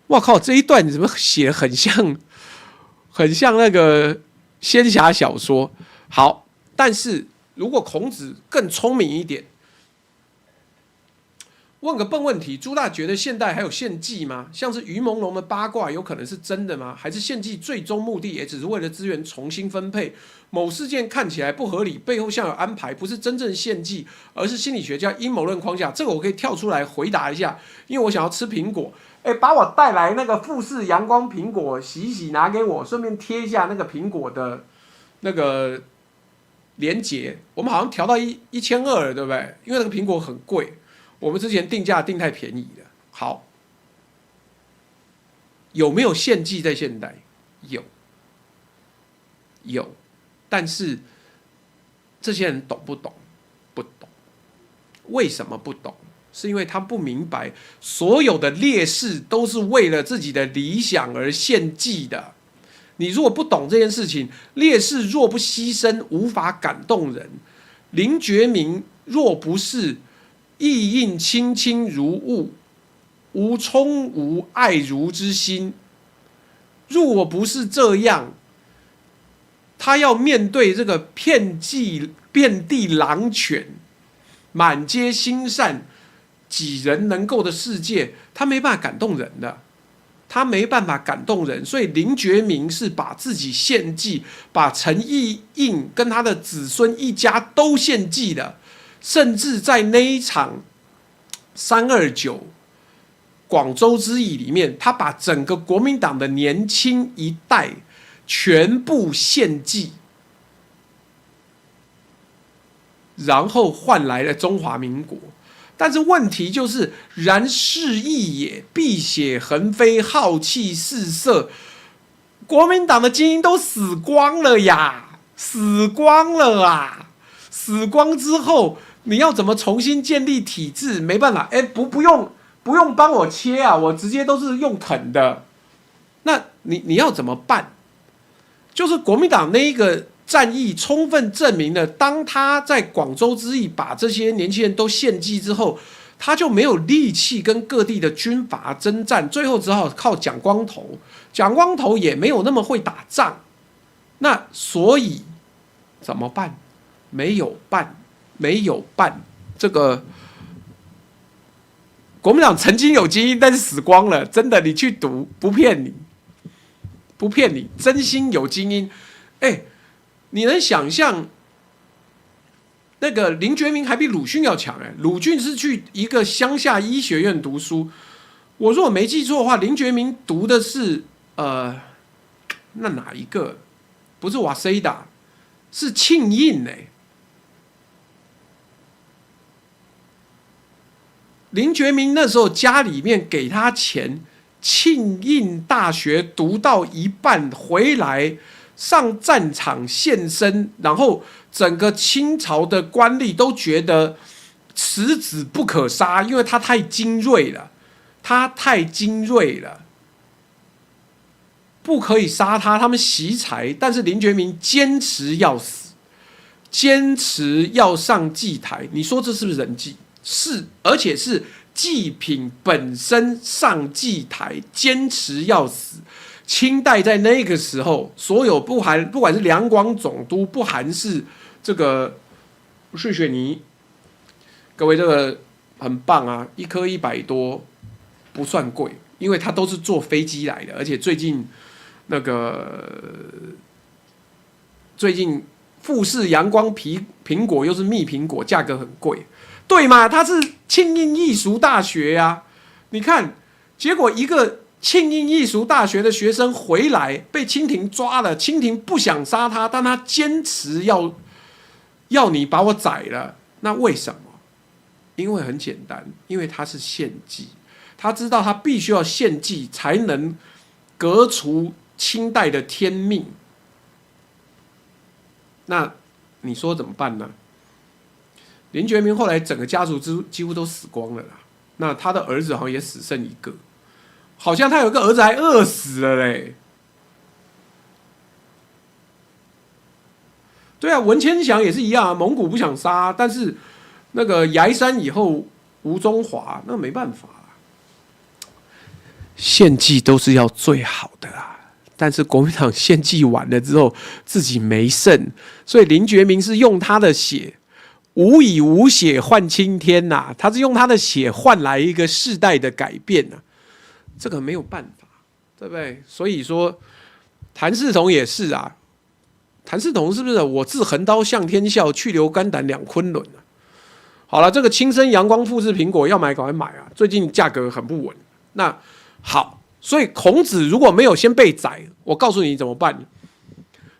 哇靠，这一段你怎么写得很像那个仙侠小说？好，但是如果孔子更聪明一点，问个笨问题：朱大觉得现代还有献祭吗？像是于朦胧的八卦，有可能是真的吗？还是献祭最终目的也只是为了资源重新分配？某事件看起来不合理，背后像有安排，不是真正献祭，而是心理学家阴谋论框架。这个我可以跳出来回答一下，因为我想要吃苹果。把我带来那个富士阳光苹果洗一洗，拿给我，顺便贴一下那个苹果的那个连结。我们好像调到1200了，对不对？因为那个苹果很贵。我们之前定价定太便宜了。好，有没有献祭在现代？有，但是这些人懂不懂？不懂。为什么不懂？是因为他不明白，所有的烈士都是为了自己的理想而献祭的。你如果不懂这件事情，烈士若不牺牲，无法感动人；林觉民若不是意应卿卿如晤，无充无爱如之心。如果不是这样，他要面对这个遍地狼犬、满街心善、几人能够的世界，他没办法感动人的。他没办法感动人，所以林觉民是把自己献祭，把陈意应跟他的子孙一家都献祭的。甚至在那一场329广州之役里面，他把整个国民党的年轻一代全部献祭，然后换来了中华民国。但是问题就是，然是义也，碧血横飞，浩气四射。国民党的精英都死光了呀，死光了啊！死光之后，你要怎么重新建立体制？没办法，不用帮我切啊，我直接都是用啃的。那你要怎么办？就是国民党那一个战役充分证明了，当他在广州之役把这些年轻人都献祭之后，他就没有力气跟各地的军阀征战，最后只好靠蒋光头。蒋光头也没有那么会打仗，那所以怎么办？没有办。这个国民党曾经有精英，但是死光了，真的，你去读，不骗你，真心有精英。你能想象那个林觉民还比鲁迅要强？鲁迅是去一个乡下医学院读书，我如果没记错的话，林觉民读的是那哪一个？不是瓦塞达，是庆应林觉民那时候家里面给他钱，庆应大学读到一半回来，上战场献身，然后整个清朝的官吏都觉得此子不可杀，因为他太精锐了，不可以杀他，他们惜才。但是林觉民坚持要死，坚持要上祭台。你说这是不是人祭？是，而且是祭品本身上祭台，坚持要死。清代在那个时候，所有不管是两广总督，不含是这个碎雪泥，各位这个很棒啊，一颗100多，不算贵，因为它都是坐飞机来的，而且最近富士阳光苹果又是蜜苹果，价格很贵，对嘛？它是庆应艺术大学呀，你看，结果一个庆应艺术大学的学生回来被清廷抓了，清廷不想杀他，但他坚持要你把我宰了，那为什么？因为很简单，因为他是献祭，他知道他必须要献祭才能革除清代的天命。那你说怎么办呢？林觉民后来整个家族几乎都死光了啦，那他的儿子好像也死剩一个，好像他有个儿子还饿死了嘞。对啊，文千祥也是一样啊，蒙古不想杀，但是那个崖山以后吴中华，那没办法啊。献祭都是要最好的啊，但是国民党献祭完了之后自己没剩，所以林觉民是用他的血，无以无血换青天呐、他是用他的血换来一个世代的改变呐、这个没有办法，对不对？所以说谭嗣同也是啊，谭嗣同是不是我自横刀向天笑，去留肝胆两昆仑啊？好了，这个亲生阳光富士苹果要买赶快买啊，最近价格很不稳。那好，所以孔子如果没有先被宰，我告诉你怎么办？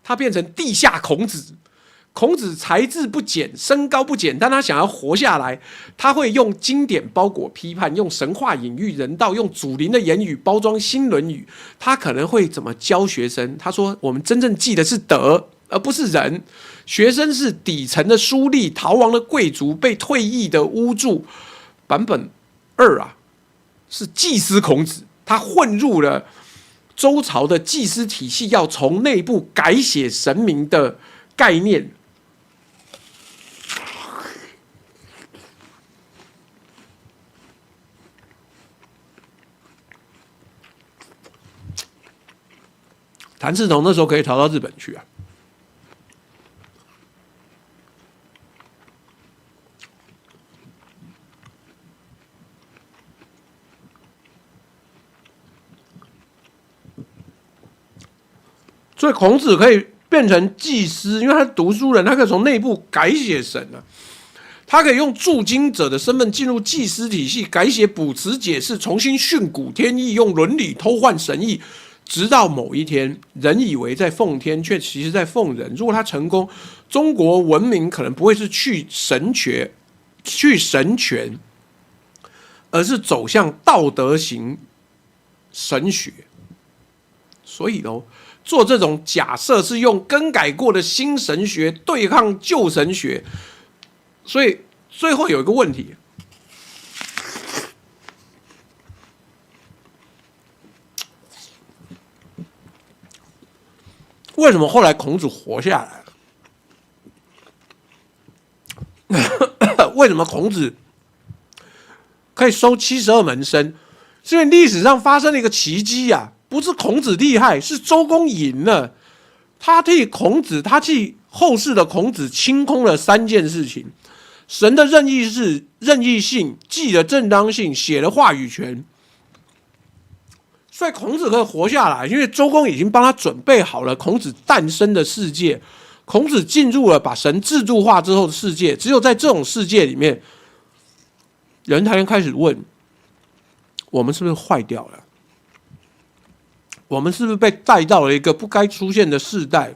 他变成地下孔子。孔子才智不减，身高不减，但他想要活下来，他会用经典包裹批判，用神话隐喻人道，用祖灵的言语包装新论语。他可能会怎么教学生？他说：“我们真正记的是德，而不是人。学生是底层的书吏，逃亡的贵族，被退役的巫祝。”版本2啊，是祭司孔子，他混入了周朝的祭司体系，要从内部改写神明的概念。谭嗣同那时候可以逃到日本去啊。所以孔子可以变成祭司，因为他是读书人，他可以从内部改写神啊。他可以用注经者的身份进入祭司体系，改写卜辞解释，重新训诂天意，用伦理偷换神意。直到某一天，人以为在奉天，却其实在奉人。如果他成功，中国文明可能不会是去神权，而是走向道德型神学。所以做这种假设是用更改过的新神学对抗旧神学。所以最后有一个问题。为什么后来孔子活下来了？为什么孔子可以收72门生？是因为历史上发生了一个奇迹啊！不是孔子厉害，是周公赢了。他替后世的孔子清空了3件事情：神的任意性，祭的正当性，血的话语权。所以孔子可以活下来，因为周公已经帮他准备好了孔子诞生的世界。孔子进入了把神制度化之后的世界，只有在这种世界里面，人才能开始问：我们是不是坏掉了？我们是不是被带到了一个不该出现的世代？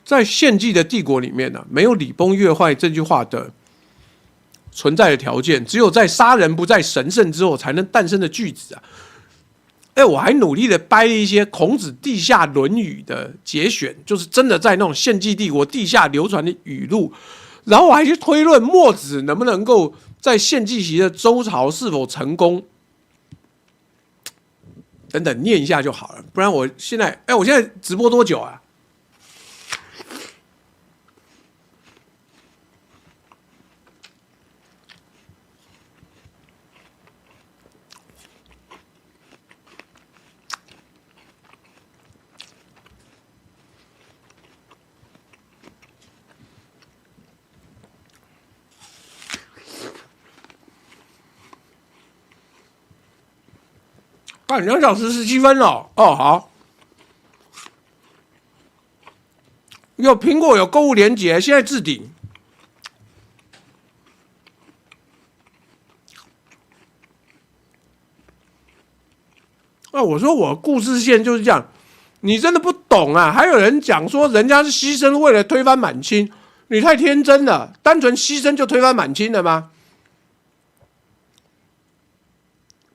在献祭的帝国里面呢，没有礼崩乐坏这句话的存在的条件，只有在杀人不再神圣之后才能诞生的句子啊！我还努力的掰了一些孔子地下论语的节选，就是真的在那种献祭帝国地下流传的语录，然后我还去推论墨子能不能够在献祭期的周朝是否成功，等等，念一下就好了，不然我现在直播多久啊？2小时17分了哦，好。有苹果有购物连结，现在置顶。我说我故事线就是这样，你真的不懂啊！还有人讲说人家是牺牲为了推翻满清，你太天真了，单纯牺牲就推翻满清了吗？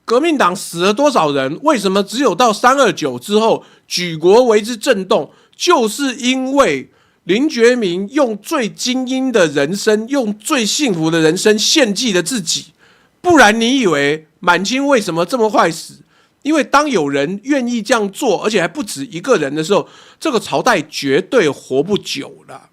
革命党死了多少人？为什么只有到329之后举国为之震动？就是因为林觉民用最精英的人生，用最幸福的人生献祭了自己。不然你以为满清为什么这么快死？因为当有人愿意这样做，而且还不止一个人的时候，这个朝代绝对活不久了。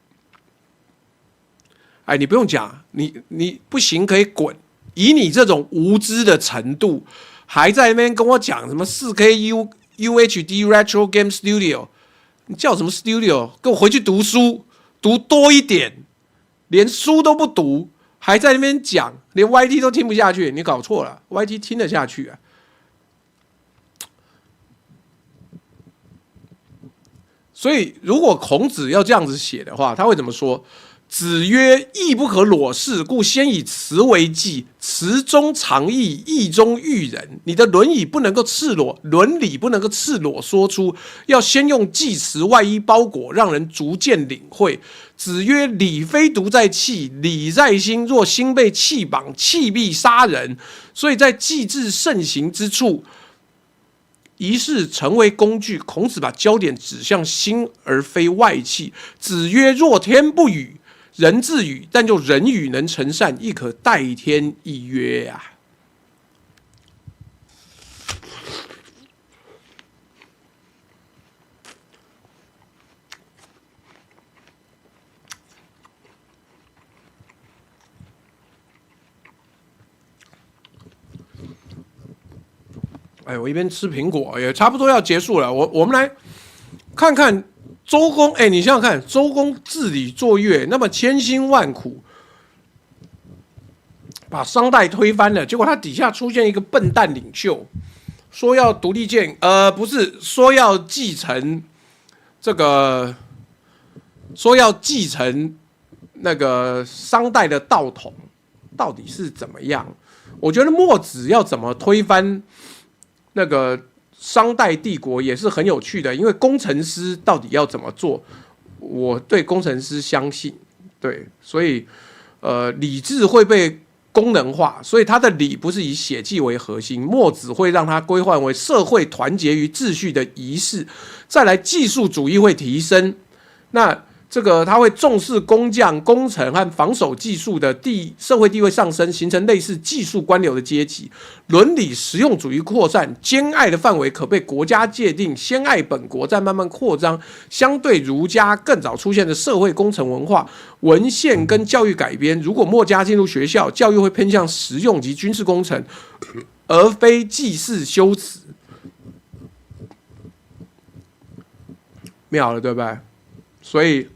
你不用讲，你不行可以滚。以你这种无知的程度，还在那边跟我讲什么4K UHD Retro Game Studio， 你叫什么 Studio？ 给我回去读书，读多一点，连书都不读，还在那边讲，连 YT 都听不下去，你搞错了 ，YT 听得下去啊。所以，如果孔子要这样子写的话，他会怎么说？子曰：“义不可裸视，故先以辞为纪。辞中藏义，义中喻人。你的伦理不能够赤裸，伦理不能够赤裸说出，要先用祭词外衣包裹，让人逐渐领会。”子曰：“礼非独在器，礼在心。若心被器绑，器必杀人。所以在祭祀盛行之处，仪式成为工具。孔子把焦点指向心，而非外器。子曰：若天不语，人自语，但就人语能成善，亦可代天一曰啊。哎，我一边吃苹果，也差不多要结束了。我们来看看周公。哎，你想想看，周公治理作乐，那么千辛万苦把商代推翻了，结果他底下出现一个笨蛋领袖，说要独立建，不是说要继承这个，说要继承那个商代的道统，到底是怎么样？我觉得墨子要怎么推翻那个商代帝国也是很有趣的，因为工程师到底要怎么做？我对工程师相信，对，所以礼制会被功能化，所以它的礼不是以血祭为核心，墨子会让它规划为社会团结于秩序的仪式，再来技术主义会提升，那这个他会重视工匠、工程和防守技术的社会地位上升，形成类似技术官僚的阶级。伦理实用主义扩散，兼爱的范围可被国家界定，先爱本国，再慢慢扩张。相对儒家更早出现的社会工程文化，文献跟教育改编。如果墨家进入学校，教育会偏向实用及军事工程，而非祭祀修辞。妙了，对不对？所以。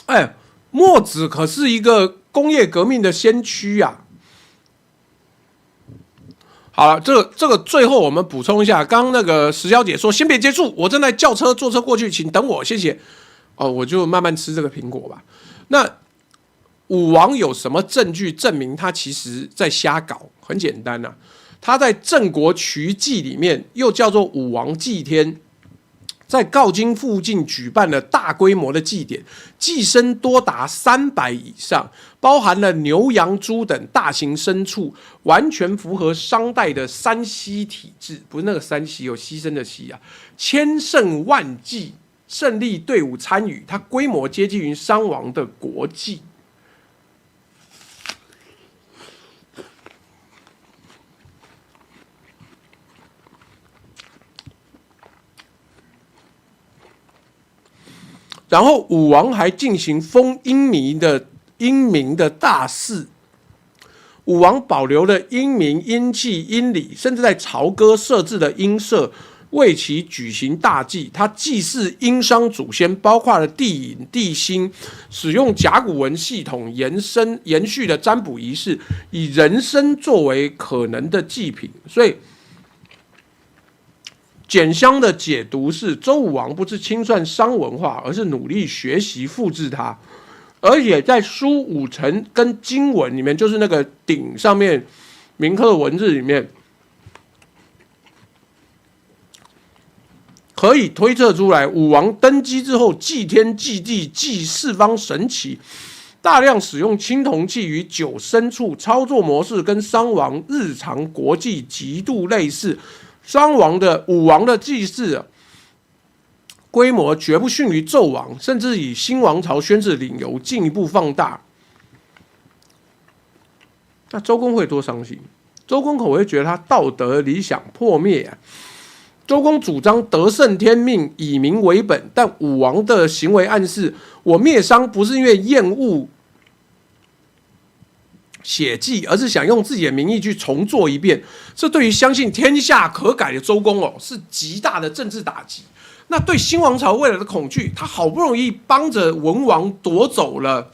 哎，墨子可是一个工业革命的先驱啊！好了，这个最后我们补充一下，刚刚那个石小姐说先别接触，我正在叫车，坐车过去，请等我，谢谢。哦，我就慢慢吃这个苹果吧。那武王有什么证据证明他其实在瞎搞？很简单啊，他在《郑国渠记》里面，又叫做武王祭天。在镐京附近举办了大规模的祭典，祭牲多达300以上，包含了牛、羊、猪等大型牲畜，完全符合商代的三牲体制，不是那个三牲有牺牲的牺啊，千乘万计，胜利队伍参与，它规模接近于商王的国祭。然后武王还进行封英明的大祀，武王保留了英明、英器、英礼，甚至在朝歌设置了鹰社，为其举行大祭。他祭祀殷商祖先，包括了地隐、地心，使用甲骨文系统延续的占卜仪式，以人参作为可能的祭品。所以简香的解读是，周武王不是清算商文化，而是努力学习复制它，而且在书五成跟经文里面，就是那个鼎上面铭刻的文字里面，可以推测出来，武王登基之后，祭天、祭地、祭四方神祇，大量使用青铜器与酒牲畜，操作模式跟商王日常国祭极度类似。武王的祭祀规模绝不逊于纣王，甚至以新王朝宣制理由进一步放大。那周公会多伤心？周公可能会觉得他道德理想破灭啊。周公主张得胜天命，以民为本，但武王的行为暗示，我灭商不是因为厌恶血祭，而是想用自己的名义去重做一遍。这对于相信天下可改的周公是极大的政治打击。那对新王朝未来的恐惧，他好不容易帮着文王夺走了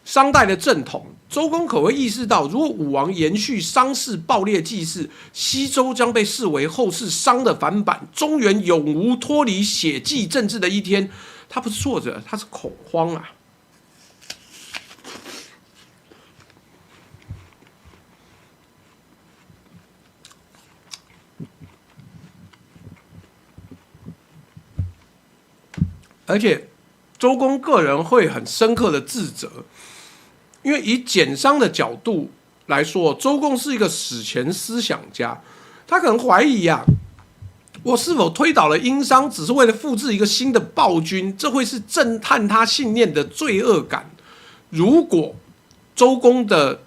商代的正统，周公可会意识到，如果武王延续商氏暴烈祭祀，西周将被视为后世商的反版，中原永无脱离血祭政治的一天。他不是挫折，他是恐慌啊。而且周公个人会很深刻的自责，因为以减商的角度来说，周公是一个史前思想家，他可能怀疑我是否推倒了殷商只是为了复制一个新的暴君，这会是震撼他信念的罪恶感。如果周公的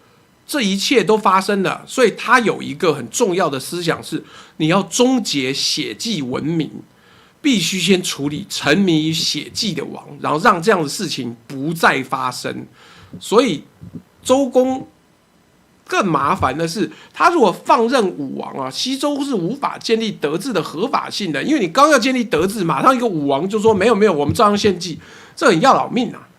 这一切都发生了，所以他有一个很重要的思想是，你要终结血祭文明，必须先处理沉迷于血祭的王，然后让这样的事情不再发生。所以周公更麻烦的是，他如果放任武王西周是无法建立德治的合法性的，因为你刚要建立德治，马上一个武王就说没有，我们照样献祭，这很要老命啊。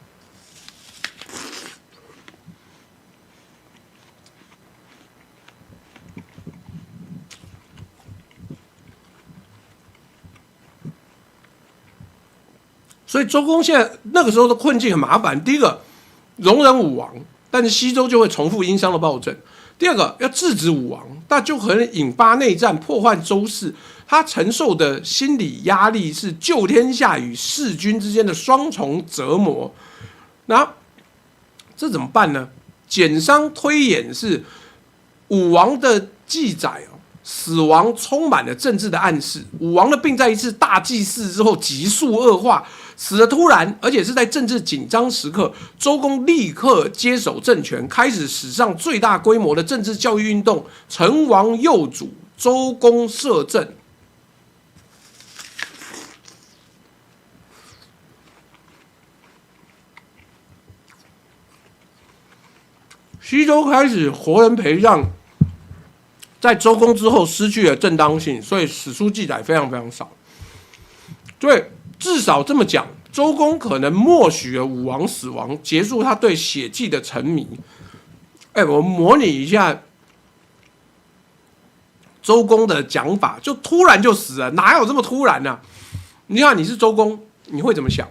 所以周公现在那个时候的困境很麻烦。第一个，容忍武王，但是西周就会重复殷商的暴政；第二个，要制止武王，那就可能引发内战，破坏周室。他承受的心理压力是救天下与弑君之间的双重折磨。那这怎么办呢？简商推演是武王的记载死亡充满了政治的暗示。武王的病在一次大祭祀之后急速恶化，死得突然，而且是在政治紧张时刻。周公立刻接手政权，开始史上最大规模的政治教育运动——成王幼主，周公摄政。西周开始活人陪葬，在周公之后失去了正当性，所以史书记载非常非常少。对，至少这么讲，周公可能默许了武王死亡，结束他对血祭的沉迷。我们模拟一下周公的讲法，就突然就死了，哪有这么突然呢？你看你是周公，你会怎么想？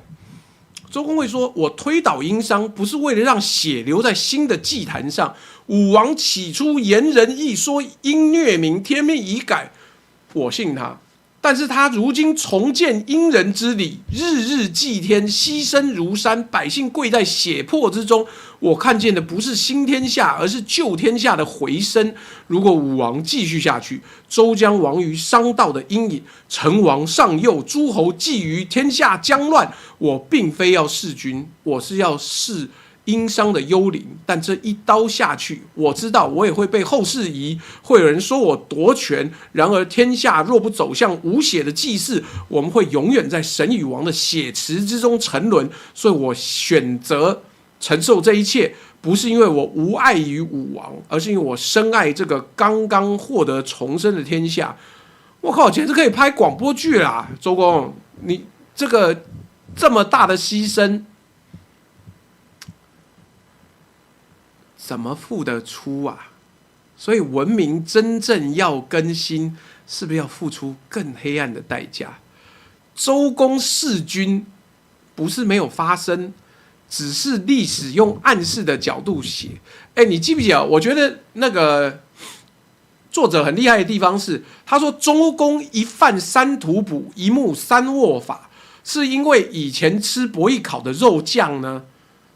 周公会说：“我推倒殷商，不是为了让血流在新的祭坛上。武王起初言仁义，说殷虐民，天命已改，我信他。但是他如今重建殷人之礼，日日祭天，牺牲如山，百姓跪在血泊之中。我看见的不是新天下，而是旧天下的回升。如果武王继续下去，周将亡于商道的阴影，成王上幼，诸侯觊觎，天下将乱。我并非要弑君，我是要弑殷商的幽灵。但这一刀下去，我知道我也会被后世疑，会有人说我夺权。然而天下若不走向无血的祭祀，我们会永远在神与王的血池之中沉沦。所以我选择承受这一切，不是因为我无爱于武王，而是因为我深爱这个刚刚获得重生的天下。我靠，简直可以拍广播剧啦！周公，你这个这么大的牺牲，怎么付得出啊？所以文明真正要更新，是不是要付出更黑暗的代价？周公弑君不是没有发生，只是历史用暗示的角度写。你记不记得？我觉得那个作者很厉害的地方是，他说周公一饭三吐哺，一目三握法，是因为以前吃伯邑考的肉酱呢，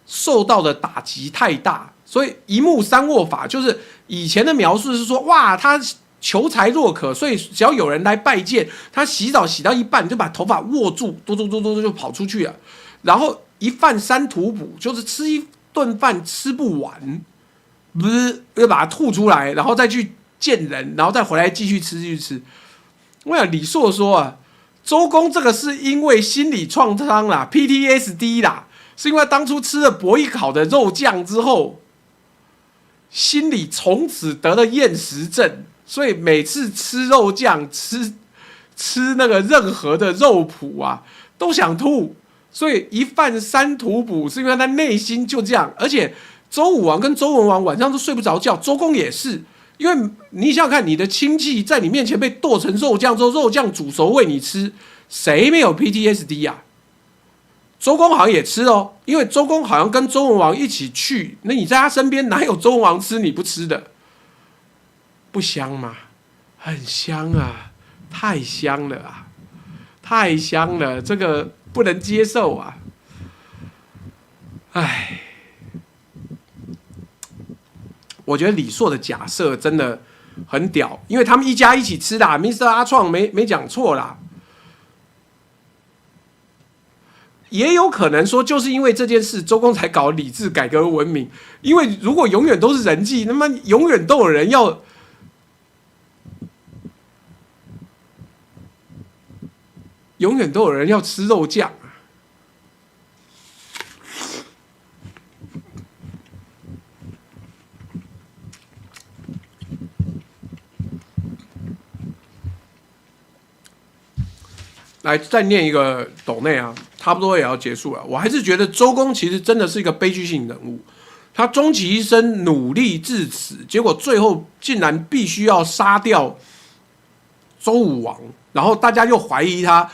受到的打击太大。所以一目三握法就是以前的描述是说，哇，他求财若渴，所以只要有人来拜见，他洗澡洗到一半就把头发握住，嘟就跑出去了。然后一饭三吐哺，就是吃一顿饭吃不完，不是要把它吐出来，然后再去见人，然后再回来继续吃。我想李硕说啊，周公这个是因为心理创伤啦 ，PTSD 啦，是因为当初吃了伯邑考的肉酱之后，心里从此得了厌食症，所以每次吃肉酱、吃那个任何的肉脯啊，都想吐。所以一饭三吐哺，是因为他内心就这样。而且周武王跟周文王晚上都睡不着觉，周公也是。因为你想想看，你的亲戚在你面前被剁成肉酱之后，肉酱煮熟喂你吃，谁没有 PTSD 啊？周公好像也吃哦，因为周公好像跟周文王一起去，那你在他身边哪有周文王吃你不吃的？不香吗？很香啊，太香了啊，太香了，这个不能接受啊！唉。我觉得李硕的假设真的很屌，因为他们一家一起吃的，Mr. 阿创没讲错啦。也有可能说，就是因为这件事，周公才搞礼制改革文明。因为如果永远都是人祭，那么永远都有人要，吃肉酱。来，再念一个斗内啊，差不多也要结束了。我还是觉得周公其实真的是一个悲剧性人物，他终其一生努力至此，结果最后竟然必须要杀掉周武王，然后大家又怀疑他。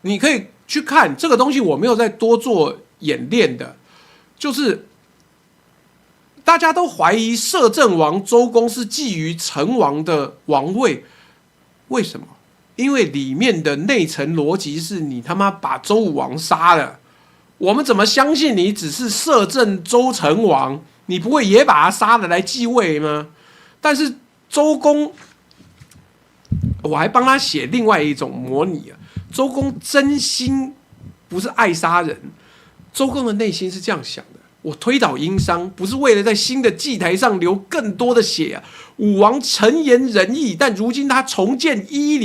你可以去看这个东西，我没有再多做演练的，就是大家都怀疑摄政王周公是觊觎成王的王位，为什么？因为里面的内层逻辑是你他妈把周武王杀了，我们怎么相信你只是摄政周成王？你不会也把他杀了来继位吗？但是周公，我还帮他写另外一种模拟啊。周公真心不是爱杀人，周公的内心是这样想的：我推倒殷商，不是为了在新的祭台上流更多的血啊。武王诚言仁义，但如今他重建殷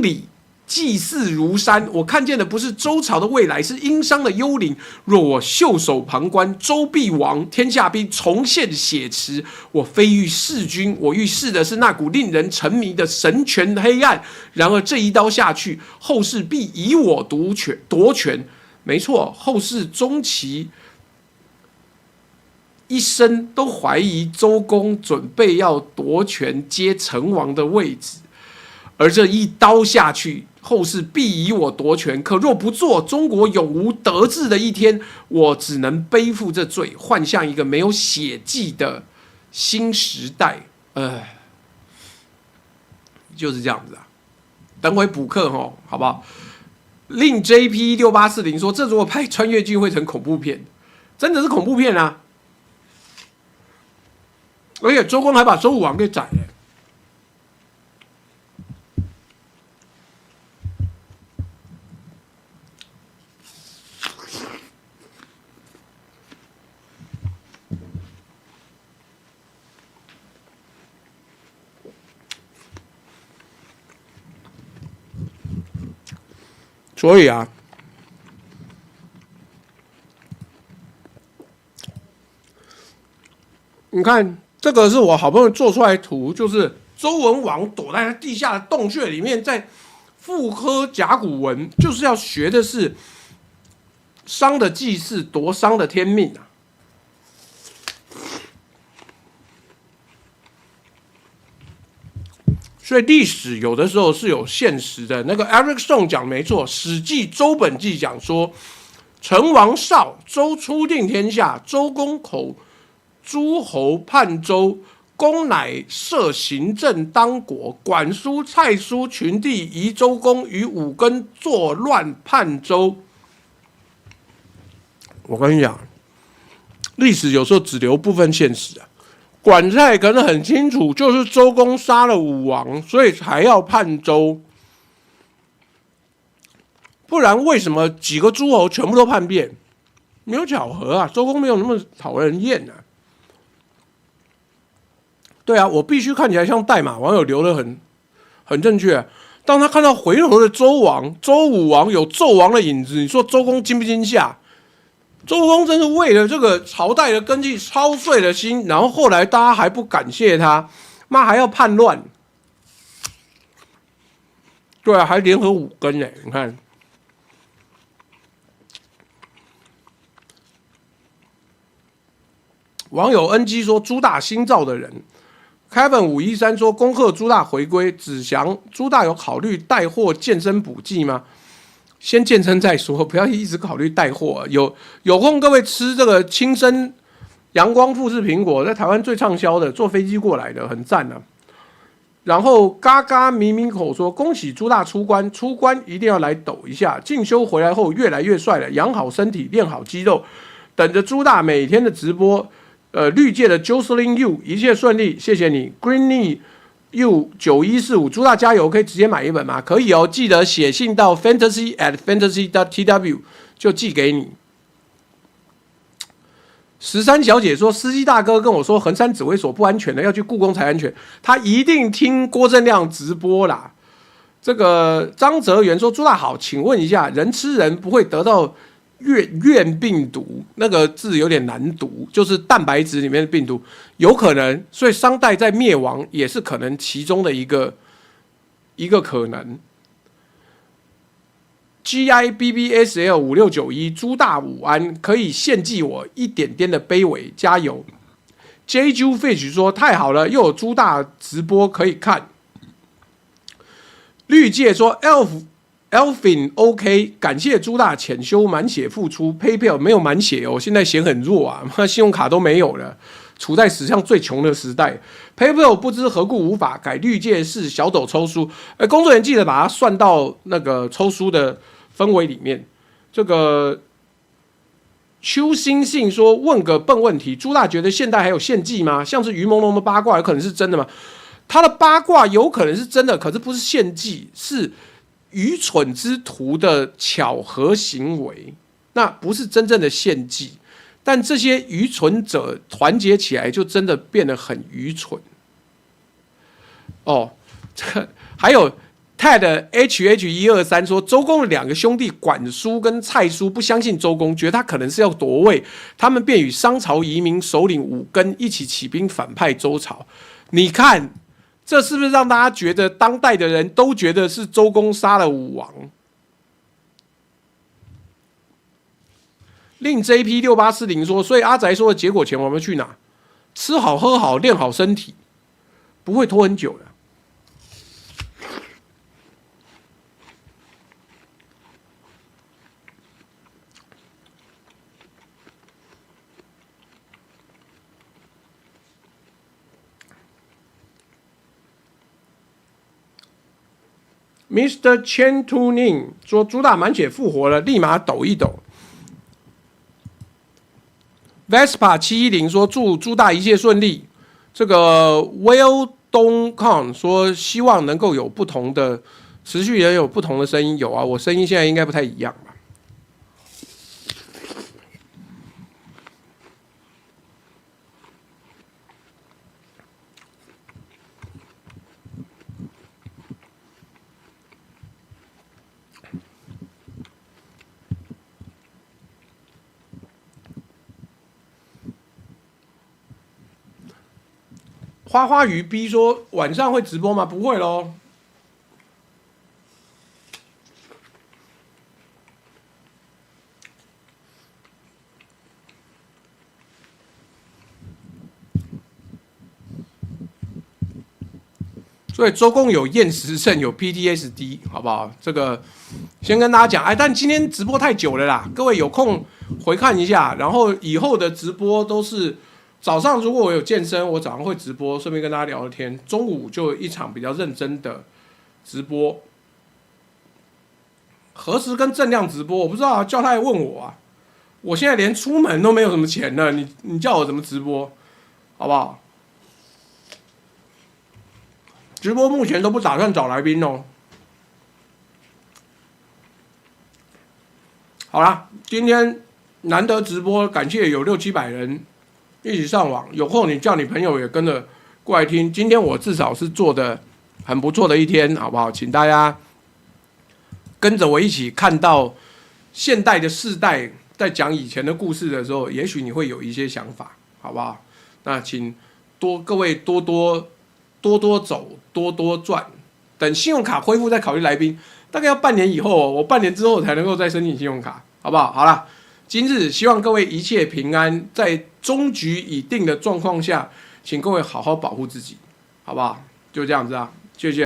礼，祭祀如山。我看见的不是周朝的未来，是殷商的幽灵。若我袖手旁观，周必亡，天下必重现血池。我非欲弑君，我欲弑的是那股令人沉迷的神权黑暗。然而这一刀下去，后世必以我夺权。没错，后世终其一生都怀疑周公准备要夺权接成王的位置。而这一刀下去，后世必以我夺权。可若不做，中国永无得志的一天。我只能背负这罪，幻象一个没有血迹的新时代。就是这样子啊。等会补课吼，好不好？令 JP6840 说，这如果拍穿越剧会成恐怖片，真的是恐怖片啊！而且周公还把周武王给宰了。所以啊，你看这个是我好不容易做出来的图，就是周文王躲在地下的洞穴里面，在复刻甲骨文，就是要学的是商的祭祀夺商的天命啊。所以历史有的时候是有现实的。那个 Eric Stone 讲没错，《史记·周本纪》讲说，成王少，周初定天下，周公口诸侯叛周，公乃设行政当国，管叔、蔡叔群弟夷周公与五更作乱叛周。我跟你讲，历史有时候只留部分现实啊。管蔡可能很清楚，就是周公杀了武王，所以才要叛周。不然为什么几个诸侯全部都叛变？没有巧合啊，周公没有那么讨人厌啊。对啊，我必须看起来像代码，网友留的很正确。当他看到回头的周王、周武王有纣王的影子，你说周公惊不惊吓？周公真是为了这个朝代的根基操碎了心，然后后来大家还不感谢他，妈还要叛乱。对啊，还联合五根呢，你看。网友 NG 说朱大新造的人。Kevin 513说：“恭贺朱大回归。”子祥，朱大有考虑带货健身补剂吗？先健身再说，不要一直考虑带货。有空各位吃这个青森阳光富士苹果，在台湾最畅销的，坐飞机过来的，很赞啊。然后嘎嘎咪咪口说：“恭喜朱大出关，出关一定要来抖一下。进修回来后越来越帅了，养好身体，练好肌肉，等着朱大每天的直播。”绿界的 Jocelyn Yu 一切顺利，谢谢你。Greeny U 9145，朱大加油，可以直接买一本吗？可以哦，记得写信到 fantasy@fantasy.tw 就寄给你。13小姐说，司机大哥跟我说衡山指挥所不安全的，要去故宫才安全。他一定听郭正亮直播啦。这个张哲元说，朱大好，请问一下，人吃人不会得到疟病毒，那个字有点难读，就是蛋白质里面的病毒，有可能，所以商代在灭亡也是可能其中的一个可能。GIBBSL 5691，朱大午安，可以献祭我一点点的卑微，加油。JJ Fish 说太好了，又有朱大直播可以看。绿界说 Elfin OK， 感谢朱大浅修满血付出 ，PayPal 没有满血哦，现在显很弱啊，信用卡都没有了，处在史上最穷的时代。PayPal 不知何故无法改绿界式小斗抽书，工作人员记得把它算到那个抽书的氛围里面。这个邱兴信说问个笨问题，朱大觉得现代还有献祭吗？像是于朦胧的八卦有可能是真的吗？他的八卦有可能是真的，可是不是献祭，是愚蠢之徒的巧合行为，那不是真正的献祭，但这些愚蠢者团结起来，就真的变得很愚蠢。哦，还有 TED HH123 说，周公的两个兄弟管叔跟蔡叔不相信周公，觉得他可能是要夺位，他们便与商朝移民首领武根一起起兵反派周朝。你看。这是不是让大家觉得当代的人都觉得是周公杀了武王？令 JP6840 说，所以阿宅说的结果钱我们去哪？吃好喝好练好身体，不会拖很久的。Mr. Chen Tuning 说：“朱大满血复活了，立马抖一抖。” Vespa 710说：“祝朱大一切顺利。”这个 Will Dong Kong 说：“希望能够有不同的，持续也有不同的声音。”有啊，我声音现在应该不太一样吧？花花鱼 B 说晚上会直播吗？不会咯。所以周公有厌食症，有 PTSD， 好不好？这个先跟大家讲，但今天直播太久了啦，各位有空回看一下，然后以后的直播都是。早上如果我有健身，我早上会直播，顺便跟大家聊聊天。中午就有一场比较认真的直播。何时跟正亮直播？我不知道啊，叫他来问我啊。我现在连出门都没有什么钱了，你叫我怎么直播？好不好？直播目前都不打算找来宾哦。好啦，今天难得直播，感谢有600-700人。一起上网，有空你叫你朋友也跟着过来听。今天我至少是做的很不错的一天，好不好？请大家跟着我一起看到现代的世代在讲以前的故事的时候，也许你会有一些想法，好不好？那请各位多多走，多多赚。等信用卡恢复再考虑来宾，大概要半年以后，我半年之后才能够再申请信用卡，好不好？好了，今日希望各位一切平安，在终局已定的状况下，请各位好好保护自己，好不好？就这样子啊，谢谢。